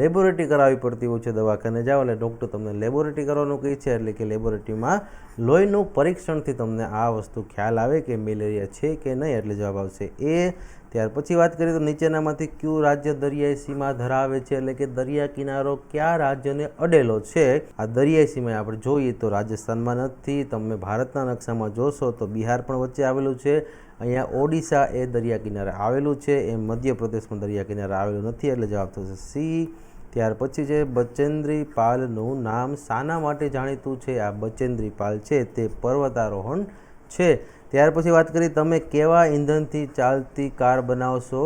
લેબોરેટરી કરાવવી પડતી હોય છે. દવાખાને જાઓ એટલે ડૉક્ટર તમને લેબોરેટરી કરવાનું કહે છે, એટલે કે લેબોરેટરીમાં લોહીનું પરીક્ષણથી તમને આ વસ્તુ ખ્યાલ આવે કે મેલેરિયા છે કે નહીં, એટલે જવાબ આવશે એ. ત્યાર પછી વાત કરીએ તો નીચેનામાંથી કયું રાજ્ય દરિયાઈ સીમા ધરાવે છે, એટલે કે દરિયા કિનારો કયા રાજ્યને અડેલો છે. આ દરિયાઈ સીમા આપણે જોઈએ તો રાજસ્થાનમાં નથી, તમે ભારતના નકશામાં જોશો તો બિહાર પણ વચ્ચે આવેલું છે, અહીંયા ઓડિશા એ દરિયા કિનારે આવેલું છે, એ મધ્યપ્રદેશમાં દરિયા કિનારે આવેલું નથી, એટલે જવાબ થશે સી. ત્યાર પછી છે બચેન્દ્રી પાલનું નામ શાના માટે જાણીતું છે. આ બચેન્દ્રી પાલ છે તે પર્વતારોહણ છે. ત્યાર પછી વાત કરીએ તમે કેવા ઈંધણથી ચાલતી કાર બનાવશો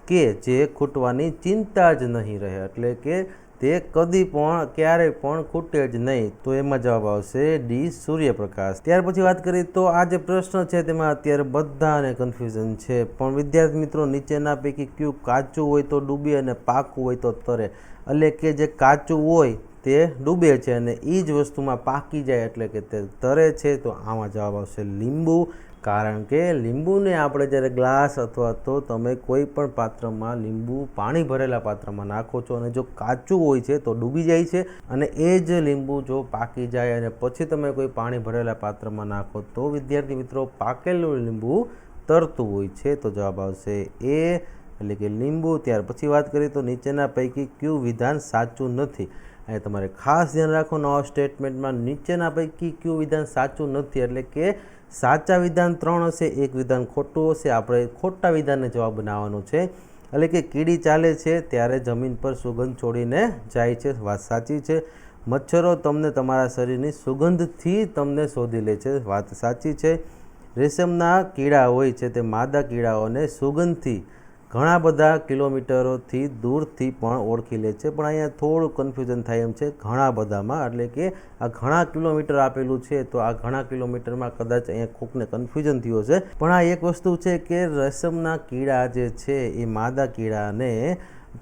કે જે ખૂટવાની ચિંતા જ નહીં રહે, એટલે કે તે કદી પણ ક્યારેય પણ ખૂટે જ નહીં, તો એમાં જવાબ આવશે ડી સૂર્યપ્રકાશ. ત્યાર પછી વાત કરીએ તો આ જે પ્રશ્ન છે તેમાં અત્યારે બધાને કન્ફ્યુઝન છે, પણ વિદ્યાર્થી મિત્રો નીચેના પૈકી કયું કાચું હોય તો ડૂબે અને પાકું હોય તો તરે, એટલે કે જે કાચું હોય તે ડૂબે છે અને એ જ વસ્તુમાં પાકી જાય એટલે કે તે તરે છે, તો આમાં જવાબ આવશે લીંબુ. કારણ કે લીંબુને આપણે જ્યારે ગ્લાસ અથવા તો તમે કોઈ પણ પાત્રમાં લીંબુ પાણી ભરેલા પાત્રમાં નાખો છો અને જો કાચું હોય છે તો ડૂબી જાય છે, અને એ જ લીંબુ જો પાકી જાય અને પછી તમે કોઈ પાણી ભરેલા પાત્રમાં નાખો તો વિદ્યાર્થી મિત્રો પાકેલું લીંબુ તરતું હોય છે, તો જવાબ આવશે એ, એટલે કે લીંબુ. ત્યાર પછી વાત કરીએ તો નીચેના પૈકી કયું વિધાન સાચું નથી. અને તમારે ખાસ ધ્યાન રાખવાનું આ સ્ટેટમેન્ટમાં નીચેના પૈકી કયું વિધાન સાચું નથી, એટલે કે સાચા વિધાન 3 હશે, એક વિધાન ખોટું હશે, આપણે ખોટા વિધાનને જવાબ બનાવવાનો છે. એટલે કે કીડી ચાલે છે ત્યારે જમીન પર સુગંધ છોડીને જાય છે, વાત સાચી છે. મચ્છરો તમને તમારા શરીરની સુગંધથી તમને શોધી લે છે, વાત સાચી છે. રેશમના કીડા હોય છે તે માદા કીડાઓને સુગંધથી ઘણા બધા કિલોમીટરોથી દૂરથી પણ ઓળખી લે છે, પણ અહીંયા થોડું કન્ફ્યુઝન થાય એમ છે ઘણા બધામાં, એટલે કે આ ઘણા કિલોમીટર આપેલું છે તો આ ઘણા કિલોમીટરમાં કદાચ અહીંયા કોકને કન્ફ્યુઝન થયું હશે, પણ આ એક વસ્તુ છે કે રેશમના કીડા જે છે એ માદા કીડાને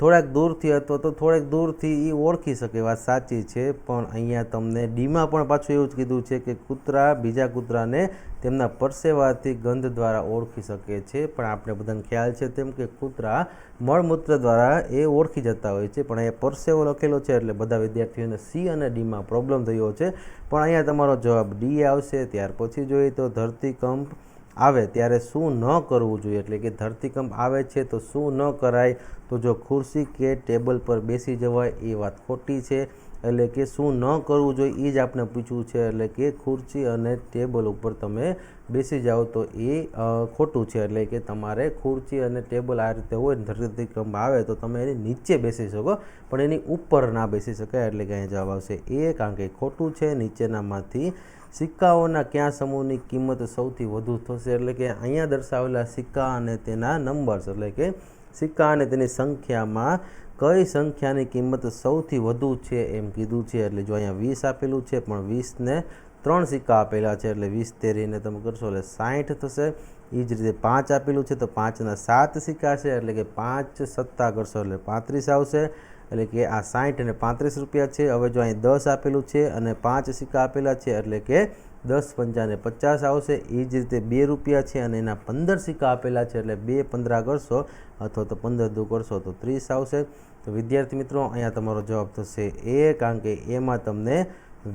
થોડાક દૂરથી અથવા તો થોડાક દૂરથી એ ઓળખી શકે, વાત સાચી છે. પણ અહીંયા તમને ડીમાં પણ પાછું એવું જ કીધું છે કે કૂતરા બીજા કૂતરાને તેમના પરસેવાથી ગંધ દ્વારા ઓળખી શકે છે, પણ આપણે બધાને ખ્યાલ છે તેમ કે કૂતરા મળમૂત્ર દ્વારા એ ઓળખી જતા હોય છે, પણ અહીંયા પરસેવો લખેલો છે એટલે બધા વિદ્યાર્થીઓને સી અને ડીમાં પ્રોબ્લેમ થયો છે, પણ અહીંયા તમારો જવાબ ડી આવશે. ત્યાર પછી જોઈએ તો ધરતીકંપ આવે ત્યારે શું ન કરવું જોઈએ, એટલે કે ધરતીકંપ આવે છે તો શું ન કરાય, તો જો ખુરશી કે ટેબલ પર બેસી જવાય એ વાત ખોટી છે, એટલે કે શું ન કરવું જોઈએ એ જ આપણે પૂછવું છે, એટલે કે ખુરશી અને ટેબલ ઉપર તમે બેસી જાઓ તો એ ખોટું છે, એટલે કે તમારે ખુરશી અને ટેબલ આ રીતે હોય ને ધરતીકંપ આવે તો તમે એની નીચે બેસી શકો પણ એની ઉપર ના બેસી શકાય, એટલે કે અહીંયા જવાબ આવશે એ, કારણ કે ખોટું છે. નીચેનામાંથી સિક્કાઓના કયા સમૂહની કિંમત સૌથી વધુ થશે, એટલે કે અહીંયા દર્શાવેલા સિક્કા અને તેના નંબર્સ, એટલે કે સિક્કા અને તેની સંખ્યામાં કઈ સંખ્યાની કિંમત સૌથી વધુ છે એમ કીધું છે. એટલે જો અહીંયા 20 આપેલું છે પણ 20ને 3 સિક્કા આપેલા છે એટલે 20 તેરીને તમે કરશો એટલે 60 થશે. એ જ રીતે 5 આપેલું છે તો 5ના 7 સિક્કા છે એટલે કે 5 સત્તા કરશો એટલે 35 આવશે, એટલે કે આ 60 અને 35 રૂપિયા છે. હવે જો અહીં 10 આપેલું છે અને 5 સિક્કા આપેલા છે એટલે કે 10 પંચાને 50 આવશે. એ જ રીતે 2 રૂપિયા છે અને એના 15 સિક્કા આપેલા છે એટલે 2 15 કરશો અથવા તો 15 દુ કરશો તો 30 આવશે. તો વિદ્યાર્થી મિત્રો અહીંયા તમારો જવાબ થશે એ, કારણ કે એમાં તમને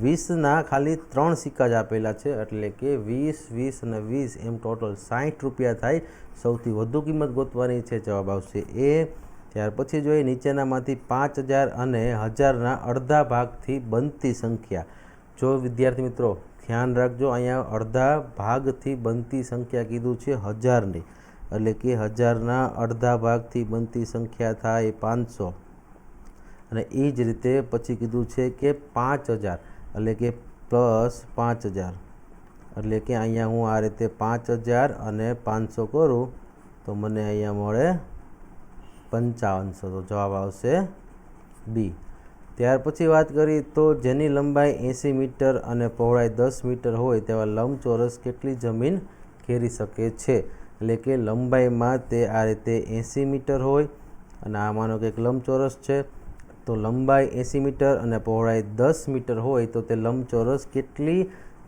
20ના ખાલી 3 સિક્કા જ આપેલા છે એટલે કે 20 20 અને 20 એમ ટોટલ 60 રૂપિયા થાય. સૌથી વધુ કિંમત ગોતવાની છે, જવાબ આવશે એ. ત્યાર પછી જોઈએ નીચેનામાંથી 5000 અને 1000ના અડધા ભાગથી બનતી સંખ્યા. જો વિદ્યાર્થી મિત્રો ધ્યાન રાખજો, અહીંયા અડધા ભાગથી બનતી સંખ્યા કીધું છે 1000ની, એટલે કે 1000ના અડધા ભાગથી બનતી સંખ્યા થાય 500, અને એ જ રીતે પછી કીધું છે કે 5000 એટલે કે +5000, એટલે કે અહીંયા હું આ રીતે 5000 અને 500 કરું તો મને અહીંયા મળે 5500, તો જવાબ આવશે બી. ત્યાર પછી વાત કરીએ તો જેની લંબાઈ 80 મીટર અને પહોળાઈ 10 મીટર હોય તેવા લંબચોરસ કેટલી જમીન ઘેરી શકે છે? એટલે કે લંબાઈમાં તે આ રીતે 80 મીટર હોય અને આ માનો કે એક લંબચોરસ છે, તો લંબાઈ 80 મીટર અને પહોળાઈ 10 મીટર હોય તો તે લંબચોરસ કેટલી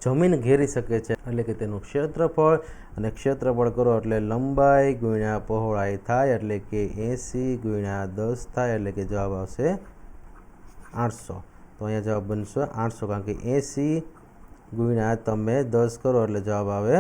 જમીન ઘેરી શકે છે? એટલે કે તેનું ક્ષેત્રફળ, અને ક્ષેત્રફળ કરો એટલે લંબાઈ ગુણ્યા પહોળાઈ થાય, એટલે કે 80 ગુણ્યા 10 થાય, એટલે કે જવાબ આવશે 800. તો અહીંયા જવાબ બનશે 800, કારણ કે 80 ગુણ્યા તમે 10 કરો એટલે જવાબ આવે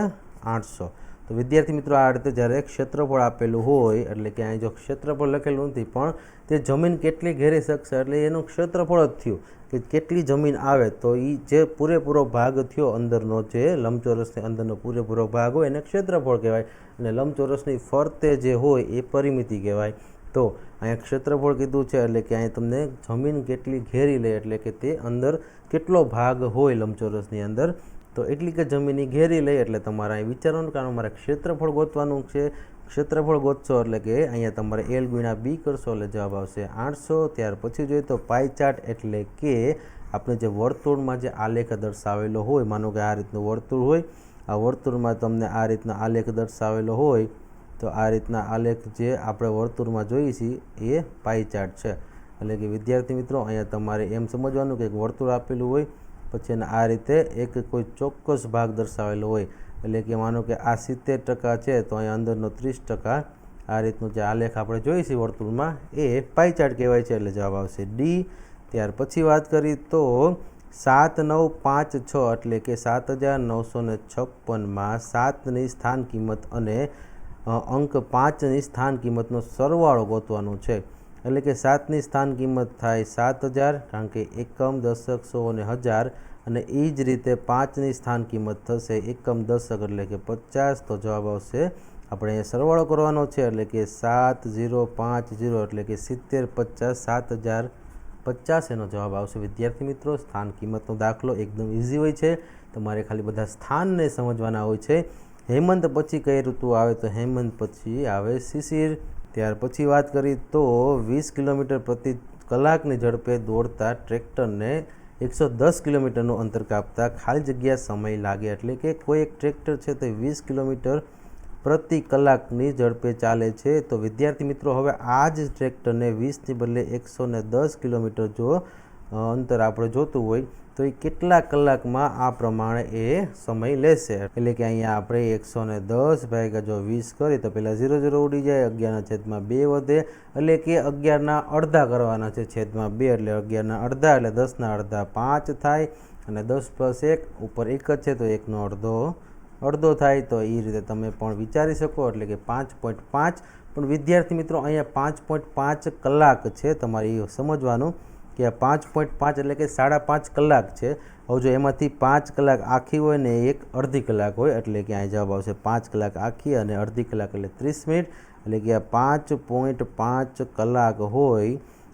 800. તો વિદ્યાર્થી મિત્રો આ રીતે જ્યારે ક્ષેત્રફળ આપેલું હોય, એટલે કે અહીં જો ક્ષેત્રફળ લખેલું નથી પણ તે જમીન કેટલી ઘેરી શકશે એટલે એનું ક્ષેત્રફળ જ થયું કે કેટલી જમીન આવે, તો એ જે પૂરેપૂરો ભાગ થયો અંદરનો, જે લંબચોરસની અંદરનો પૂરેપૂરો ભાગ હોય એને ક્ષેત્રફળ કહેવાય, અને લંબચોરસની ફરતે જે હોય એ પરિમિતિ કહેવાય. તો અહીંયા ક્ષેત્રફળ કીધું છે એટલે કે અહીં તમને જમીન કેટલી ઘેરી લે એટલે કે તે અંદર કેટલો ભાગ હોય લંબચોરસની અંદર, તો એટલી કે જમીન ઘેરી લે એટલે તમારે અહીં વિચારવાનું, કારણ મારે ક્ષેત્રફળ ગોતવાનું છે. ક્ષેત્રફળ ગોતશો એટલે કે અહીંયા તમારે એલ ગુણ્યા બી કરશો એટલે જવાબ આવશે 800. ત્યાર પછી જોઈએ તો પાઈ ચાર્ટ એટલે કે આપણે જે વર્તુળમાં જે આલેખ દર્શાવેલો હોય, માનો કે આ રીતનું વર્તુળ હોય, આ વર્તુળમાં તમને આ રીતનો આલેખ દર્શાવેલો હોય, તો આ રીતના આલેખ જે આપણે વર્તુળમાં જોઈએ છીએ એ પાઈ ચાર્ટ છે. એટલે કે વિદ્યાર્થી મિત્રો અહીંયા તમારે એમ સમજવાનું કે એક વર્તુળ આપેલું હોય, પછી એને આ રીતે એક કોઈ ચોક્કસ ભાગ દર્શાવેલો હોય, એટલે કે માનો કે આ 70% છે તો અહીંયા અંદરનો 30%, આ રીતનું જે આલેખ આપણે જોઈએ છીએ વર્તુળમાં એ પાઈ ચાર્ટ કહેવાય છે, એટલે જવાબ આવશે ડી. ત્યાર પછી વાત કરી તો 7956 એટલે કે 7956માં 7ની સ્થાન કિંમત અને અંક 5ની સ્થાન કિંમતનો સરવાળો ગોતવાનો છે. એટલે કે 7ની સ્થાન કિંમત થાય 7000, કારણ કે એકમ, દશક, સો અને હજાર, અને એ જ રીતે 5ની સ્થાન કિંમત થશે એકમ, દશક એટલે કે 50. તો જવાબ આવશે, આપણે અહીંયા સરવાળો કરવાનો છે એટલે કે 7050 એટલે કે 70 50 7050 એનો જવાબ આવશે. વિદ્યાર્થી મિત્રો સ્થાન કિંમતનો દાખલો એકદમ ઇઝી હોય છે, તમારે ખાલી બધા સ્થાનને સમજવાના હોય છે. હેમંત પછી કઈ ઋતુ આવે? તો હેમંત પછી આવે શિશિર. ત્યાર પછી વાત કરી તો 20 કિલોમીટર પ્રતિ કલાકની ઝડપે દોડતા ટ્રેક્ટરને 110 કિલોમીટરનું અંતર કાપતા ખાલી જગ્યા સમય લાગે, એટલે કે કોઈ એક ટ્રેક્ટર છે તે 20 કિલોમીટર પ્રતિ કલાકની ઝડપે ચાલે છે. તો વિદ્યાર્થી મિત્રો હવે આ જ ટ્રેક્ટરને 20ની બદલે 110 કિલોમીટર જો અંતર આપણે જોતું હોય તો એ કેટલા કલાકમાં આ પ્રમાણે એ સમય લેશે? એટલે કે અહીંયા આપણે 110 ભાગ્યા જો 20 કરીએ તો પહેલાં 0 0 ઉડી જાય, 11/2 વધે, એટલે કે 11ના અડધા કરવાના છે છેદમાં 2, એટલે 11ના અડધા એટલે 10ના અડધા 5 થાય, અને 10 + 1 ઉપર 1 જ છે તો 1નો અડધો થાય. તો એ રીતે તમે પણ વિચારી શકો, એટલે કે 5.5. પણ વિદ્યાર્થી મિત્રો અહીંયા 5.5 કલાક છે, તમારે એ સમજવાનું કે આ 5.5 એટલે કે 5.5 કલાક છે. હવે જો એમાંથી 5 કલાક આખી હોય ને એક અડધી કલાક હોય, એટલે કે અહીં જવાબ આવશે 5 કલાક આખી અને અડધી કલાક એટલે 30 મિનિટ, એટલે કે આ 5.5 કલાક હોય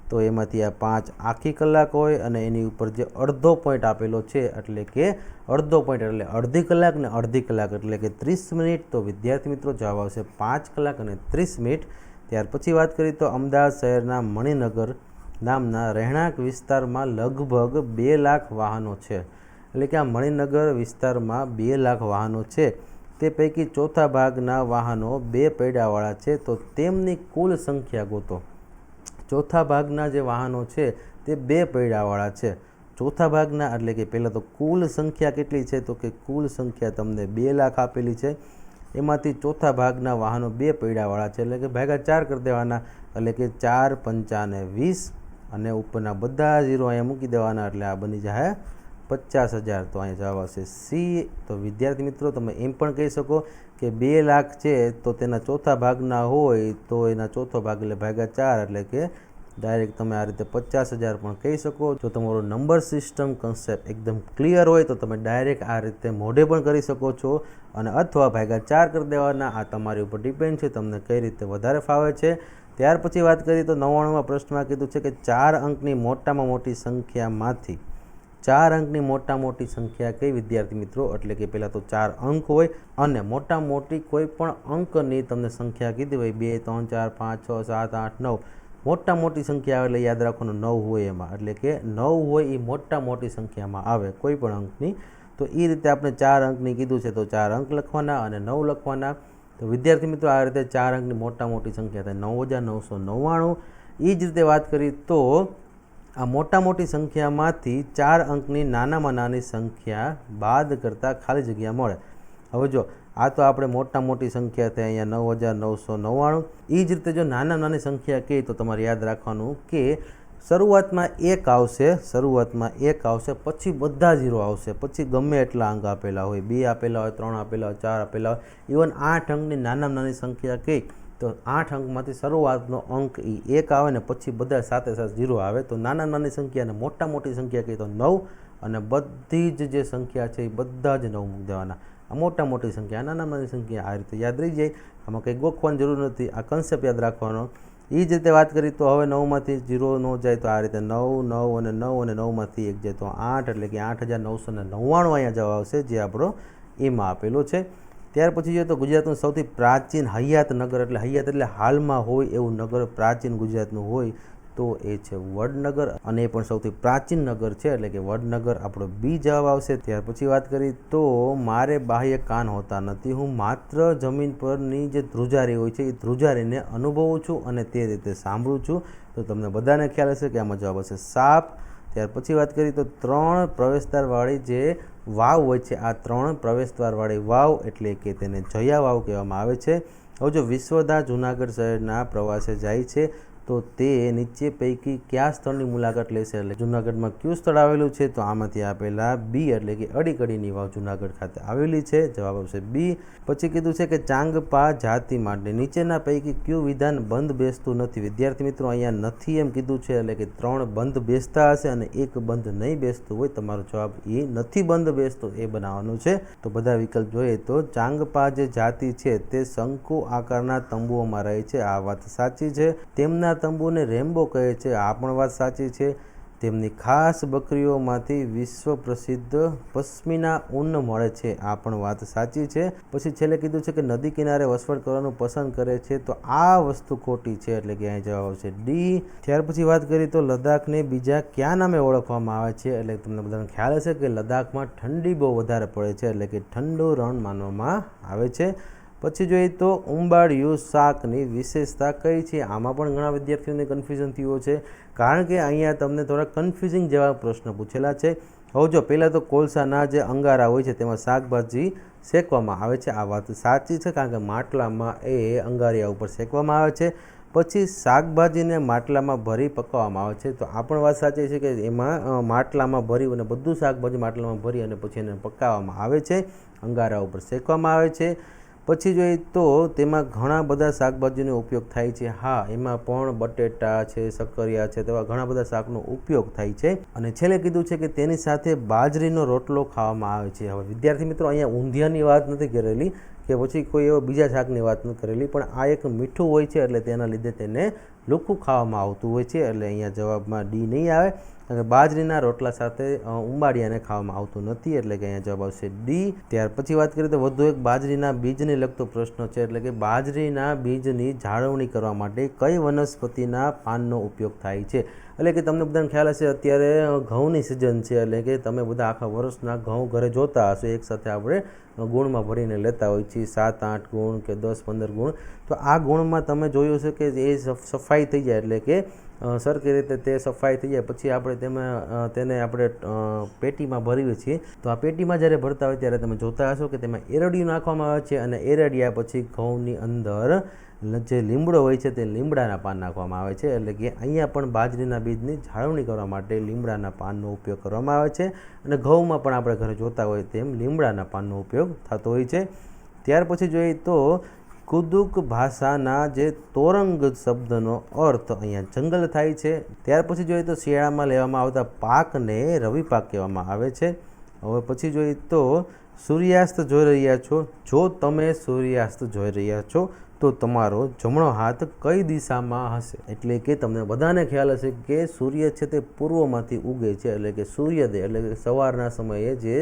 તો એમાંથી આ 5 આખી કલાક હોય અને એની ઉપર જે અડધો પોઈન્ટ આપેલો છે એટલે કે અડધો પોઈન્ટ એટલે અડધી કલાક ને અડધી કલાક એટલે કે 30 મિનિટ. તો વિદ્યાર્થી મિત્રો જવાબ આવશે 5 કલાક અને 30 મિનિટ. ત્યાર પછી વાત કરીએ તો અમદાવાદ શહેરના મણિનગર નામના રહેણાંક વિસ્તારમાં લગભગ 2 લાખ વાહનો છે. એટલે કે આ મણિનગર વિસ્તારમાં 2 લાખ વાહનો છે, તે પૈકી ચોથા ભાગના વાહનો 2 પૈડાવાળા છે, તો તેમની કુલ સંખ્યા ગોતો. ચોથા ભાગના જે વાહનો છે તે 2 પૈડાવાળા છે. ચોથા ભાગના એટલે કે પહેલાં તો કુલ સંખ્યા કેટલી છે? તો કે કુલ સંખ્યા તમને 2 લાખ આપેલી છે, એમાંથી ચોથા ભાગના વાહનો 2 પૈડાવાળા છે, એટલે કે ભાગ્યા 4 કરી દેવાના, એટલે કે 4 5 20, અને ઉપરના બધા 0 અહીંયા મૂકી દેવાના, એટલે આ બની જાય 50,000. તો અહીંયા જવાબ આવશે સી. તો વિદ્યાર્થી મિત્રો તમે એમ પણ કહી શકો કે 2 લાખ છે તો તેના ચોથા ભાગના હોય તો એના ચોથો ભાગ એટલે ભાગ્યા 4, એટલે કે ડાયરેક્ટ તમે આ રીતે 50,000 પણ કહી શકો. જો તમારો નંબર સિસ્ટમ કન્સેપ્ટ એકદમ ક્લિયર હોય તો તમે ડાયરેક્ટ આ રીતે મોઢે પણ કરી શકો છો, અને અથવા ભાગ્યા 4 કરી દેવાના. આ તમારી ઉપર ડિપેન્ડ છે, તમને કઈ રીતે વધારે ફાવે છે. ત્યાર પછી વાત કરીએ તો 99માં પ્રશ્નમાં કીધું છે કે 4 અંકની મોટામાં મોટી સંખ્યામાંથી 4 અંકની મોટા મોટી સંખ્યા કઈ વિદ્યાર્થી મિત્રો? એટલે કે પહેલાં તો 4 અંક હોય અને મોટા મોટી કોઈ પણ અંકની તમને સંખ્યા કીધી હોય 2, 3, 4, 5, 6, 7, 8, 9 મોટા મોટી સંખ્યા આવે એટલે યાદ રાખવાનું 9 હોય એમાં, એટલે કે 9 હોય એ મોટા મોટી સંખ્યામાં આવે કોઈ પણ અંકની. તો એ રીતે આપણે 4 અંકની કીધું છે તો 4 અંક લખવાના અને 9 લખવાના. તો વિદ્યાર્થી મિત્રો આ રીતે 4 અંકની મોટા મોટી સંખ્યા થાય 9999. એ જ રીતે વાત કરીએ તો આ મોટા મોટી સંખ્યામાંથી 4 અંકની નાનામાં નાની સંખ્યા બાદ કરતાં ખાલી જગ્યા મળે. હવે જો આ તો આપણે મોટા મોટી સંખ્યા થઈ અહીંયા 9999. એ જ રીતે જો નાની સંખ્યા કહે તો તમારે યાદ રાખવાનું કે શરૂઆતમાં 1 આવશે, પછી બધા 0 આવશે, પછી ગમે એટલા અંક આપેલા હોય, 2 આપેલા હોય, 3 આપેલા હોય, 4 આપેલા હોય, ઇવન 8 અંકની નાની સંખ્યા કહે તો 8 અંકમાંથી શરૂઆતનો અંક એ 1 આવે ને પછી બધા સાથે 0 આવે. તો નાની સંખ્યા અને મોટા મોટી સંખ્યા કહે તો 9 અને બધી જ જે સંખ્યા છે એ બધા જ 9 મૂકી દેવાના. આ મોટા મોટી સંખ્યા, નાની સંખ્યા આ રીતે યાદ રહી જાય. આમાં કંઈ ગોખવાની જરૂર નથી, આ કન્સેપ્ટ યાદ રાખવાનો. એ જ રીતે વાત કરી તો હવે 9માંથી 0 ન જાય તો આ રીતે 9, 9 અને 9 અને 9માંથી 1 જાય તો 8, એટલે કે 8999 અહીંયા જવાબ આવશે જે આપણો એમાં આપેલો છે. ત્યાર પછી જોઈએ તો ગુજરાતનું સૌથી પ્રાચીન હયાતનગર, એટલે હયાત એટલે હાલમાં હોય એવું નગર પ્રાચીન ગુજરાતનું હોય તો એ છે વડનગર, અને એ પણ સૌથી પ્રાચીન નગર છે એટલે કે વડનગર આપણો બી જવાબ આવશે. ત્યાર પછી વાત કરી તો મારે બાહ્ય કાન હોતા નથી, હું માત્ર જમીન પરની જે ધ્રુજારી હોય છે એ ધ્રુજારીને અનુભવું છું અને તે રીતે સાંભળું છું. તો તમને બધાને ખ્યાલ હશે કે આમાં જવાબ હશે સાપ. ત્યાર પછી વાત કરીએ તો 3 પ્રવેશદ્વારવાળી જે વાવ હોય છે, આ 3 પ્રવેશદ્વારવાળી વાવ એટલે કે તેને જયા વાવ કહેવામાં આવે છે. હવે જો વિશ્વદા જૂનાગઢ શહેરના પ્રવાસે જાય છે તો તે નીચે પૈકી કયા સ્થળની મુલાકાત લેશે? એટલે જૂનાગઢમાં કયું સ્થળ આવેલું છે? તો આમાંથી આપેલા બી એટલે કે અડીકડીની વાવ જૂનાગઢ ખાતે આવેલી છે, જવાબ આવશે બી. પછી કીધું છે કે ચાંગપા જાતિ માટે નીચેના પૈકી કયું વિધાન બંધ બેસતું નથી? વિદ્યાર્થી મિત્રો અહીંયા નથી એમ કીધું છે, એટલે કે 3 બંધ બેસતા હશે અને 1 બંધ નહીં બેસતું હોય. તમારો જવાબ એ નથી બંધ બેસતો એ બનાવવાનું છે. તો બધા વિકલ્પ જોઈએ તો ચાંગપા જે જાતિ છે તે શંકુ આકારના તંબુઓમાં રહે છે, આ વાત સાચી છે. તેમના તંબુને રેમ્બો કહે છે, આ પણ વાત સાચી છે. તેમની ખાસ બકરીઓમાંથી વિશ્વ પ્રસિદ્ધ પશ્મિના ઊન મળે છે, આ પણ વાત સાચી છે. પછી છેલ્લે કીધું છે કે નદી કિનારે વસવાટ કરવાનું પસંદ કરે છે, તો આ વસ્તુ ખોટી છે, એટલે કે અહીં જવાબ આવશે ડી. ત્યાર પછી વાત કરીએ તો લદ્દાખને બીજા કયા નામે ઓળખવામાં આવે છે? એટલે તમને બધાને ખ્યાલ હશે કે લદ્દાખમાં ઠંડી બહુ વધારે પડે છે, એટલે કે ઠંડુ રણ માનવામાં આવે છે. પછી જોઈએ તો ઉંબાડિયું શાકની વિશેષતા કઈ છે? આમાં પણ ઘણા વિદ્યાર્થીઓને કન્ફ્યુઝન થયું છે, કારણ કે અહીંયા તમને થોડા કન્ફ્યુઝિંગ જેવા પ્રશ્ન પૂછેલા છે. હવે જો પહેલાં તો કોલસાના જે અંગારા હોય છે તેમાં શાકભાજી શેકવામાં આવે છે, આ વાત સાચી છે, કારણ કે માટલામાં એ અંગારિયા ઉપર શેકવામાં આવે છે. પછી શાકભાજીને માટલામાં ભરી પકાવવામાં આવે છે, તો આ પણ વાત સાચી છે કે એમાં માટલામાં ભરી અને બધું શાકભાજી માટલામાં ભરી અને પછી એને પકાવવામાં આવે છે, અંગારા ઉપર શેકવામાં આવે છે. પછી જોઈએ તો તેમાં ઘણા બધા શાકભાજીનો ઉપયોગ થાય છે, હા એમાં પણ બટેટા છે, શક્કરિયા છે, તેવા ઘણા બધા શાકનો ઉપયોગ થાય છે. અને છેલ્લે કીધું છે કે તેની સાથે બાજરીનો રોટલો ખાવામાં આવે છે. હવે વિદ્યાર્થી મિત્રો અહીંયા ઊંધિયાની વાત નથી કરેલી કે પછી કોઈ એવો બીજા શાકની વાત નથી કરેલી, પણ આ એક મીઠું હોય છે એટલે તેના લીધે તેને લુખ્ખું ખાવામાં આવતું હોય છે, એટલે અહીંયા જવાબમાં ડી નહીં આવે. અને બાજરીના રોટલા સાથે ઉંબાડિયાને ખાવામાં આવતું નથી, એટલે કે અહીંયા જવાબ આવશે ડી. ત્યાર પછી વાત કરીએ તો વધુ એક બાજરીના બીજને લગતો પ્રશ્ન છે, એટલે કે બાજરીના બીજની જાળવણી કરવા માટે કઈ વનસ્પતિના પાનનો ઉપયોગ થાય છે? એટલે કે તમને બધાને ખ્યાલ હશે અત્યારે ઘઉંની સિઝન છે, એટલે કે તમે બધા આખા વર્ષના ઘઉં ઘરે જોતા હશો, એકસાથે આપણે ગુણમાં ભરીને લેતા હોય છીએ, 7-8 ગુણ કે 10-15 ગુણ. તો આ ગુણમાં તમે જોયું છે કે એ સફાઈ થઈ જાય, એટલે કે સરખી રીતે તે સફાઈ થઈ જાય પછી આપણે તેને આપણે પેટીમાં ભરીએ છીએ. તો આ પેટીમાં જ્યારે ભરતા હોય ત્યારે તમે જોતા હશો કે તેમાં એરડિયું નાખવામાં આવે છે, અને એરડિયા પછી ઘઉંની અંદર જે લીમડો હોય છે તે લીમડાના પાન નાખવામાં આવે છે, એટલે કે અહીંયા પણ બાજરીના બીજની જાળવણી કરવા માટે લીમડાના પાનનો ઉપયોગ કરવામાં આવે છે. અને ઘઉંમાં પણ આપણે ઘરે જોતા હોય તેમ લીમડાના પાનનો ઉપયોગ થતો હોય છે. ત્યાર પછી જોઈએ તો કુદુક ભાષાના જે તોરંગ શબ્દનો અર્થ અહીંયા જંગલ થાય છે. ત્યાર પછી જોઈએ તો શિયાળામાં લેવામાં આવતા પાકને રવિ પાક કહેવામાં આવે છે. હવે પછી જોઈએ તો સૂર્યાસ્ત જોઈ રહ્યા છો, જો તમે સૂર્યાસ્ત જોઈ રહ્યા છો તો તમારો જમણો હાથ કઈ દિશામાં હશે? એટલે કે તમને બધાને ખ્યાલ હશે કે સૂર્ય છે તે પૂર્વમાંથી ઉગે છે, એટલે કે સૂર્યોદય એટલે કે સવારના સમયે જે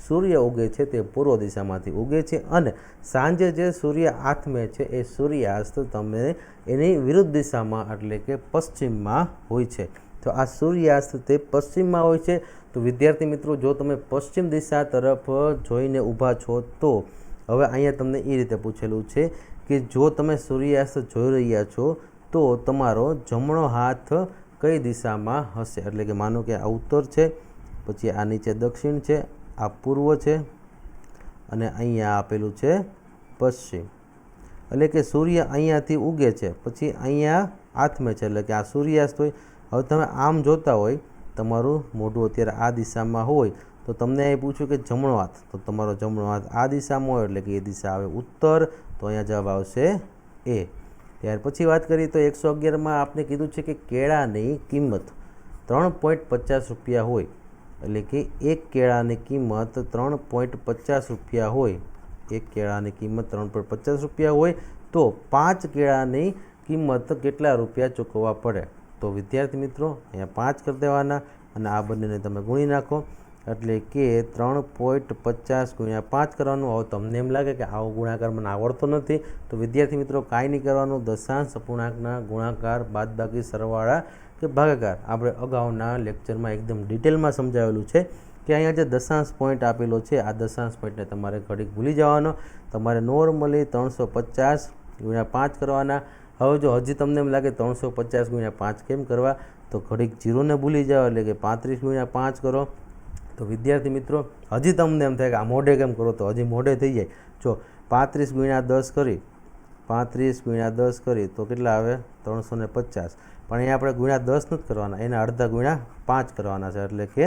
સૂર્ય ઉગે છે તે પૂર્વ દિશામાંથી ઉગે છે, અને સાંજે જે સૂર્ય આથમે છે એ સૂર્યાસ્ત તમે એની વિરુદ્ધ દિશામાં એટલે કે પશ્ચિમમાં હોય છે. તો આ સૂર્યાસ્ત તે પશ્ચિમમાં હોય છે. તો વિદ્યાર્થી મિત્રો, જો તમે પશ્ચિમ દિશા તરફ જોઈને ઊભા છો તો હવે અહીંયા તમને એ રીતે પૂછેલું છે કે જો તમે સૂર્યાસ્ત જોઈ રહ્યા છો તો તમારો જમણો હાથ કઈ દિશામાં હશે? એટલે કે માનો કે આ ઉત્તર છે, પછી આ નીચે દક્ષિણ છે, આ પૂર્વ છે, અને અહીંયા આપેલું છે પશ્ચિમ. એટલે કે સૂર્ય અહીંયાથી ઉગે છે, પછી અહીંયા આથમે છે, એટલે કે આ સૂર્યાસ્ત હોય. હવે તમે આમ જોતા હોય, તમારું મોઢું અત્યારે આ દિશામાં હોય, તો તમને એ પૂછ્યું કે જમણો હાથ, તો તમારો જમણો હાથ આ દિશામાં હોય એટલે કે એ દિશા આવે ઉત્તર, તો અહીંયા જવાબ આવશે એ. ત્યાર પછી વાત કરીએ તો 111માં આપણે કીધું છે કે કેળાની કિંમત 3.50 રૂપિયા હોય, એટલે કે એક કેળાની કિંમત 3.50 રૂપિયા હોય, એક કેળાની કિંમત 3.50 રૂપિયા હોય તો 5 કેળાની કિંમત કેટલા રૂપિયા ચૂકવવા પડે? તો વિદ્યાર્થી મિત્રો, અહીંયા 5 કરી દેવાના અને આ બંનેને તમે ગુણી નાખો, એટલે કે 3.50 ગુણ્યા 5 કરવાનું. હવે તમને એમ લાગે કે આવો ગુણાકાર મને આવડતો નથી, તો વિદ્યાર્થી મિત્રો કાંઈ નહીં કરવાનું. દશાંશ અપૂર્ણાંકના ગુણાકાર, બાદબાકી, સરવાળા કે ભાગાકાર આપણે અગાઉના લેક્ચરમાં એકદમ ડિટેલમાં સમજાવેલું છે કે અહીંયા જે દશાંશ પોઈન્ટ આપેલો છે આ દશાંશ પોઈન્ટને તમારે ઘડીક ભૂલી જવાનો. તમારે નોર્મલી 350 ગુણ્યા 5 કરવાના. હવે જો હજી તમને એમ લાગે 350 ગુણ્યા 5 કેમ કરવા, તો ઘડીક જીરોને ભૂલી જાઓ, એટલે કે 35 ગુણ્યા 5 કરો. તો વિદ્યાર્થી મિત્રો, હજી તમને એમ થાય કે આ મોઢે કેમ કરો, તો હજી મોઢે થઈ જાય. જો 35 ગુણ્યા 10 કરી, 35 ગુણ્યા 10 કરી તો કેટલા આવે? 350. પણ અહીંયા આપણે ગુણ્યા 10 નથી કરવાના, એના અડધા ગુણ્યા 5 કરવાના છે, એટલે કે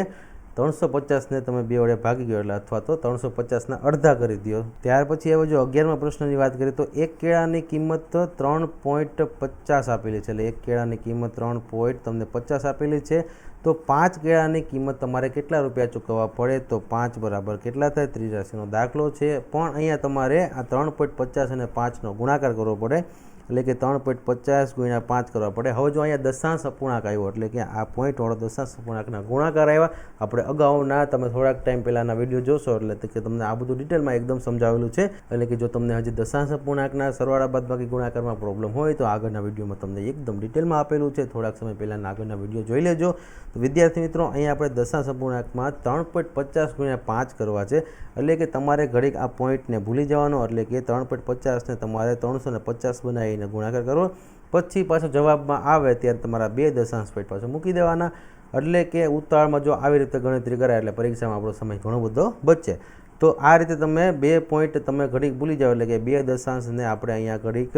350ને તમે 2 વડે ભાગી ગયો એટલે અથવા તો 350ના અડધા કરી દો. ત્યાર પછી હવે જો 11મા પ્રશ્નની વાત કરીએ તો એક કેળાની કિંમત 3.50 આપેલી છે, એટલે એક કેળાની કિંમત 3.50 આપેલી છે. તો 5 કેળાની કિંમત તમારે કેટલા રૂપિયા ચૂકવવા પડે? તો 5 બરાબર કેટલા થાય? ત્રિરાશીનો દાખલો છે, પણ અહીંયા તમારે આ 3.50 અને 5નો ગુણાકાર કરવો પડે, એટલે કે 3.50 ગુણ્યા 5 કરવા પડે. હવે જો અહીંયા દશાંશ અપૂર્ણાંક આવ્યો, એટલે કે આ પોઈન્ટવાળો દશાંશ અપૂર્ણાંકના ગુણાકાર આવ્યા. આપણે અગાઉના તમે થોડાક ટાઈમ પહેલાંના વિડીયો જોશો એટલે કે તમને આ બધું ડિટેલમાં એકદમ સમજાવેલું છે. એટલે કે જો તમને હજી દશાંશ અપૂર્ણાંકના સરવાળા બાદબાકી ગુણાકારમાં પ્રોબ્લેમ હોય તો આગળના વિડીયોમાં તમને એકદમ ડિટેલમાં આપેલું છે. થોડાક સમય પહેલાંના આગળના વિડીયો જોઈ લેજો. તો વિદ્યાર્થી મિત્રો, અહીંયા આપણે દશાંશ અપૂર્ણાંકમાં 3.50 ગુણ્યા 5 કરવા છે, એટલે કે તમારે ઘડીક આ પોઈન્ટને ભૂલી જવાનો, એટલે કે 3.50ને તમારે 350 બનાવીને ગુણાકાર કરો. પછી પાછો જવાબમાં આવે ત્યારે તમારા 2 દશાંશ પોઈન્ટ પાછો મૂકી દેવાના, એટલે કે ઉતાવળમાં જો આવી રીતે ગણતરી કરાય એટલે પરીક્ષામાં આપણો સમય ઘણો બધો બચે. તો આ રીતે તમે 2 પોઈન્ટ તમે ઘડીક ભૂલી જાઓ, એટલે કે 2 દશાંશને આપણે અહીંયા ઘડીક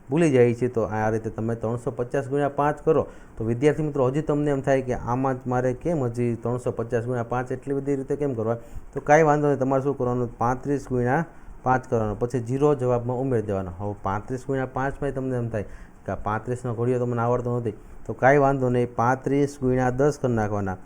ભૂલી જાય છે. તો આ રીતે તમે 350 ગુણ્યા 5 કરો. તો વિદ્યાર્થી મિત્રો, હજી તમને એમ થાય કે આમાં જ મારે કેમ હજી 350 ગુણ્યા 5 એટલી બધી રીતે કેમ કરવા, તો કાંઈ વાંધો નહીં. તમારે શું કરવાનું? 35 ગુણ્યા 5 કરવાનો, પછી 0 જવાબમાં ઉમેરી દેવાનો. હવે 35 ગુણ્યા 5માં તમને એમ થાય કે આ 35નો ઘડિયો તો મને આવડતો નથી, તો કાંઈ વાંધો નહીં. 35 ગુણ્યા 10 કરી નાખવાના.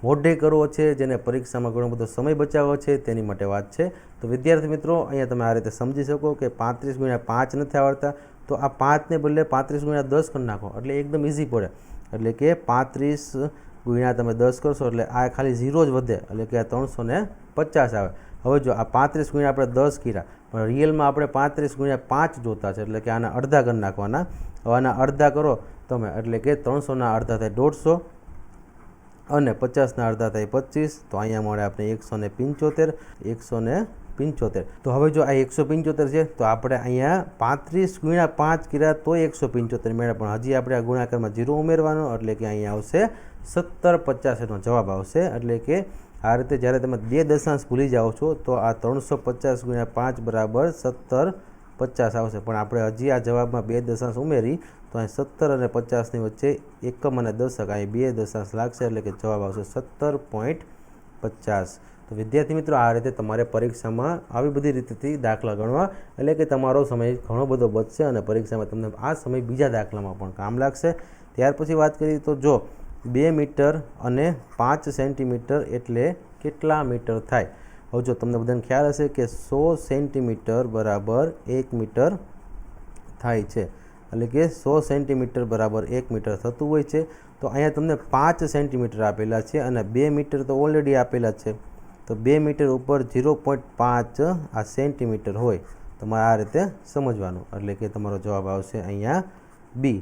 મોઢે કરવો છે, જેને પરીક્ષામાં ઘણો બધો સમય બચાવવો છે તેની માટે વાત છે. તો વિદ્યાર્થી મિત્રો, અહીંયા તમે આ રીતે સમજી શકો કે 35 ગુણ્યા 5 નથી આવડતા, તો આ 5ને બદલે 35 ગુણ્યા 10 કરી નાખો, એટલે એકદમ ઇઝી પડે. એટલે કે 35 ગુણ્યા તમે 10 કરશો એટલે આ ખાલી 0 જ વધે, એટલે કે આ 350 આવે. હવે જો આ 35 ગુણ્યા આપણે 10 કર્યા, પણ રિયલમાં આપણે 35 ગુણ્યા 5 જોતા છે, એટલે કે આના અડધા કરી નાખવાના. હવે આના અડધા કરો તમે, એટલે કે 300ના અડધા થાય 150 અને 50ના અડધા થાય 25. તો અહીંયા મળે આપણે 175. તો હવે જો આ 175 છે, તો આપણે અહીંયા 35 ગુણ્યા 5 કર્યા તો 175 મળે, પણ હજી આપણે આ ગુણાકારમાં 0 ઉમેરવાનો, એટલે કે અહીંયા આવશે 1750 એનો જવાબ આવશે. એટલે કે આ રીતે જ્યારે તમે 2 દશાંશ ભૂલી જાઓ છો તો આ 350 ગુણ્યા 5 બરાબર 1750 આવશે, પણ આપણે હજી આ જવાબમાં 2 દશાંશ ઉમેરી તો અહીં 17 અને 50ની વચ્ચે એકમ અને દશક અહીં 2 દશાંશ લાગશે, એટલે કે જવાબ આવશે 17.50. તો વિદ્યાર્થી મિત્રો, આ રીતે તમારે પરીક્ષામાં આવી બધી રીતથી દાખલા ગણવા, એટલે કે તમારો સમય ઘણો બધો બચશે અને પરીક્ષામાં તમને આ સમય બીજા દાખલામાં પણ કામ લાગશે. ત્યાર પછી વાત કરીએ તો જો 2 મીટર અને 5 સેન્ટીમીટર એટલે કેટલા મીટર થાય? હવે જો તમને બધાને ખ્યાલ હશે કે 100 સેન્ટીમીટર બરાબર 1 મીટર થાય છે, એટલે કે 100 સેન્ટીમીટર બરાબર 1 મીટર થતું હોય છે. તો અહીંયા તમને 5 સેન્ટીમીટર આપેલા છે અને 2 મીટર તો ઓલરેડી આપેલા છે. તો 2 મીટર ઉપર 0.5 આ સેન્ટીમીટર હોય. તમારે આ રીતે સમજવાનું, એટલે કે તમારો જવાબ આવશે અહીંયા બી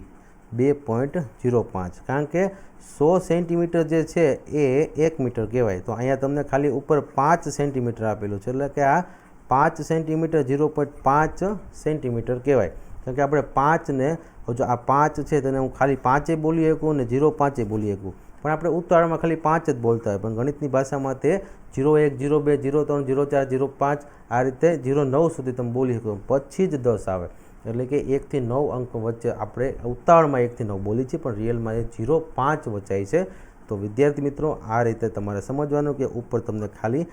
2.05. કારણ કે 100 સેન્ટીમીટર જે છે એ 1 મીટર કહેવાય. તો અહીંયા તમને ખાલી ઉપર 5 સેન્ટીમીટર આપેલું છે, એટલે કે આ 5 સેન્ટીમીટર 0.5 સેન્ટીમીટર કહેવાય. કારણ કે આપણે 5ને જો આ 5 છે તેને હું ખાલી 5 બોલી શકું ને 0.5 બોલી શકું, પણ આપણે ઉતાવળમાં ખાલી 5 જ બોલતા હોય, પણ ગણિતની ભાષામાં તે 0.1 0.2 0.3 0.4 0.5 આ રીતે 0.9 સુધી તમે બોલી શકો, પછી જ 10 આવે. એટલે કે 1 થી 9 અંક વચ્ચે આપણે ઉતાવળમાં 1 થી 9 બોલી છીએ, પણ રિયલમાં એ 0.5 વચાય છે. તો વિદ્યાર્થી મિત્રો આ રીતે તમારે સમજવાનું કે ઉપર તમને ખાલી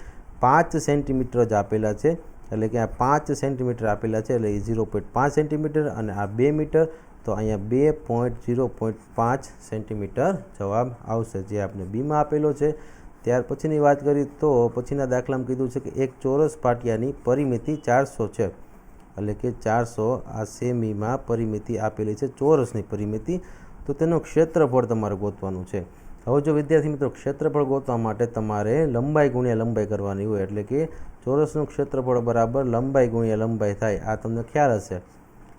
5 સેન્ટીમીટર જ આપેલા છે, એટલે કે આ 5 સેન્ટીમીટર આપેલા છે, એટલે એ 0.5 સેન્ટીમીટર અને આ 2 મીટર. તો અહીંયા 2.0.5 સેન્ટીમીટર જવાબ આવશે, જે આપણે બીમાં આપેલો છે. ત્યાર પછીની વાત કરીએ તો પછીના દાખલામાં કીધું છે કે એક ચોરસ પાટિયાની પરિમિતિ 400 છે, એટલે કે 400 આ સેમીમાં પરિમિતિ આપેલી છે, ચોરસની પરિમિતિ. તો તેનું ક્ષેત્રફળ તમારે ગોતવાનું છે. હવે જો વિદ્યાર્થી મિત્રો ક્ષેત્રફળ ગોતવા માટે તમારે લંબાઈ ગુણ્યા લંબાઈ કરવાની હોય, એટલે કે ચોરસનું ક્ષેત્રફળ બરાબર લંબાઈ ગુણ્યા લંબાઈ થાય. આ તમને ખ્યાલ હશે.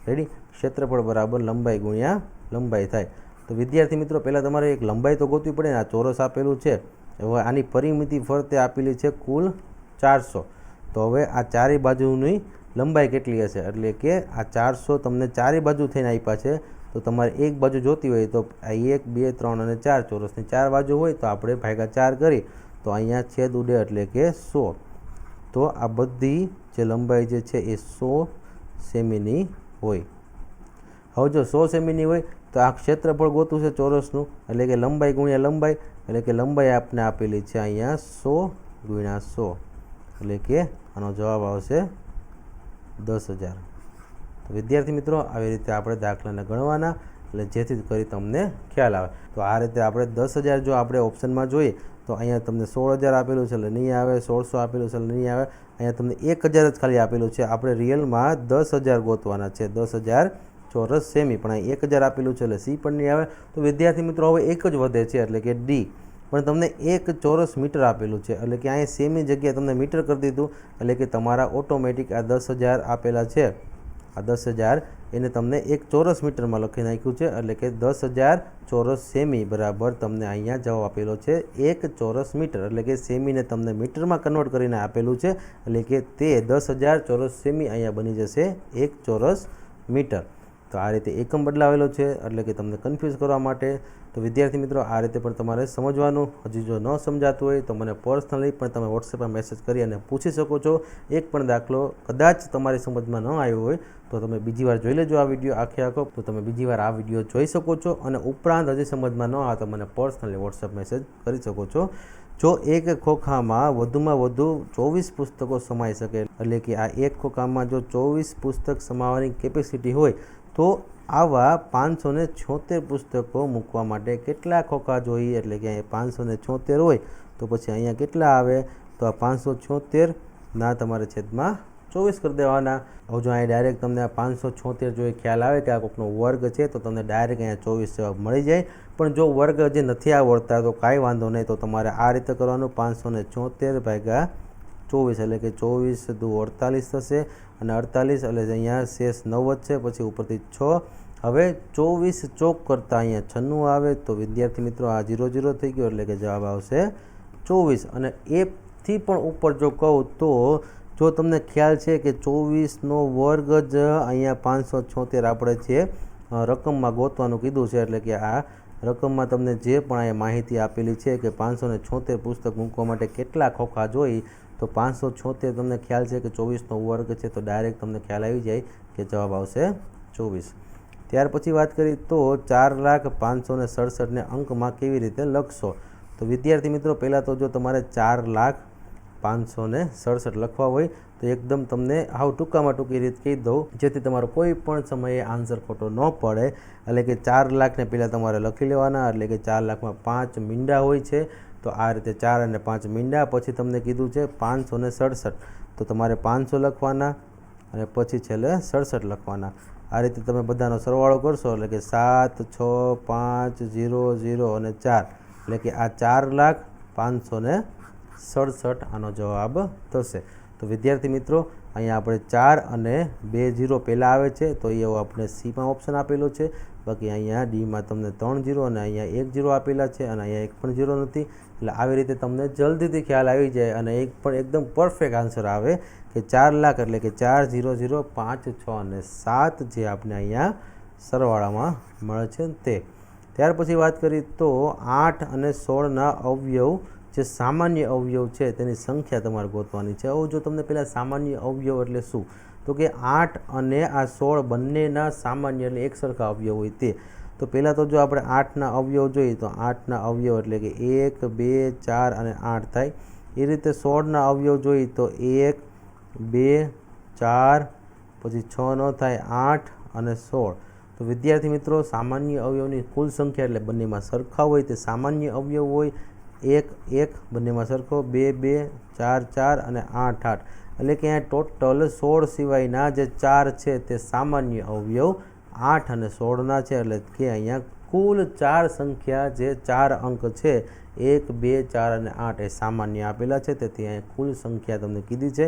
રેડી? ક્ષેત્રફળ બરાબર લંબાઈ ગુણ્યા લંબાઈ થાય. તો વિદ્યાર્થી મિત્રો પહેલાં તમારે એક લંબાઈ તો ગોતવી પડે ને. આ ચોરસ આપેલું છે, હવે આની પરિમિતિ ફરતે આપેલી છે કુલ 400. તો હવે આ ચારે બાજુની લંબાઈ કેટલી હશે, એટલે કે આ 400 તમને ચારે બાજુ થઈને આપ્યા છે. તો તમારે એક બાજુ જોતી હોય તો આ 1 2 3 અને 4 ચોરસની 4 બાજુ હોય તો આપણે ભાગ્યા 4 કરી તો અહીંયા છેદ ઉડે, એટલે કે 100. તો આ બધી જે લંબાઈ જે છે એ 100 સેમીની હોય. હવે જો 100 સેમીની હોય તો આ ક્ષેત્રફળ ગોતવું છે ચોરસનું, એટલે કે લંબાઈ ગુણ્યા લંબાઈ, એટલે કે લંબાઈ આપને આપેલી છે અહીંયા 100 ગુણ્યા 100, એટલે કે આનો જવાબ આવશે 10,000. તો વિદ્યાર્થી મિત્રો આવી રીતે આપણે દાખલાને ગણવાના, એટલે જેથી કરી તમને ખ્યાલ આવે. તો આ રીતે આપણે 10,000 જો આપણે ઓપ્શનમાં જોઈએ તો અહીંયા તમને 16,000 આપેલું છે એટલે નહીં આવે, 1600 આપેલું છે એટલે નહીં આવે. અહીંયા તમને 1,000 જ ખાલી આપેલું છે. આપણે રિયલમાં 10,000 ગોતવાના છે, 10,000 ચોરસ સેમી, પણ અહીં 1,000 આપેલું છે એટલે સી પણ નહીં આવે. તો વિદ્યાર્થી મિત્રો હવે એક જ વધે છે, એટલે કે ડી. પણ તમને 1 ચોરસ મીટર આપેલું છે, એટલે કે અહીંયા સેમી જગ્યાએ તમને મીટર કરી દીધું, એટલે કે તમારા ઓટોમેટિક આ 10,000 આપેલા છે, આ 10,000 એને તમને 1 ચોરસ મીટરમાં લખી નાખ્યું છે, એટલે કે 10,000 ચોરસ સેમી બરાબર તમને અહીંયા જવાબ આપેલો છે 1 ચોરસ મીટર, એટલે કે સેમીને તમને મીટરમાં કન્વર્ટ કરીને આપેલું છે, એટલે કે તે 10,000 ચોરસ સેમી અહીંયા બની જશે 1 ચોરસ મીટર. તો આ રીતે એકમ બદલાવેલો છે, એટલે કે તમને કન્ફ્યુઝ કરવા માટે. તો વિદ્યાર્થી મિત્રો આ રીતે પણ તમારે સમજવાનું. હજી જો ન સમજાતું હોય તો મને પર્સનલી પણ તમે વોટ્સએપમાં મેસેજ કરી અને પૂછી શકો છો. એક પણ દાખલો કદાચ તમારી સમજમાં ન આવ્યો હોય તો તમે બીજી વાર જોઈ લેજો આ વિડીયો આખો, તો તમે બીજી વાર આ વિડીયો જોઈ શકો છો. અને ઉપરાંત હજી સમજમાં ન આવે તો મને પર્સનલી વોટ્સએપ મેસેજ કરી શકો છો. જો એક ખોખામાં વધુમાં વધુ 24 પુસ્તકો સમાઈ શકે, એટલે કે આ એક ખોખામાં જો 24 પુસ્તક સમાવવાની કેપેસિટી હોય તો આવા 576 પુસ્તકો મૂકવા માટે કેટલા ખોખા જોઈએ, એટલે કે અહીંયા 576 હોય તો પછી અહીંયા કેટલા આવે, તો આ 576 ના તમારે છેદમાં 24 કરી દેવાના. હવે જો અહીંયા ડાયરેક્ટ તમને આ 576 જો ખ્યાલ આવે કે આ કોઈકનો વર્ગ છે તો તમને ડાયરેક્ટ અહીંયા 24 જવાબ મળી જાય. પણ જો વર્ગ જે નથી આવડતા તો કાંઈ વાંધો નહીં, તો તમારે આ રીતે કરવાનું 576 ભાગ્યા 24, એટલે કે 24 દુ 48 થશે, અને 48 એટલે અહીંયા શેષ 9 જ છે, પછી ઉપરથી 6. હવે 24 ચોક કરતાં અહીંયા 96 આવે, તો વિદ્યાર્થી મિત્રો આ 0 0 થઈ ગયો, એટલે કે જવાબ આવશે 24. અને એથી પણ ઉપર જો કહું તો જો તમને ખ્યાલ છે કે 24નો વર્ગ જ અહીંયા 576 આપણે છે રકમમાં ગોતવાનું કીધું છે, એટલે કે આ રકમમાં તમને જે પણ અહીંયા માહિતી આપેલી છે કે 576 પુસ્તક મૂકવા માટે કેટલા ખોખા જોઈ, તો 576 તમને ખ્યાલ છે કે 24નો વર્ગ છે, તો ડાયરેક્ટ તમને ખ્યાલ આવી જાય કે જવાબ આવશે 24. ત્યાર પછી વાત કરી તો 4,567,ને અંકમાં કેવી રીતે લખશો. તો વિદ્યાર્થી મિત્રો પહેલાં તો જો તમારે 4,567,ને લખવા હોય તો એકદમ તમને હાવ ટૂંકામાં ટૂંકી રીત કહી દઉં, જેથી તમારો કોઈ પણ સમયે આન્સર ખોટો ન પડે. એટલે કે 4 લાખને પહેલાં તમારે લખી લેવાના, એટલે કે 4 લાખમાં 5 મીંડા હોય છે, તો આ રીતે 4 અને 5 મીંડા. પછી તમને કીધું છે 567, તો તમારે 500 લખવાના અને પછી છેલ્લે 67 લખવાના. આ રીતે તમે બધાનો સરવાળો કરશો એટલે કે 7, 6, 5, 0, 0 અને 4 એટલે કે આ 4,05,67 આનો જવાબ થશે. તો વિદ્યાર્થી મિત્રો અહીંયા આપણે 4 અને 2 0 પહેલાં આવે છે તો એવો આપણે સીમાં ઓપ્શન આપેલો છે. બાકી અહીંયા ડીમાં તમને 3 0 અને અહીંયા 1 0 આપેલા છે અને અહીંયા એક પણ 0 નથી. એટલે આવી રીતે તમને જલ્દીથી ખ્યાલ આવી જાય અને એક પણ એકદમ પરફેક્ટ આન્સર આવે કે 4 લાખ એટલે કે 4 0 0 5 6 અને 7 જે આપણે અહીંયા સરવાળામાં મળે છે તે. ત્યાર પછી વાત કરીએ તો 8 અને 16ના અવયવ જે સામાન્ય અવયવ છે તેની સંખ્યા તમારે ગોતવાની છે. હવે જો તમને પહેલાં સામાન્ય અવયવ એટલે શું તો કે 8 અને આ 16 બંનેના સામાન્ય એટલે એક સરખા અવયવ હોય તે. તો પહેલાં તો જો આપણે 8ના અવયવ જોઈએ તો 8ના અવયવ એટલે કે 1 2 4 અને 8 થાય. એ રીતે 16ના અવયવ જોઈએ તો 1 2 4 પછી 6 ન થાય 8 અને 16. તો વિદ્યાર્થી મિત્રો સામાન્ય અવયવની કુલ સંખ્યા એટલે બંનેમાં સરખા હોય તે સામાન્ય અવયવ હોય. 1 1 બંનેમાં સરખો, 2 2 4 4 અને 8 8 એટલે કે અહીંયા ટોટલ 16 સિવાયના જે 4 છે તે સામાન્ય અવયવ 8 અને 16ના છે. એટલે કે અહીંયા કુલ 4 સંખ્યા જે 4 અંક છે 1 2 4 અને 8 એ સામાન્ય આપેલા છે. તેથી અહીંયા કુલ સંખ્યા તમને કીધી છે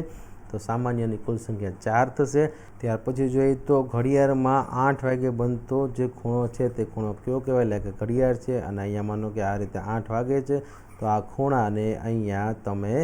તો સામાન્યની કુલ સંખ્યા 4 થશે. ત્યાર પછી જોઈએ તો ઘડિયાળમાં 8 વાગે બનતો જે ખૂણો છે તે ખૂણો કયો કહેવાય એટલે કે ઘડિયાળ છે અને અહીંયા માનો કે આ રીતે 8 વાગે છે તો આ ખૂણાને અહીંયા તમે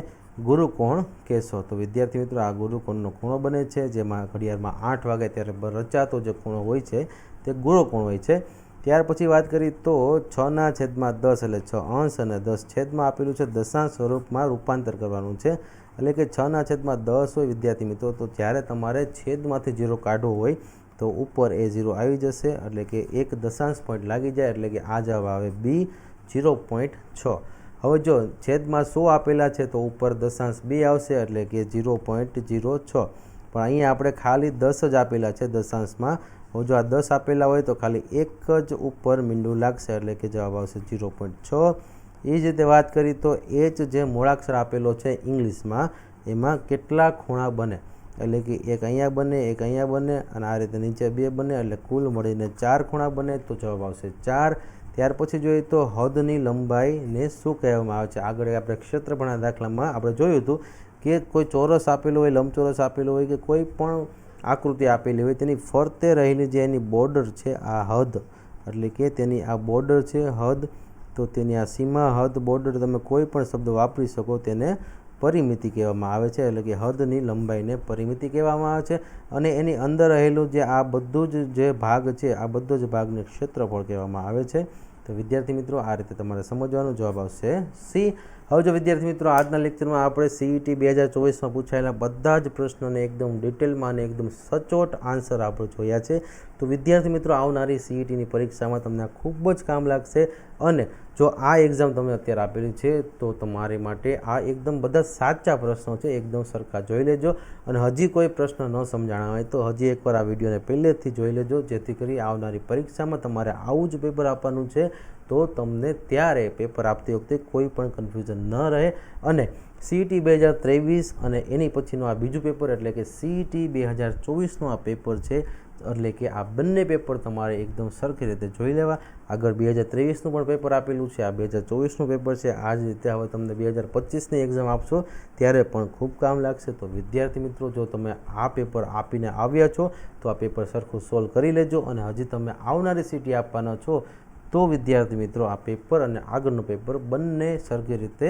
ગુરુકોણ કહેશો. તો વિદ્યાર્થી મિત્રો આ ગુરુકોણનો ખૂણો બને છે જેમાં ઘડિયાળમાં 8 વાગે ત્યારે રચાતો જે ખૂણો હોય છે તે ગુરુકોણ હોય છે. ત્યાર પછી વાત કરીએ તો 6/10 એટલે 6 અંશ અને 10 છેદમાં આપેલું છે દશાંશ સ્વરૂપમાં રૂપાંતર કરવાનું છે. એટલે કે 6/10 હોય વિદ્યાર્થી મિત્રો તો જ્યારે તમારે છેદમાંથી 0 કાઢવો હોય તો ઉપર એ 0 આવી જશે એટલે કે એક દશાંશ પોઈન્ટ લાગી જાય એટલે કે આ જવાબ આવે બી 0.6. હવે જો છેદમાં 100 આપેલા છે તો ઉપર દશાંશ 2 આવશે એટલે કે 0.06. પણ અહીંયા આપણે ખાલી 10 જ આપેલા છે દશાંશમાં. હવે જો આ 10 આપેલા હોય તો ખાલી એક જ ઉપર મીંડું લાગશે એટલે કે જવાબ આવશે 0.6. એ જ રીતે વાત કરી તો એચ જે મૂળાક્ષર આપેલો છે ઇંગ્લિશમાં એમાં કેટલા ખૂણા બને એટલે કે એક અહીંયા બને એક અહીંયા બને અને આ રીતે નીચે 2 બને એટલે કુલ મળીને 4 ખૂણા બને તો જવાબ આવશે 4. ત્યાર પછી જોઈએ તો હદની લંબાઈને શું કહેવામાં આવે છે. આગળ આપણે ક્ષેત્રફળના દાખલામાં આપણે જોયું હતું કે કોઈ ચોરસ આપેલો હોય લંબચોરસ આપેલો હોય કે કોઈ પણ આકૃતિ આપેલી હોય તેની ફરતે રહેલી જે એની બોર્ડર છે આ હદ એટલે કે તેની આ બોર્ડર છે હદ. તો તેની આ સીમા હદ બોર્ડર તમે કોઈ પણ શબ્દ વાપરી શકો તેને પરિમિતિ કહેવામાં આવે છે. એટલે કે હદની લંબાઈને પરિમિતિ કહેવામાં આવે છે અને એની અંદર રહેલું જે આ બધું જ જે ભાગ છે આ બધો જ ભાગને ક્ષેત્રફળ કહેવામાં આવે છે. તો વિદ્યાર્થી મિત્રો આ રીતે તમારે સમજવાનો જવાબ આવશે સી. હવે જો વિદ્યાર્થી મિત્રો આજના લેક્ચરમાં આપણે CET 2024માં પૂછાયેલા બધા જ પ્રશ્નોને એકદમ ડિટેલમાં અને એકદમ સચોટ આન્સર આપણે જોયા છે. તો વિદ્યાર્થી મિત્રો આવનારી CETની પરીક્ષામાં તમને ખૂબ જ કામ લાગશે અને જો આ એક્ઝામ તમે અત્યારે આપેલી છે તો તમારી માટે આ એકદમ બધા સાચા પ્રશ્નો છે એકદમ સરખા જોઈ લેજો. અને હજી કોઈ પ્રશ્ન ન સમજાણા હોય તો હજી એકવાર આ વિડીયોને પહેલેથી જોઈ લેજો જેથી કરી આવનારી પરીક્ષામાં તમારે આવું જ પેપર આપવાનું છે તો તમને ત્યારે પેપર આપતી વખતે કોઈ પણ કન્ફ્યુઝન ન રહે. અને CET 2023 અને એની પછીનું આ બીજું પેપર એટલે કે CET 2024નું આ પેપર છે એટલે કે આ બંને પેપર તમારે એકદમ સરખી રીતે જોઈ લેવા. આગળ 2023નું પણ પેપર આપેલું છે આ 2024નું પેપર છે. આ જ રીતે હવે તમને 2025ની એક્ઝામ આપશો ત્યારે પણ ખૂબ કામ લાગશે. તો વિદ્યાર્થી મિત્રો જો તમે આ પેપર આપીને આવ્યા છો તો આ પેપર સરખું સોલ્વ કરી લેજો અને હજી તમે આવનારી CET આપવાના છો તો વિદ્યાર્થી મિત્રો આ પેપર અને આગળનું પેપર બંને સરખી રીતે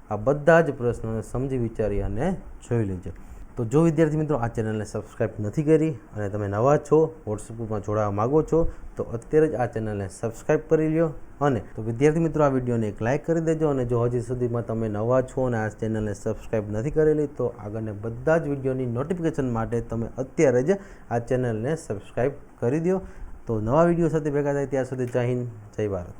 આ બધા જ પ્રશ્નોને સમજી વિચારી અને જોઈ લેજો. તો જો વિદ્યાર્થી મિત્રો આ ચેનલને સબસ્ક્રાઈબ નથી કરી અને તમે નવા છો વોટ્સએપ ગ્રુપમાં જોડાવા માગો છો તો અત્યારે જ આ ચેનલને સબસ્ક્રાઈબ કરી લો. અને તો વિદ્યાર્થી મિત્રો આ વિડીયોને એક લાઇક કરી દેજો અને જો હજી સુધીમાં તમે નવા છો અને આ ચેનલને સબસ્ક્રાઈબ નથી કરેલી તો આગળને બધા જ વિડીયોની નોટિફિકેશન માટે તમે અત્યારે જ આ ચેનલને સબસ્ક્રાઈબ કરી દો. તો નવા વિડીયો સાથે ભેગા થાય ત્યાં સુધી જય હિન્દ જય ભારત.